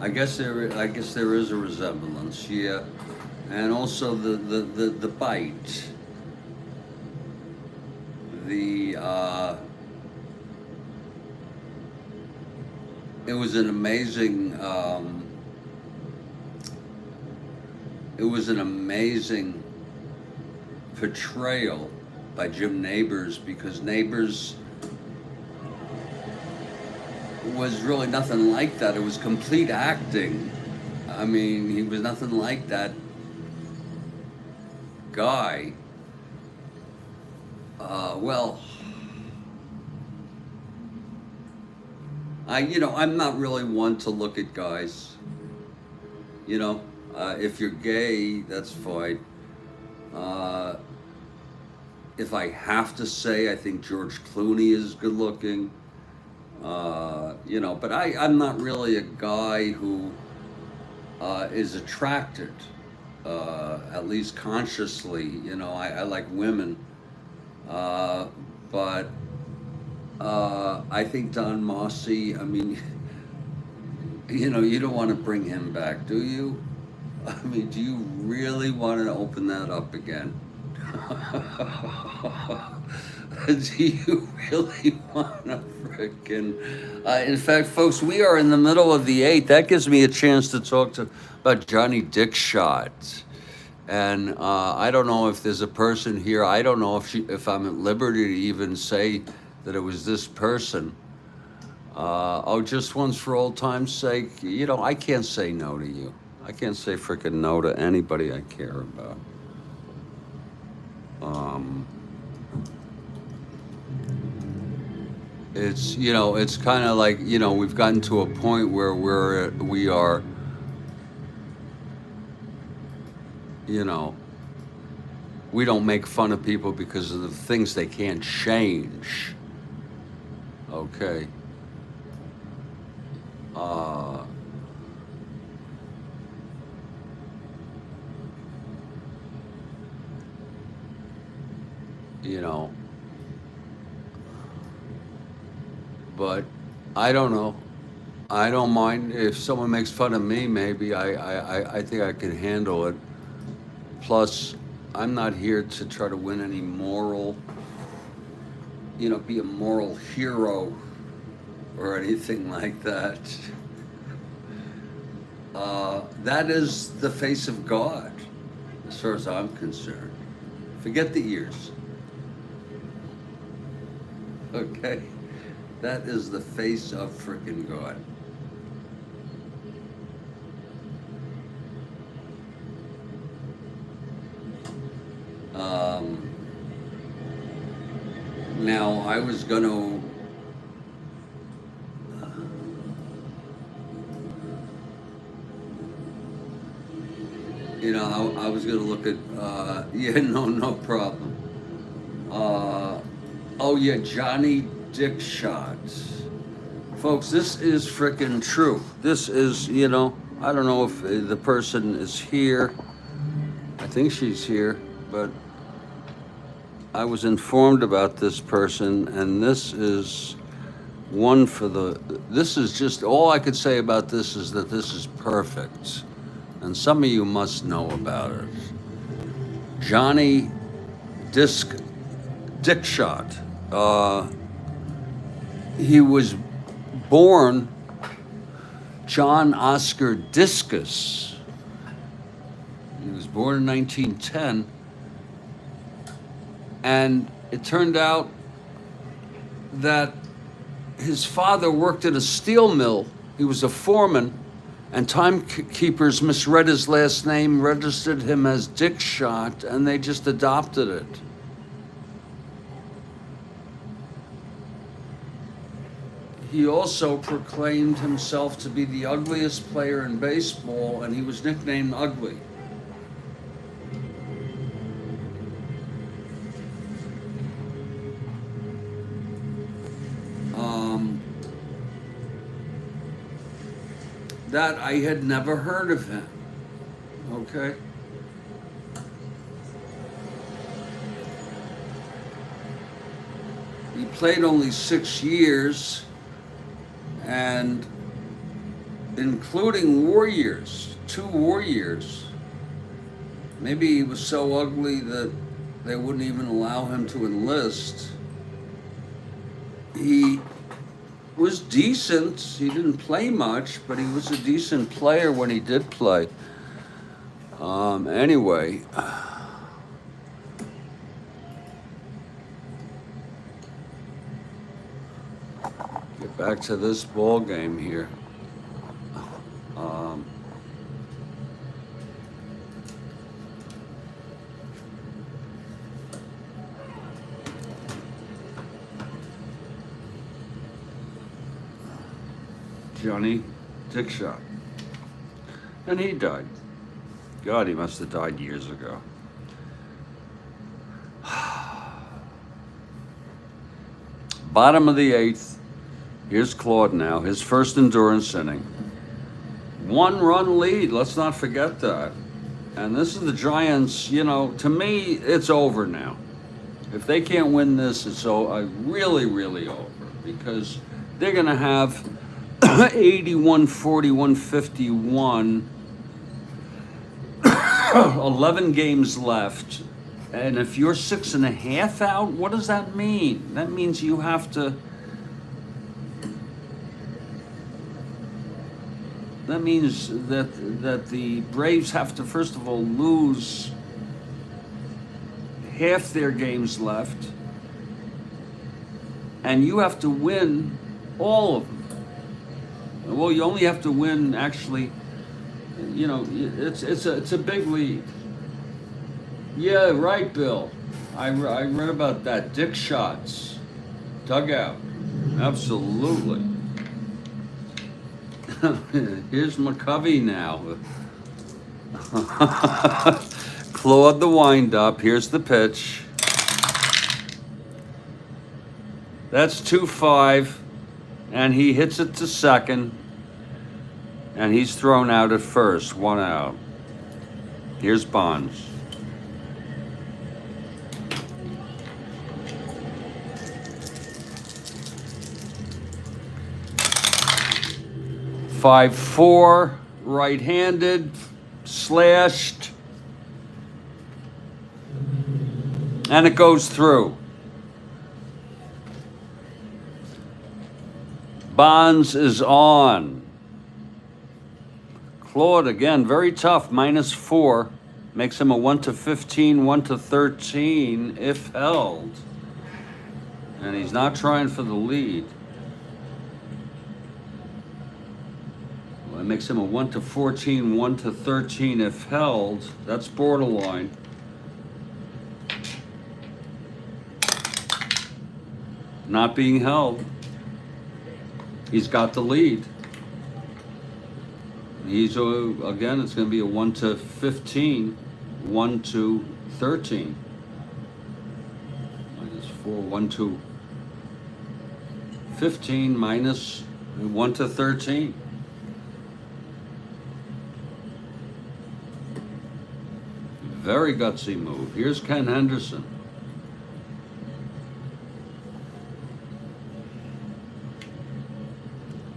I guess there is a resemblance, yeah, and also the bite, it was an amazing portrayal by Jim Nabors, because Nabors was really nothing like that. It was complete acting. I mean, he was nothing like that guy. Well, I'm not really one to look at guys. If you're gay, that's fine. If I have to say, I think George Clooney is good looking. But I'm not really a guy who is attracted, at least consciously. I like women, but I think Don Mossy, I mean, you don't want to bring him back, do you? I mean, do you really want to open that up again? Do you really want to frickin'... in fact, folks, we are in the middle of the 8th. That gives me a chance to talk about Johnny Dickshot. And I don't know if there's a person here. I don't know if I'm at liberty to even say that it was this person. Just once for old time's sake, I can't say no to you. I can't say frickin' no to anybody I care about. It's, you know, it's kind of like, you know, we've gotten to a point where we are, you know, we don't make fun of people because of the things they can't change. Okay. You know, but I don't know. I don't mind if someone makes fun of me. Maybe I think I can handle it. Plus, I'm not here to try to win any moral, you know, be a moral hero or anything like that. That is the face of God, as far as I'm concerned. Forget the ears. Okay? That is the face of frickin' God. Now, I was gonna, you know, I was gonna look at, yeah, no problem. Oh yeah, Johnny Dickshot. Folks, this is frickin' true. This is, you know, I don't know if the person is here. I think she's here, but I was informed about this person, and this is one for the, this is just, all I could say about this is that this is perfect. And some of you must know about it. Johnny Dickshot. He was born John Oscar Discus. He was born in 1910. And it turned out that his father worked at a steel mill. He was a foreman, and timekeepers misread his last name, registered him as Dickshot, and they just adopted it. He also proclaimed himself to be the ugliest player in baseball, and he was nicknamed Ugly. That I had never heard of him. Okay. He played only 6 years, and including war years, 2 war years. Maybe he was so ugly that they wouldn't even allow him to enlist. He was decent. He didn't play much, but he was a decent player when he did play. Anyway, get back to this ball game here. Johnny Dickshot. And he died. God, he must have died years ago. Bottom of the 8th. Here's Claude now, his first endurance inning. 1-run lead, let's not forget that. And this is the Giants, you know, to me, it's over now. If they can't win this, it's really, really over. Because they're going to have 81, 41, 51, 11 games left. And if you're 6.5 out, what does that mean? That means you have to, that means that the Braves have to, first of all, lose half their games left, and you have to win all of them. Well, you only have to win, actually, You know, it's a big lead. Yeah, right, Bill. I read about that. Dick shots, dugout. Absolutely. Here's McCovey now. Claude the windup. Here's the pitch. That's 2-5, and he hits it to second, and he's thrown out at first. 1 out. Here's Bonds. Five, 4, right-handed, slashed, and it goes through. Bonds is on. Claude again, very tough, -4, makes him a 1-15, 1-13 if held, and he's not trying for the lead. It makes him a 1-14, 1-13 if held. That's borderline. Not being held. He's got the lead. He's again. It's going to be a 1-15, 1-13. -4, 1-15 minus 1-13. Very gutsy move. Here's Ken Henderson.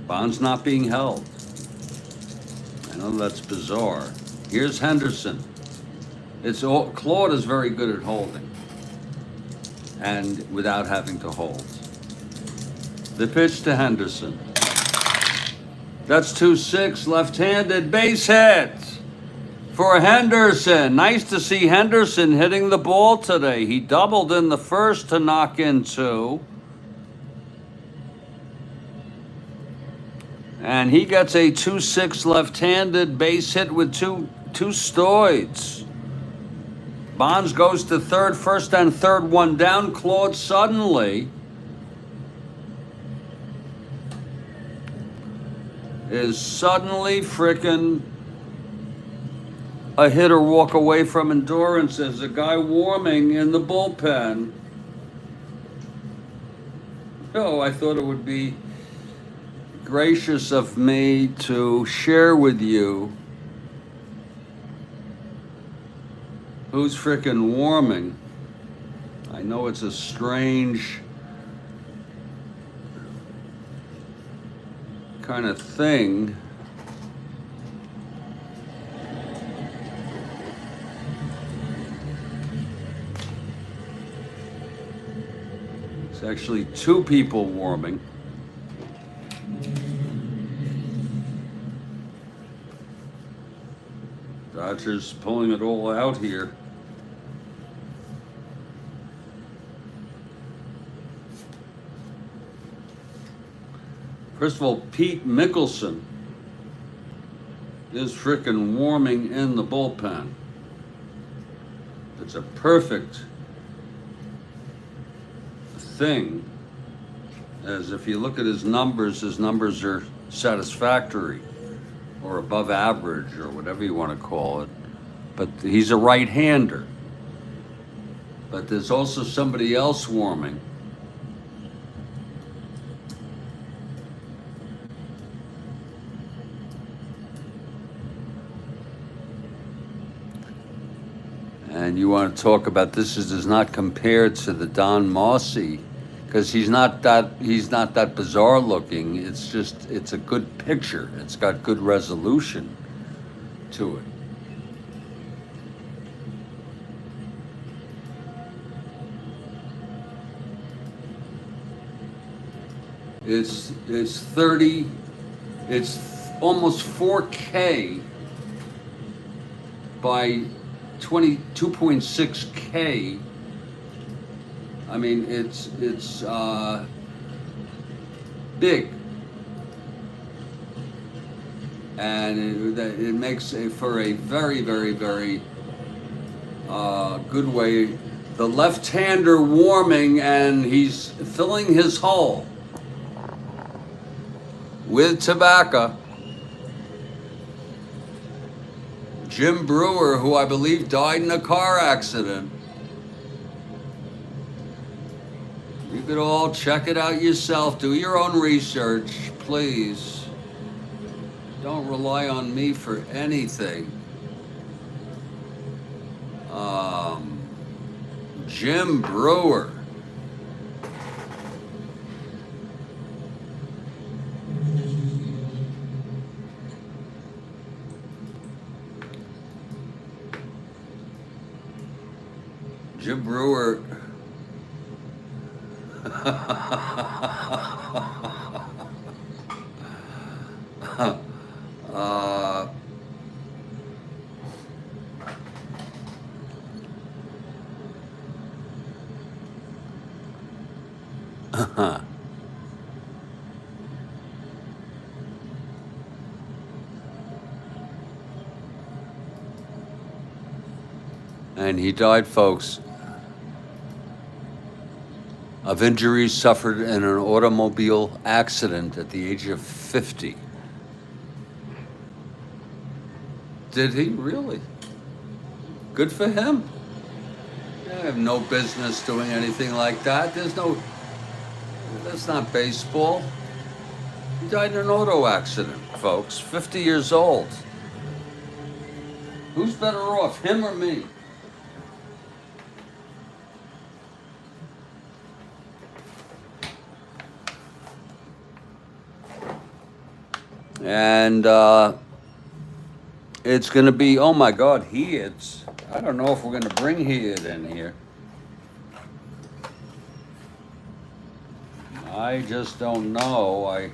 Bonds not being held. I know that's bizarre. Here's Henderson. Claude is very good at holding, and without having to hold. The pitch to Henderson. That's 2-6, left-handed, base hit for Henderson. Nice to see Henderson hitting the ball today. He doubled in the first to knock in 2. And he gets a 2-6 left-handed base hit with two stoids. Bonds goes to third, first and third, 1 down. Claude suddenly is frickin' a hitter walk away from endurance as a guy warming in the bullpen. Oh, I thought it would be gracious of me to share with you who's frickin' warming. I know it's a strange kind of thing. It's actually 2 people warming. Dodgers pulling it all out here. First of all, Pete Mickelson is frickin' warming in the bullpen. It's a perfect thing, as if you look at his numbers are satisfactory or above average or whatever you want to call it. But he's a right-hander. But there's also somebody else warming. And you want to talk about this is not compared to the Don Mossy, because he's not that bizarre looking. It's a good picture. It's got good resolution to it. It's 30. It's almost 4K by 22.6K. I mean, it's big. and it makes for a very, very, very good way. The left-hander warming, and he's filling his hole with tobacco. Jim Brewer, who I believe died in a car accident. You could all check it out yourself. Do your own research, please. Don't rely on me for anything. Jim Brewer. Jim Brewer. And he died, folks, of injuries suffered in an automobile accident at the age of 50. Did he really? Good for him. I have no business doing anything like that. That's not baseball. He died in an auto accident, folks, 50 years old. Who's better off, him or me? And it's going to be, oh my God, Heads. I don't know if we're going to bring Head in here. I just don't know.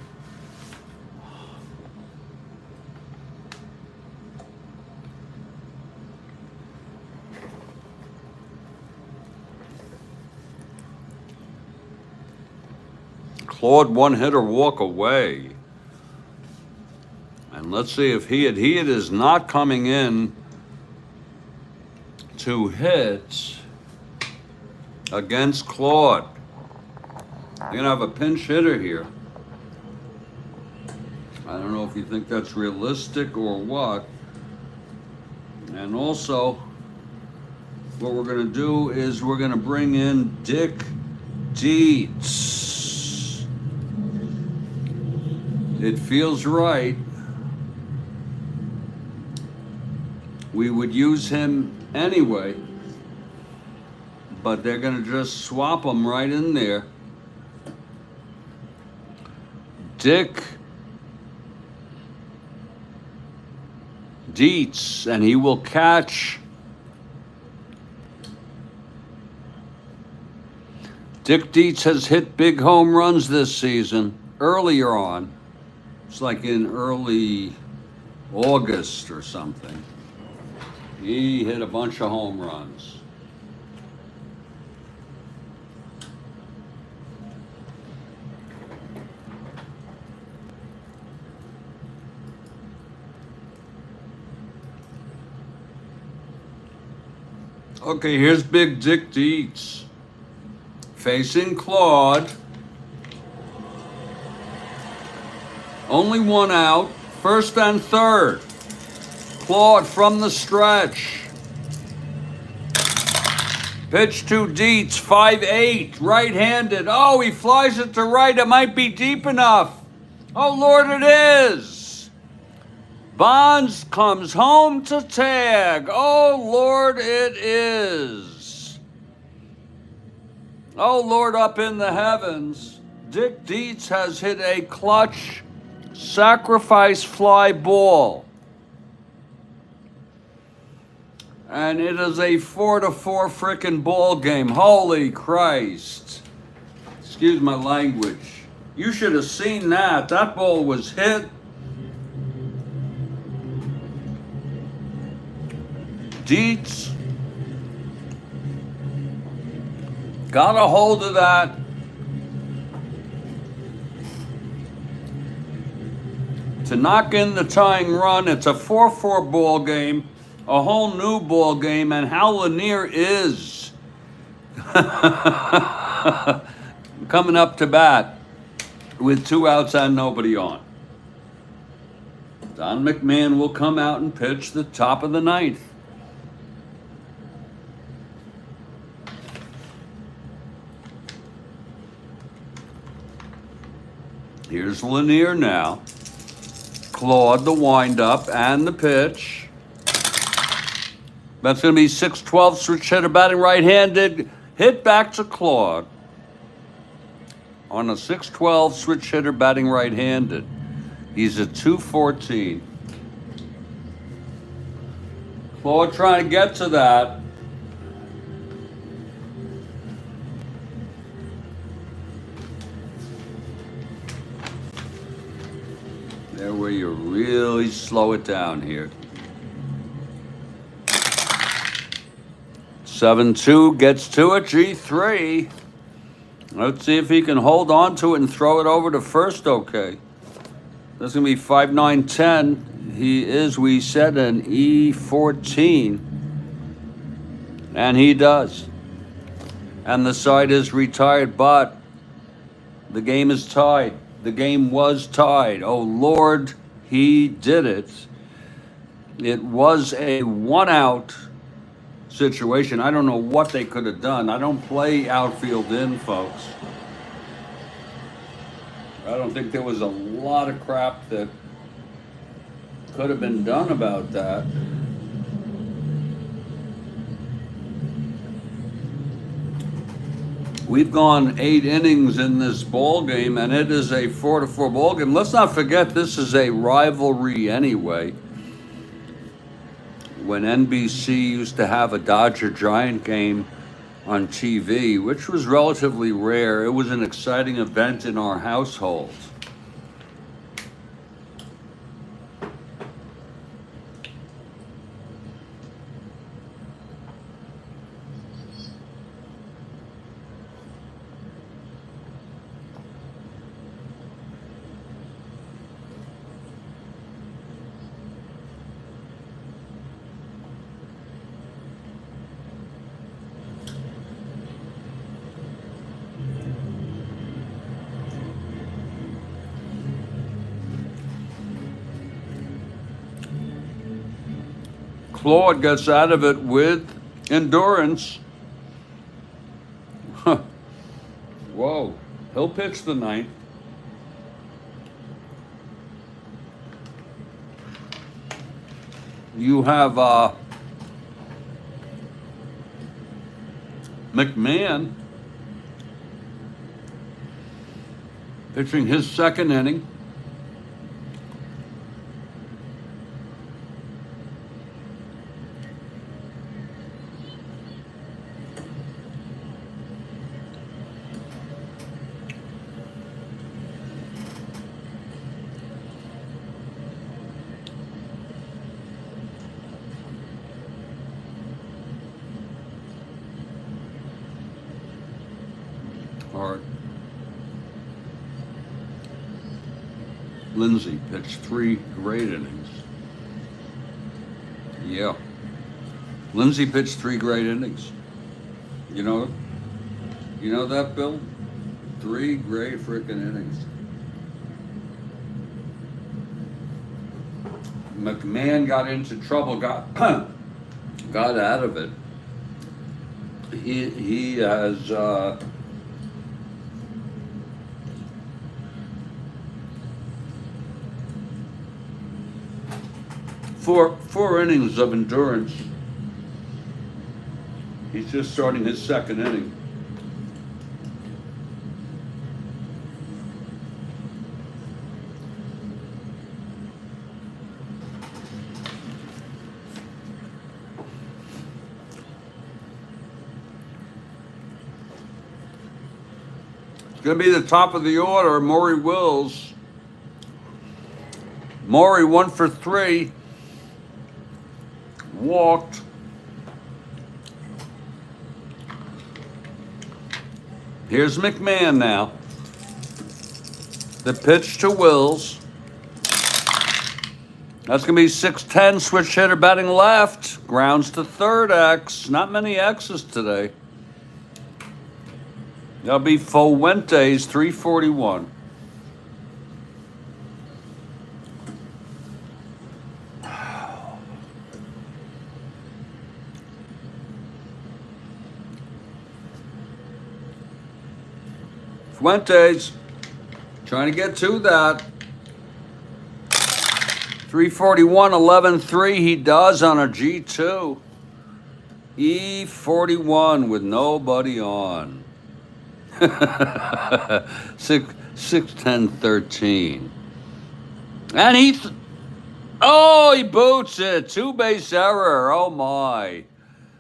Claude one hitter walk away. And let's see if Head is not coming in to hit against Claude. You're going to have a pinch hitter here. I don't know if you think that's realistic or what. And also, what we're going to do is we're going to bring in Dick Dietz. It feels right. We would use him anyway, but they're going to just swap him right in there. Dick Dietz, and he will catch. Dick Dietz has hit big home runs this season earlier on. It's like in early August or something. He hit a bunch of home runs. Okay, here's Big Dick Dietz facing Claude. Only one out, first and third. Claude from the stretch. Pitch to Dietz, 5'8", right-handed. Oh, he flies it to right. It might be deep enough. Oh, Lord, it is. Bonds comes home to tag. Oh, Lord, it is. Oh, Lord, up in the heavens. Dick Dietz has hit a clutch sacrifice fly ball. And it is a 4-4 frickin' ball game. Holy Christ. Excuse my language. You should have seen that. That ball was hit. Dietz got a hold of that. to knock in the tying run. It's a 4-4 ball game, a whole new ball game, and Hal Lanier is coming up to bat with 2 outs and nobody on. Don McMahon will come out and pitch the top of the 9th. Here's Lanier now. Claude, the windup, and the pitch. That's going to be 6-12, switch hitter batting right-handed. Hit back to Claude. On a 6-12, switch hitter batting right-handed. He's at 214. Claude trying to get to that. There where you really slow it down here. 7-2 gets to it, G3. Let's see if he can hold on to it and throw it over to first okay. That's going to be 5-9-10. He is, we said, an E14. And he does. And the side is retired, but the game is tied. The game was tied. Oh, Lord, he did it. It was a 1-out situation. I don't know what they could have done. I don't play outfield in, folks. I don't think there was a lot of crap that could have been done about that. We've gone 8 innings in this ball game, and it is a 4-4 ball game. Let's not forget this is a rivalry anyway. When NBC used to have a Dodger-Giant game on TV, which was relatively rare, it was an exciting event in our household. Claude gets out of it with endurance. Whoa, he'll pitch the 9th. You have McMahon pitching his 2nd inning. Lindsay pitched 3 great innings. Yeah. Lindsay pitched 3 great innings. You know that, Bill? 3 great frickin' innings. McMahon got into trouble, got out of it. He has four innings of endurance. He's just starting his 2nd inning. It's going to be the top of the order, Maury Wills. Maury 1 for 3. Walked. Here's McMahon now. The pitch to Wills. That's going to be 610, switch hitter batting left. Grounds to third X. Not many X's today. That'll be Fuentes, 341. Fuentes, trying to get to that. 341, 11-3, he does on a G2. E41 with nobody on. 6, 10, 13. And he boots it. 2-base error. Oh my.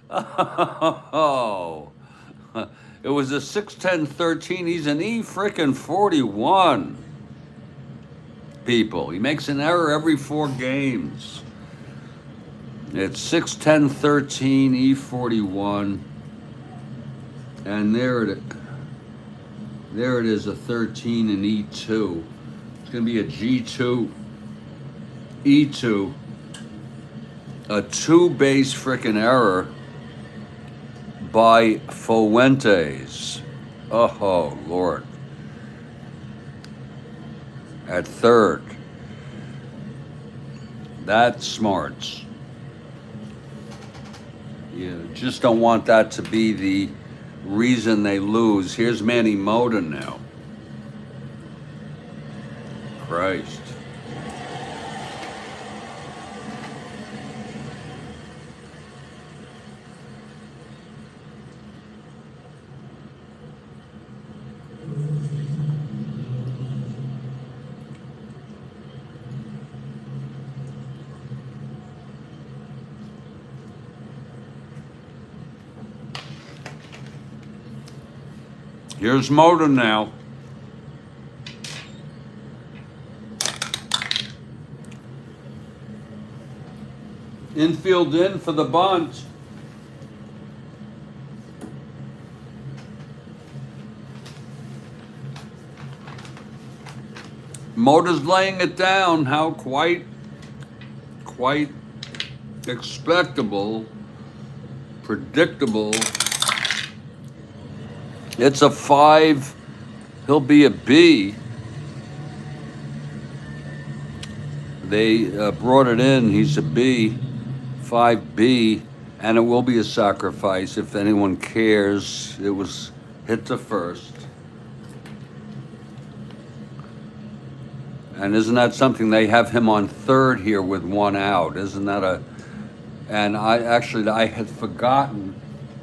Oh. It was a 6, 10, 13. He's an E-41. People. He makes an error every 4 games. It's 6, 10, 13, E41. And there it is, a 13 and E2. It's going to be a G2, E2, a 2-base frickin' error by Fuentes. Oh, Lord. At third. That's smarts. You just don't want that to be the reason they lose. Here's Manny Mota now. Christ. Here's Mota now. Infield in for the bunt. Mota's laying it down. How quite expectable, predictable. It's a 5. He'll be a B. They brought it in. He's a B, 5B, and it will be a sacrifice if anyone cares. It was hit to first. And isn't that something? They have him on third here with 1 out. Isn't that a... And I had forgotten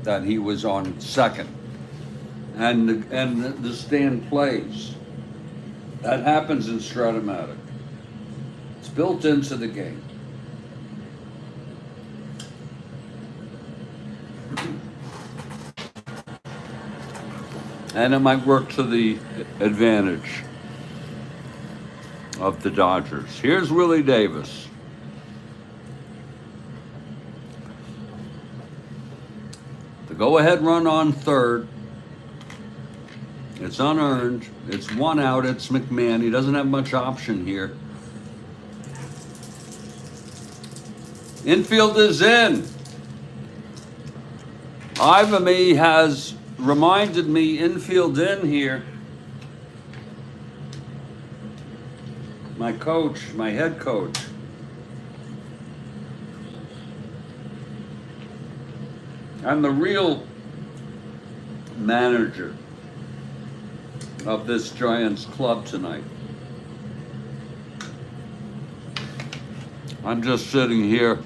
that he was on second. And the stand plays. That happens in Strat-O-Matic. It's built into the game. And it might work to the advantage of the Dodgers. Here's Willie Davis. The go-ahead run on third. It's unearned. It's 1 out. It's McMahon. He doesn't have much option here. Infield is in. Ivamy has reminded me infield in here. My coach, my head coach. I'm the real manager of this Giants club tonight. I'm just sitting here,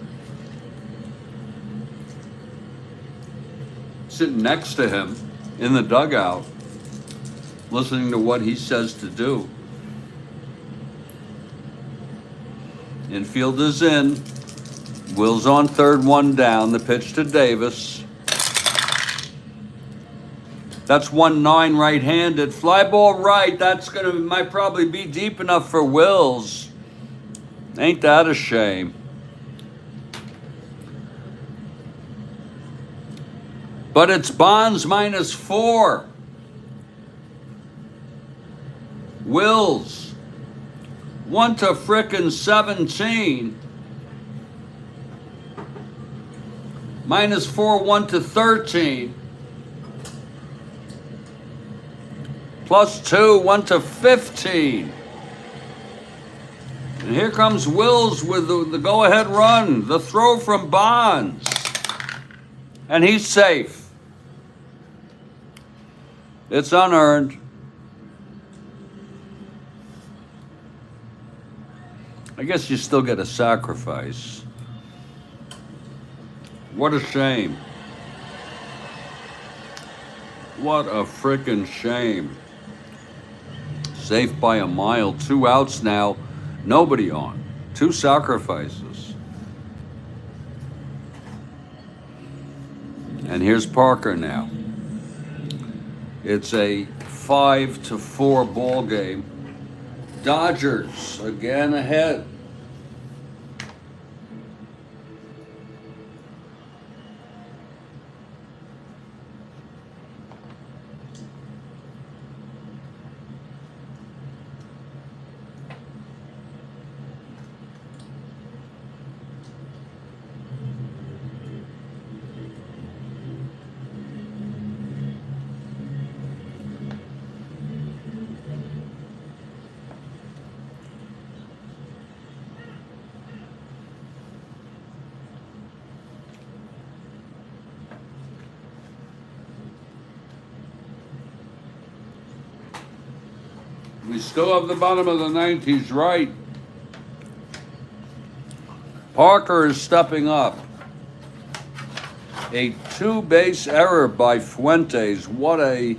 sitting next to him in the dugout, listening to what he says to do. Infield is in. Will's on third, 1 down. The pitch to Davis. That's 1-9 right-handed. Fly ball right. That's might probably be deep enough for Wills. Ain't that a shame? But it's Bonds -4. Wills 1 to frickin' 17. -4 went to 13. +2 went to 15. And here comes Wills with the go-ahead run. The throw from Bonds. And he's safe. It's unearned. I guess you still get a sacrifice. What a shame. What a frickin' shame. Safe by a mile. 2 outs now. Nobody on. 2 sacrifices. And here's Parker now. It's a 5-4 ball game. Dodgers again ahead. We still have the bottom of the 9th. He's right. Parker is stepping up. A 2-base error by Fuentes. He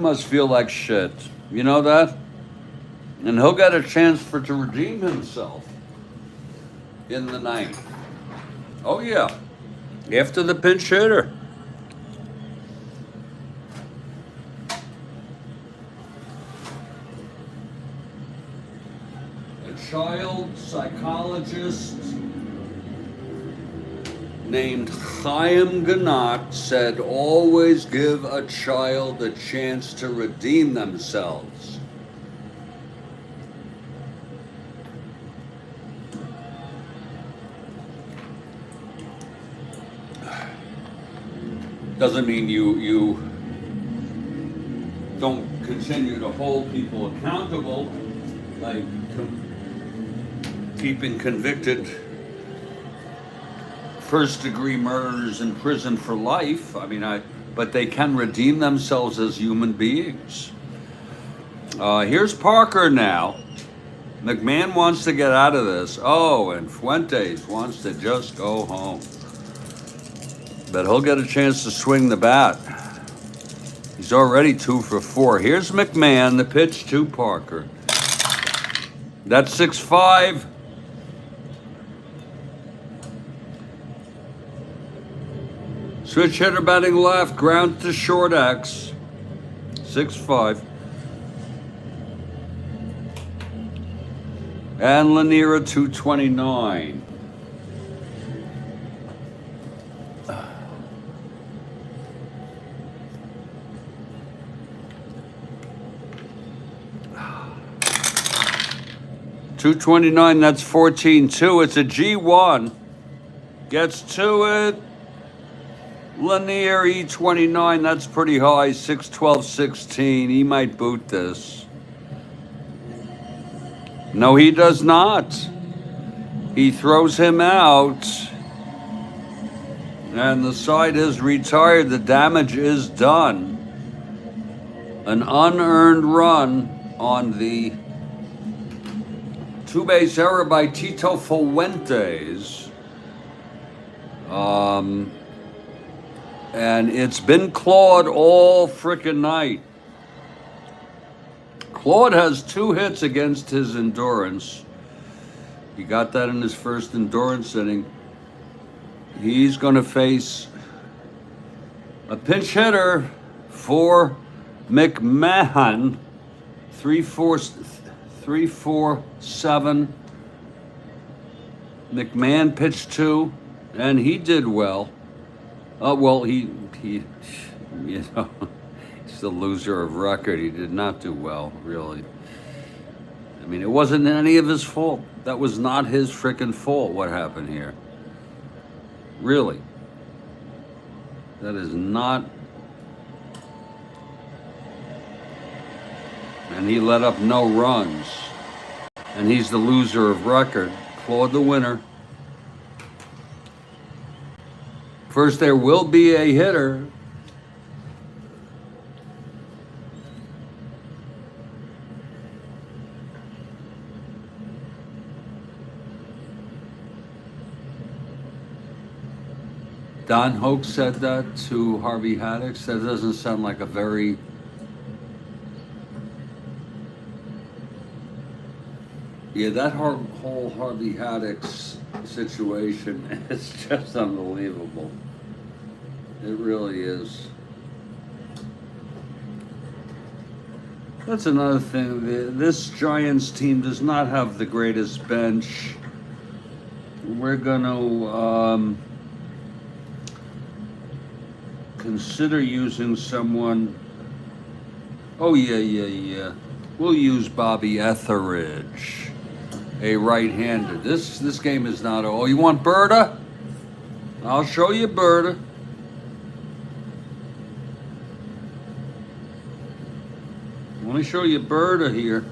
must feel like shit. You know that? And he'll get a chance to redeem himself in the 9th. Oh yeah. After the pinch hitter. Child psychologist named Chaim Ganat said, always give a child a chance to redeem themselves. Doesn't mean you don't continue to hold people accountable, like keeping convicted first-degree murderers in prison for life. But they can redeem themselves as human beings. Here's Parker now. McMahon wants to get out of this. Oh, and Fuentes wants to just go home. But he'll get a chance to swing the bat. He's already 2 for 4. Here's McMahon, the pitch to Parker. That's 6-5. Switch hitter batting left, ground to short X. 6-5. And Lanier 229. .229, that's 14-2. It's a G1. Gets to it. Lanier E29, that's pretty high. 6-12-16. He might boot this. No, he does not. He throws him out. And the side is retired. The damage is done. An unearned run on the 2-base error by Tito Fuentes. And it's been Claude all frickin' night. Claude has 2 hits against his endurance. He got that in his first endurance inning. He's going to face a pinch hitter for McMahon. 3-4-7. McMahon pitched 2, and he did well. He he's the loser of record. He did not do well, really. It wasn't any of his fault. That was not his frickin' fault, what happened here. Really. That is not. And he let up no runs. And he's the loser of record. Claude the winner. First, there will be a hitter. Don Hoke said that to Harvey Haddix. That doesn't sound like a very... Yeah, that whole Harvey Haddix situation is just unbelievable. It really is. That's another thing. This Giants team does not have the greatest bench. We're going to consider using someone. Oh, yeah. We'll use Bobby Etheridge, a right-hander. This game is not. Oh, you want Berta? I'll show you Berta. Let me show you Berta here.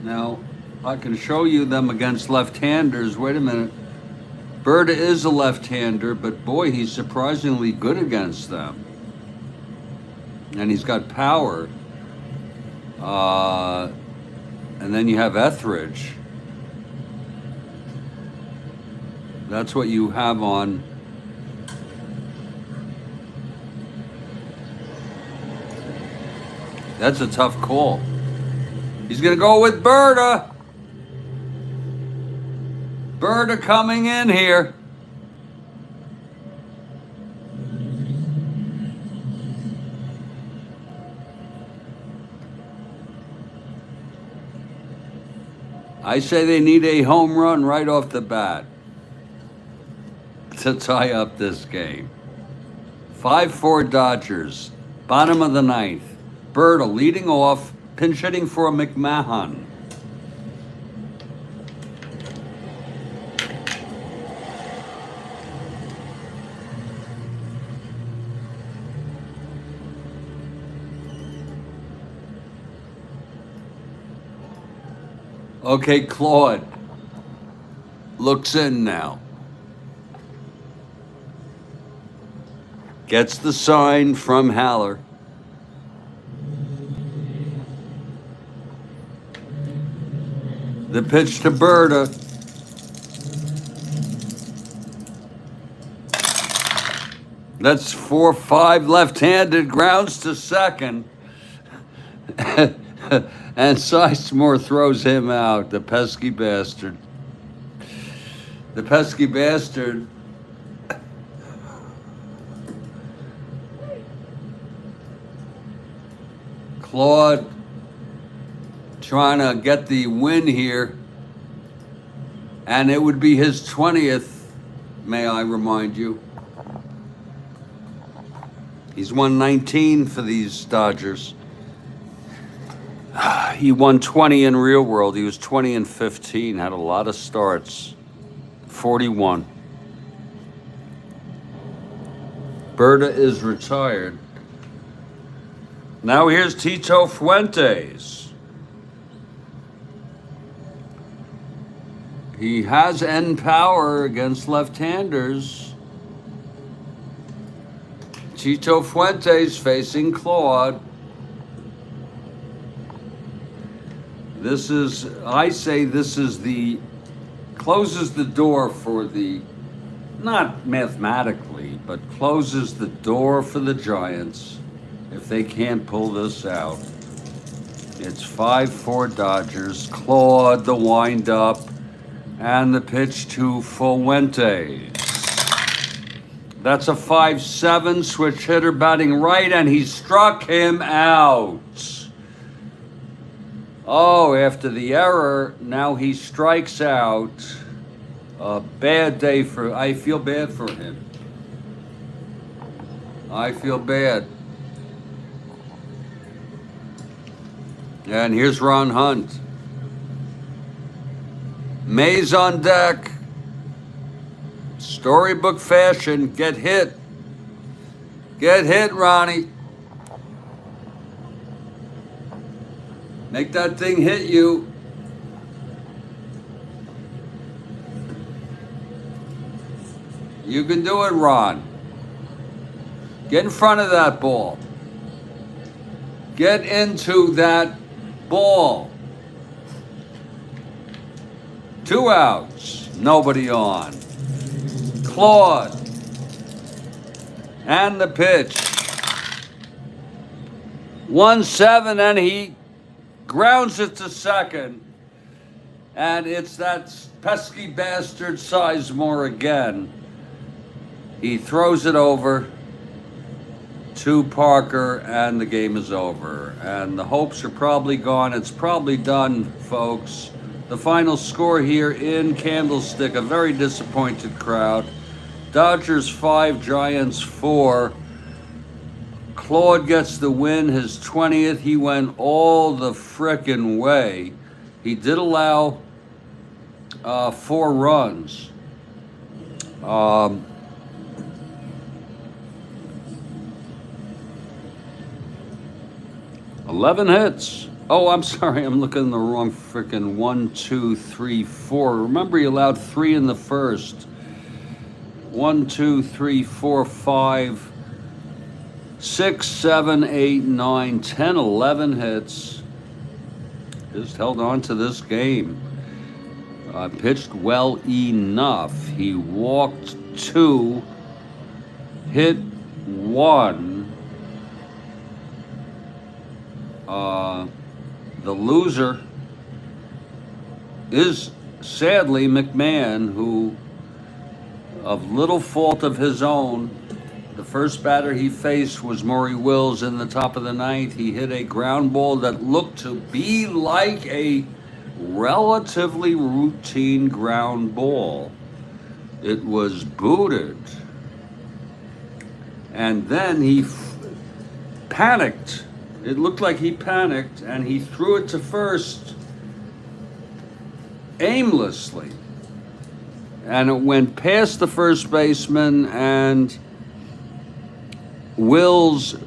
Now, I can show you them against left-handers. Wait a minute. Berta is a left-hander, but boy, he's surprisingly good against them. And he's got power. And then you have Etheridge. That's what you have on. That's a tough call. He's going to go with Berta. Berta coming in here. I say they need a home run right off the bat to tie up this game. 5-4 Dodgers, bottom of the ninth. Berta leading off, pinch hitting for McMahon. Okay, Claude looks in now. Gets the sign from Haller. The pitch to Berta. That's 4-5 left-handed, grounds to second. And Sizemore throws him out, the pesky bastard. The pesky bastard. Claude trying to get the win here. And it would be his 20th, may I remind you. He's won 19 for these Dodgers. He won 20 in real world. He was 20-15, had a lot of starts. 41. Berta is retired. Now here's Tito Fuentes. He has end power against left-handers. Tito Fuentes facing Claude. I say this is closes the door for not mathematically, but closes the door for the Giants if they can't pull this out. It's 5-4 Dodgers. Claude, the windup, and the pitch to Fuentes. That's a 5-7 switch hitter batting right, and he struck him out. Oh, after the error, now he strikes out. A bad day I feel bad for him. I feel bad. And here's Ron Hunt. Mays on deck. Storybook fashion. Get hit. Get hit, Ronnie. Make that thing hit you. You can do it, Ron. Get in front of that ball. Get into that ball. 2 outs. Nobody on. Claude. And the pitch. 1-7, and he grounds it to second. And it's that pesky bastard Sizemore again. He throws it over to Parker, and the game is over. And the hopes are probably gone. It's probably done, folks. The final score here in Candlestick, a very disappointed crowd. Dodgers 5, Giants 4. Claude gets the win, his 20th. He went all the frickin' way. He did allow 4 runs. 11 hits. Oh, I'm sorry, I'm looking in the wrong frickin' 1, 2, 3, 4. Remember, he allowed 3 in the first. 1, 2, 3, 4, 5, 6, 7, 8, 9, 10, 11 hits. Just held on to this game. Pitched well enough. He walked 2, hit 1. The loser is sadly McMahon, who, of little fault of his own, the first batter he faced was Maury Wills in the top of the ninth. He hit a ground ball that looked to be like a relatively routine ground ball. It was booted. And then he panicked. It looked like he panicked, and he threw it to first aimlessly. And it went past the first baseman, and Wills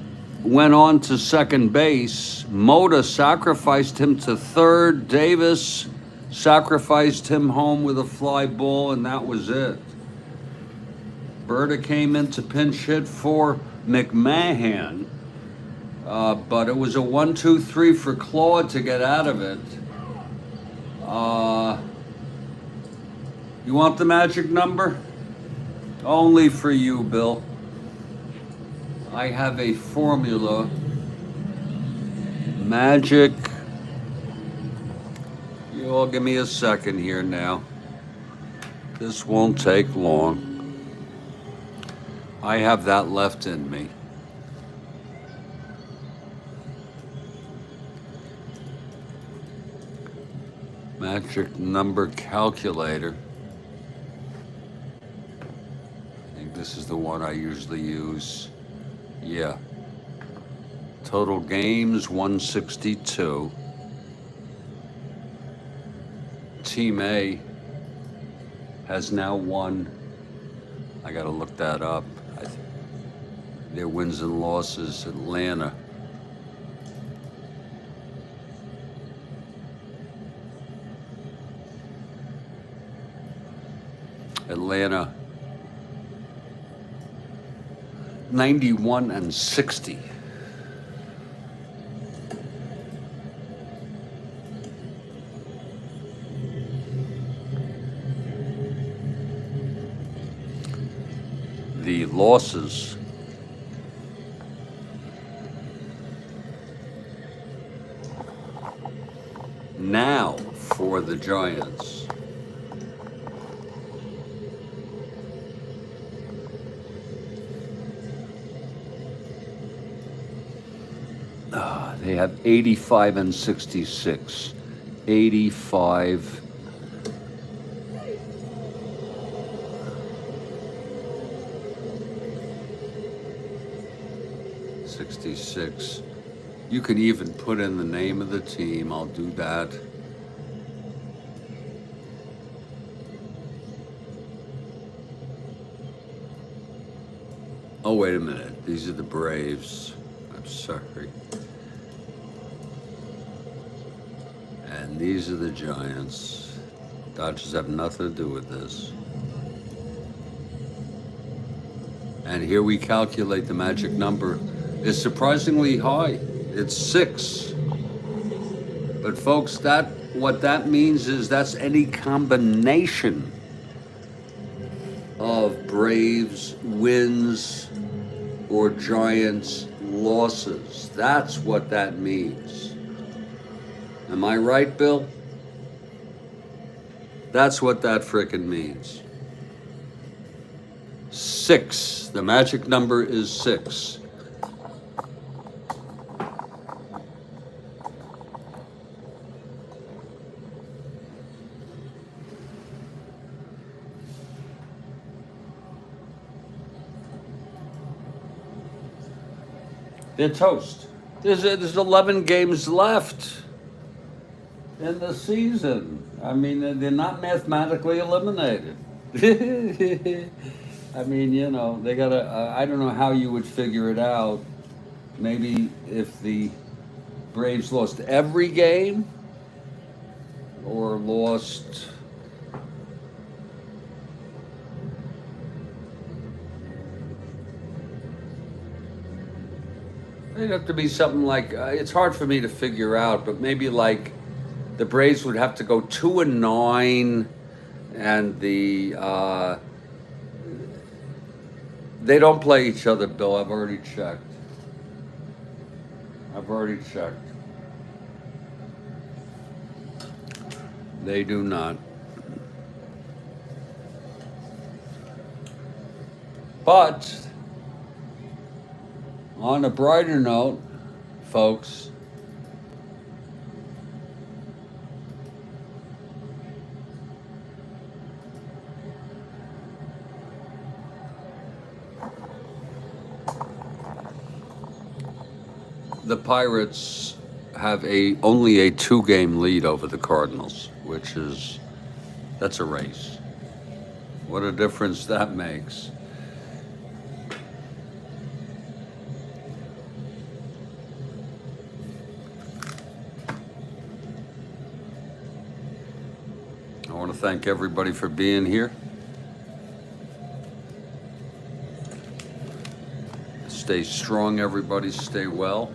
went on to second base. Mota sacrificed him to third. Davis sacrificed him home with a fly ball, and that was it. Berta came in to pinch hit for McMahon. But it was a 1, 2, 3 for Claude to get out of it. You want the magic number? Only for you, Bill. I have a formula. Magic. You all give me a second here now. This won't take long. I have that left in me. Magic number calculator. I think this is the one I usually use. Yeah. Total games 162. Team A has now won. I gotta look that up. Their wins and losses. Atlanta. Atlanta 91 and 60. The losses now for the Giants. They have 85 and 66. 85. '66. You can even put in the name of the team. I'll do that. Oh, wait a minute. These are the Braves. I'm sorry. And these are the Giants. Dodgers have nothing to do with this. And here we calculate the magic number is surprisingly high. It's 6. But folks, what that means is that's any combination of Braves wins or Giants losses. That's what that means. Am I right, Bill? That's what that frickin' means. 6. The magic number is 6. They're toast. There's 11 games left in the season. I mean, they're not mathematically eliminated. I mean, you know, they gotta. I don't know how you would figure it out. Maybe if the Braves lost every game, or lost. It'd have to be something like. It's hard for me to figure out, but maybe like the Braves would have to go 2-9, and they don't play each other, Bill. I've already checked. They do not. But on a brighter note, folks, the Pirates have only a 2-game lead over the Cardinals, that's a race. What a difference that makes. I want to thank everybody for being here. Stay strong, everybody. Stay well.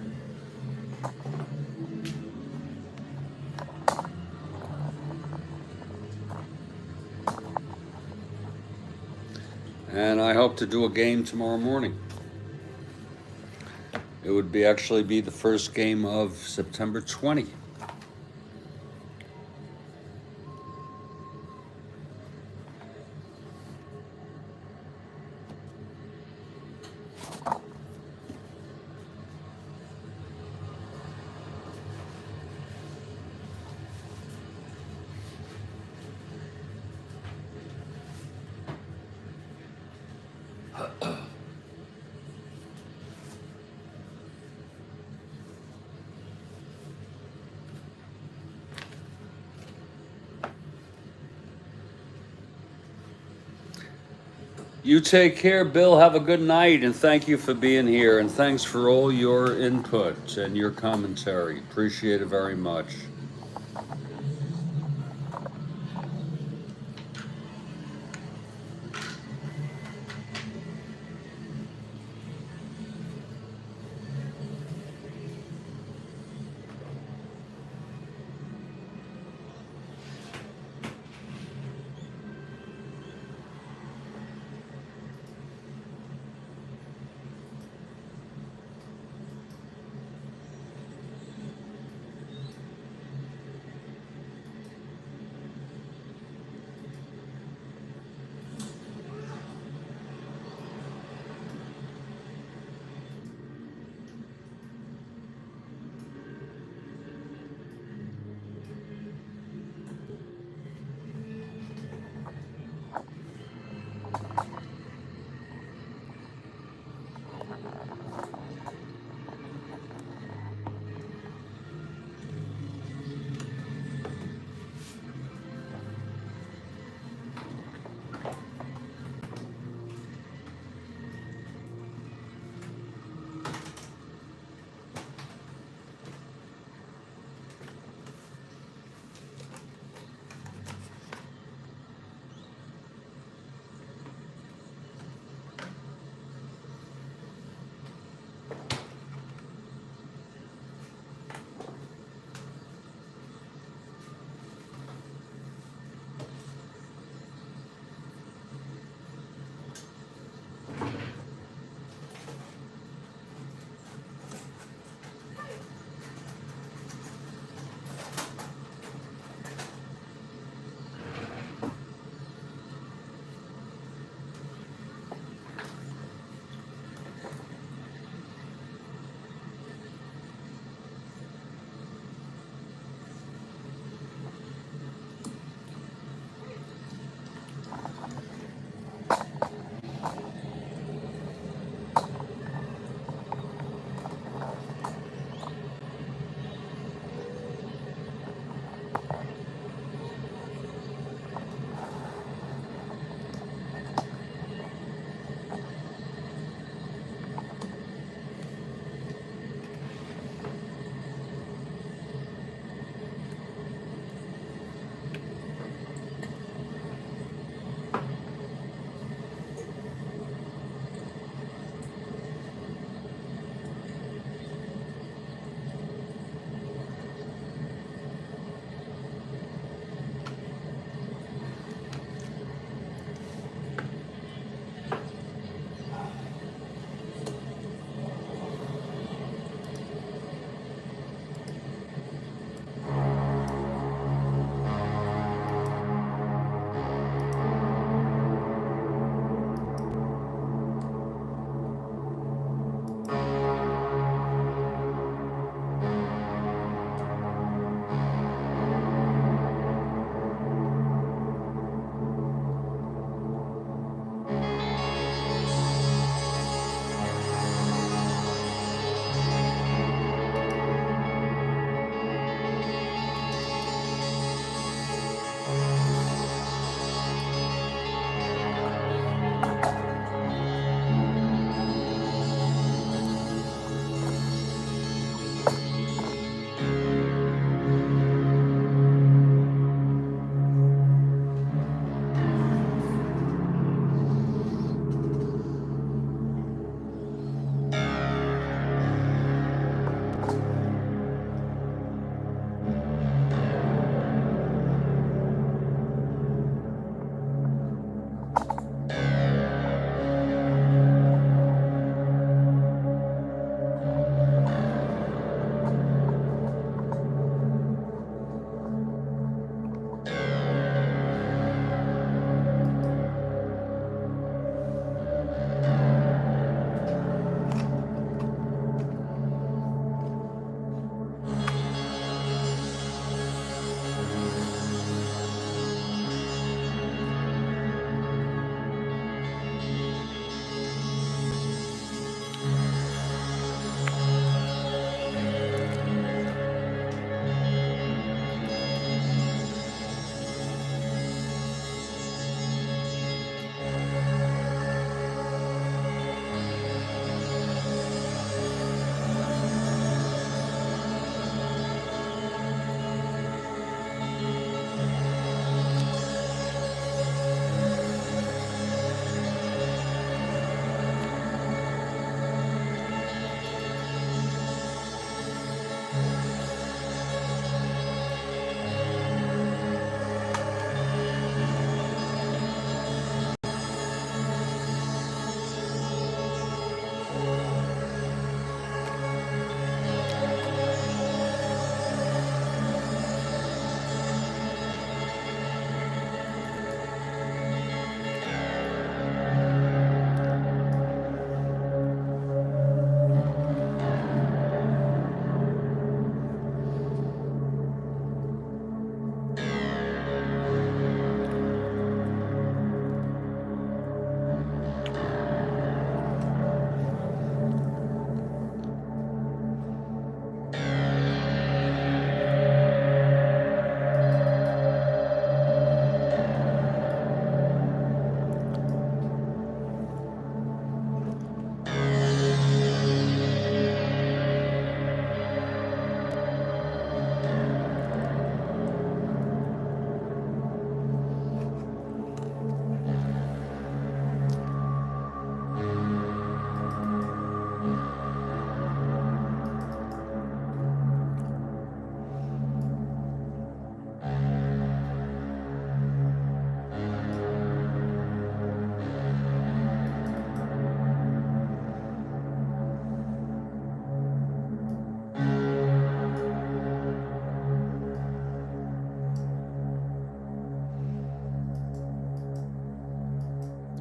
And I hope to do a game tomorrow morning. It would actually be the first game of September 20. You take care, Bill. Have a good night, and thank you for being here, and thanks for all your input and your commentary. Appreciate it very much.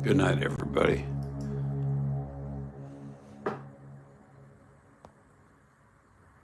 Good night, everybody.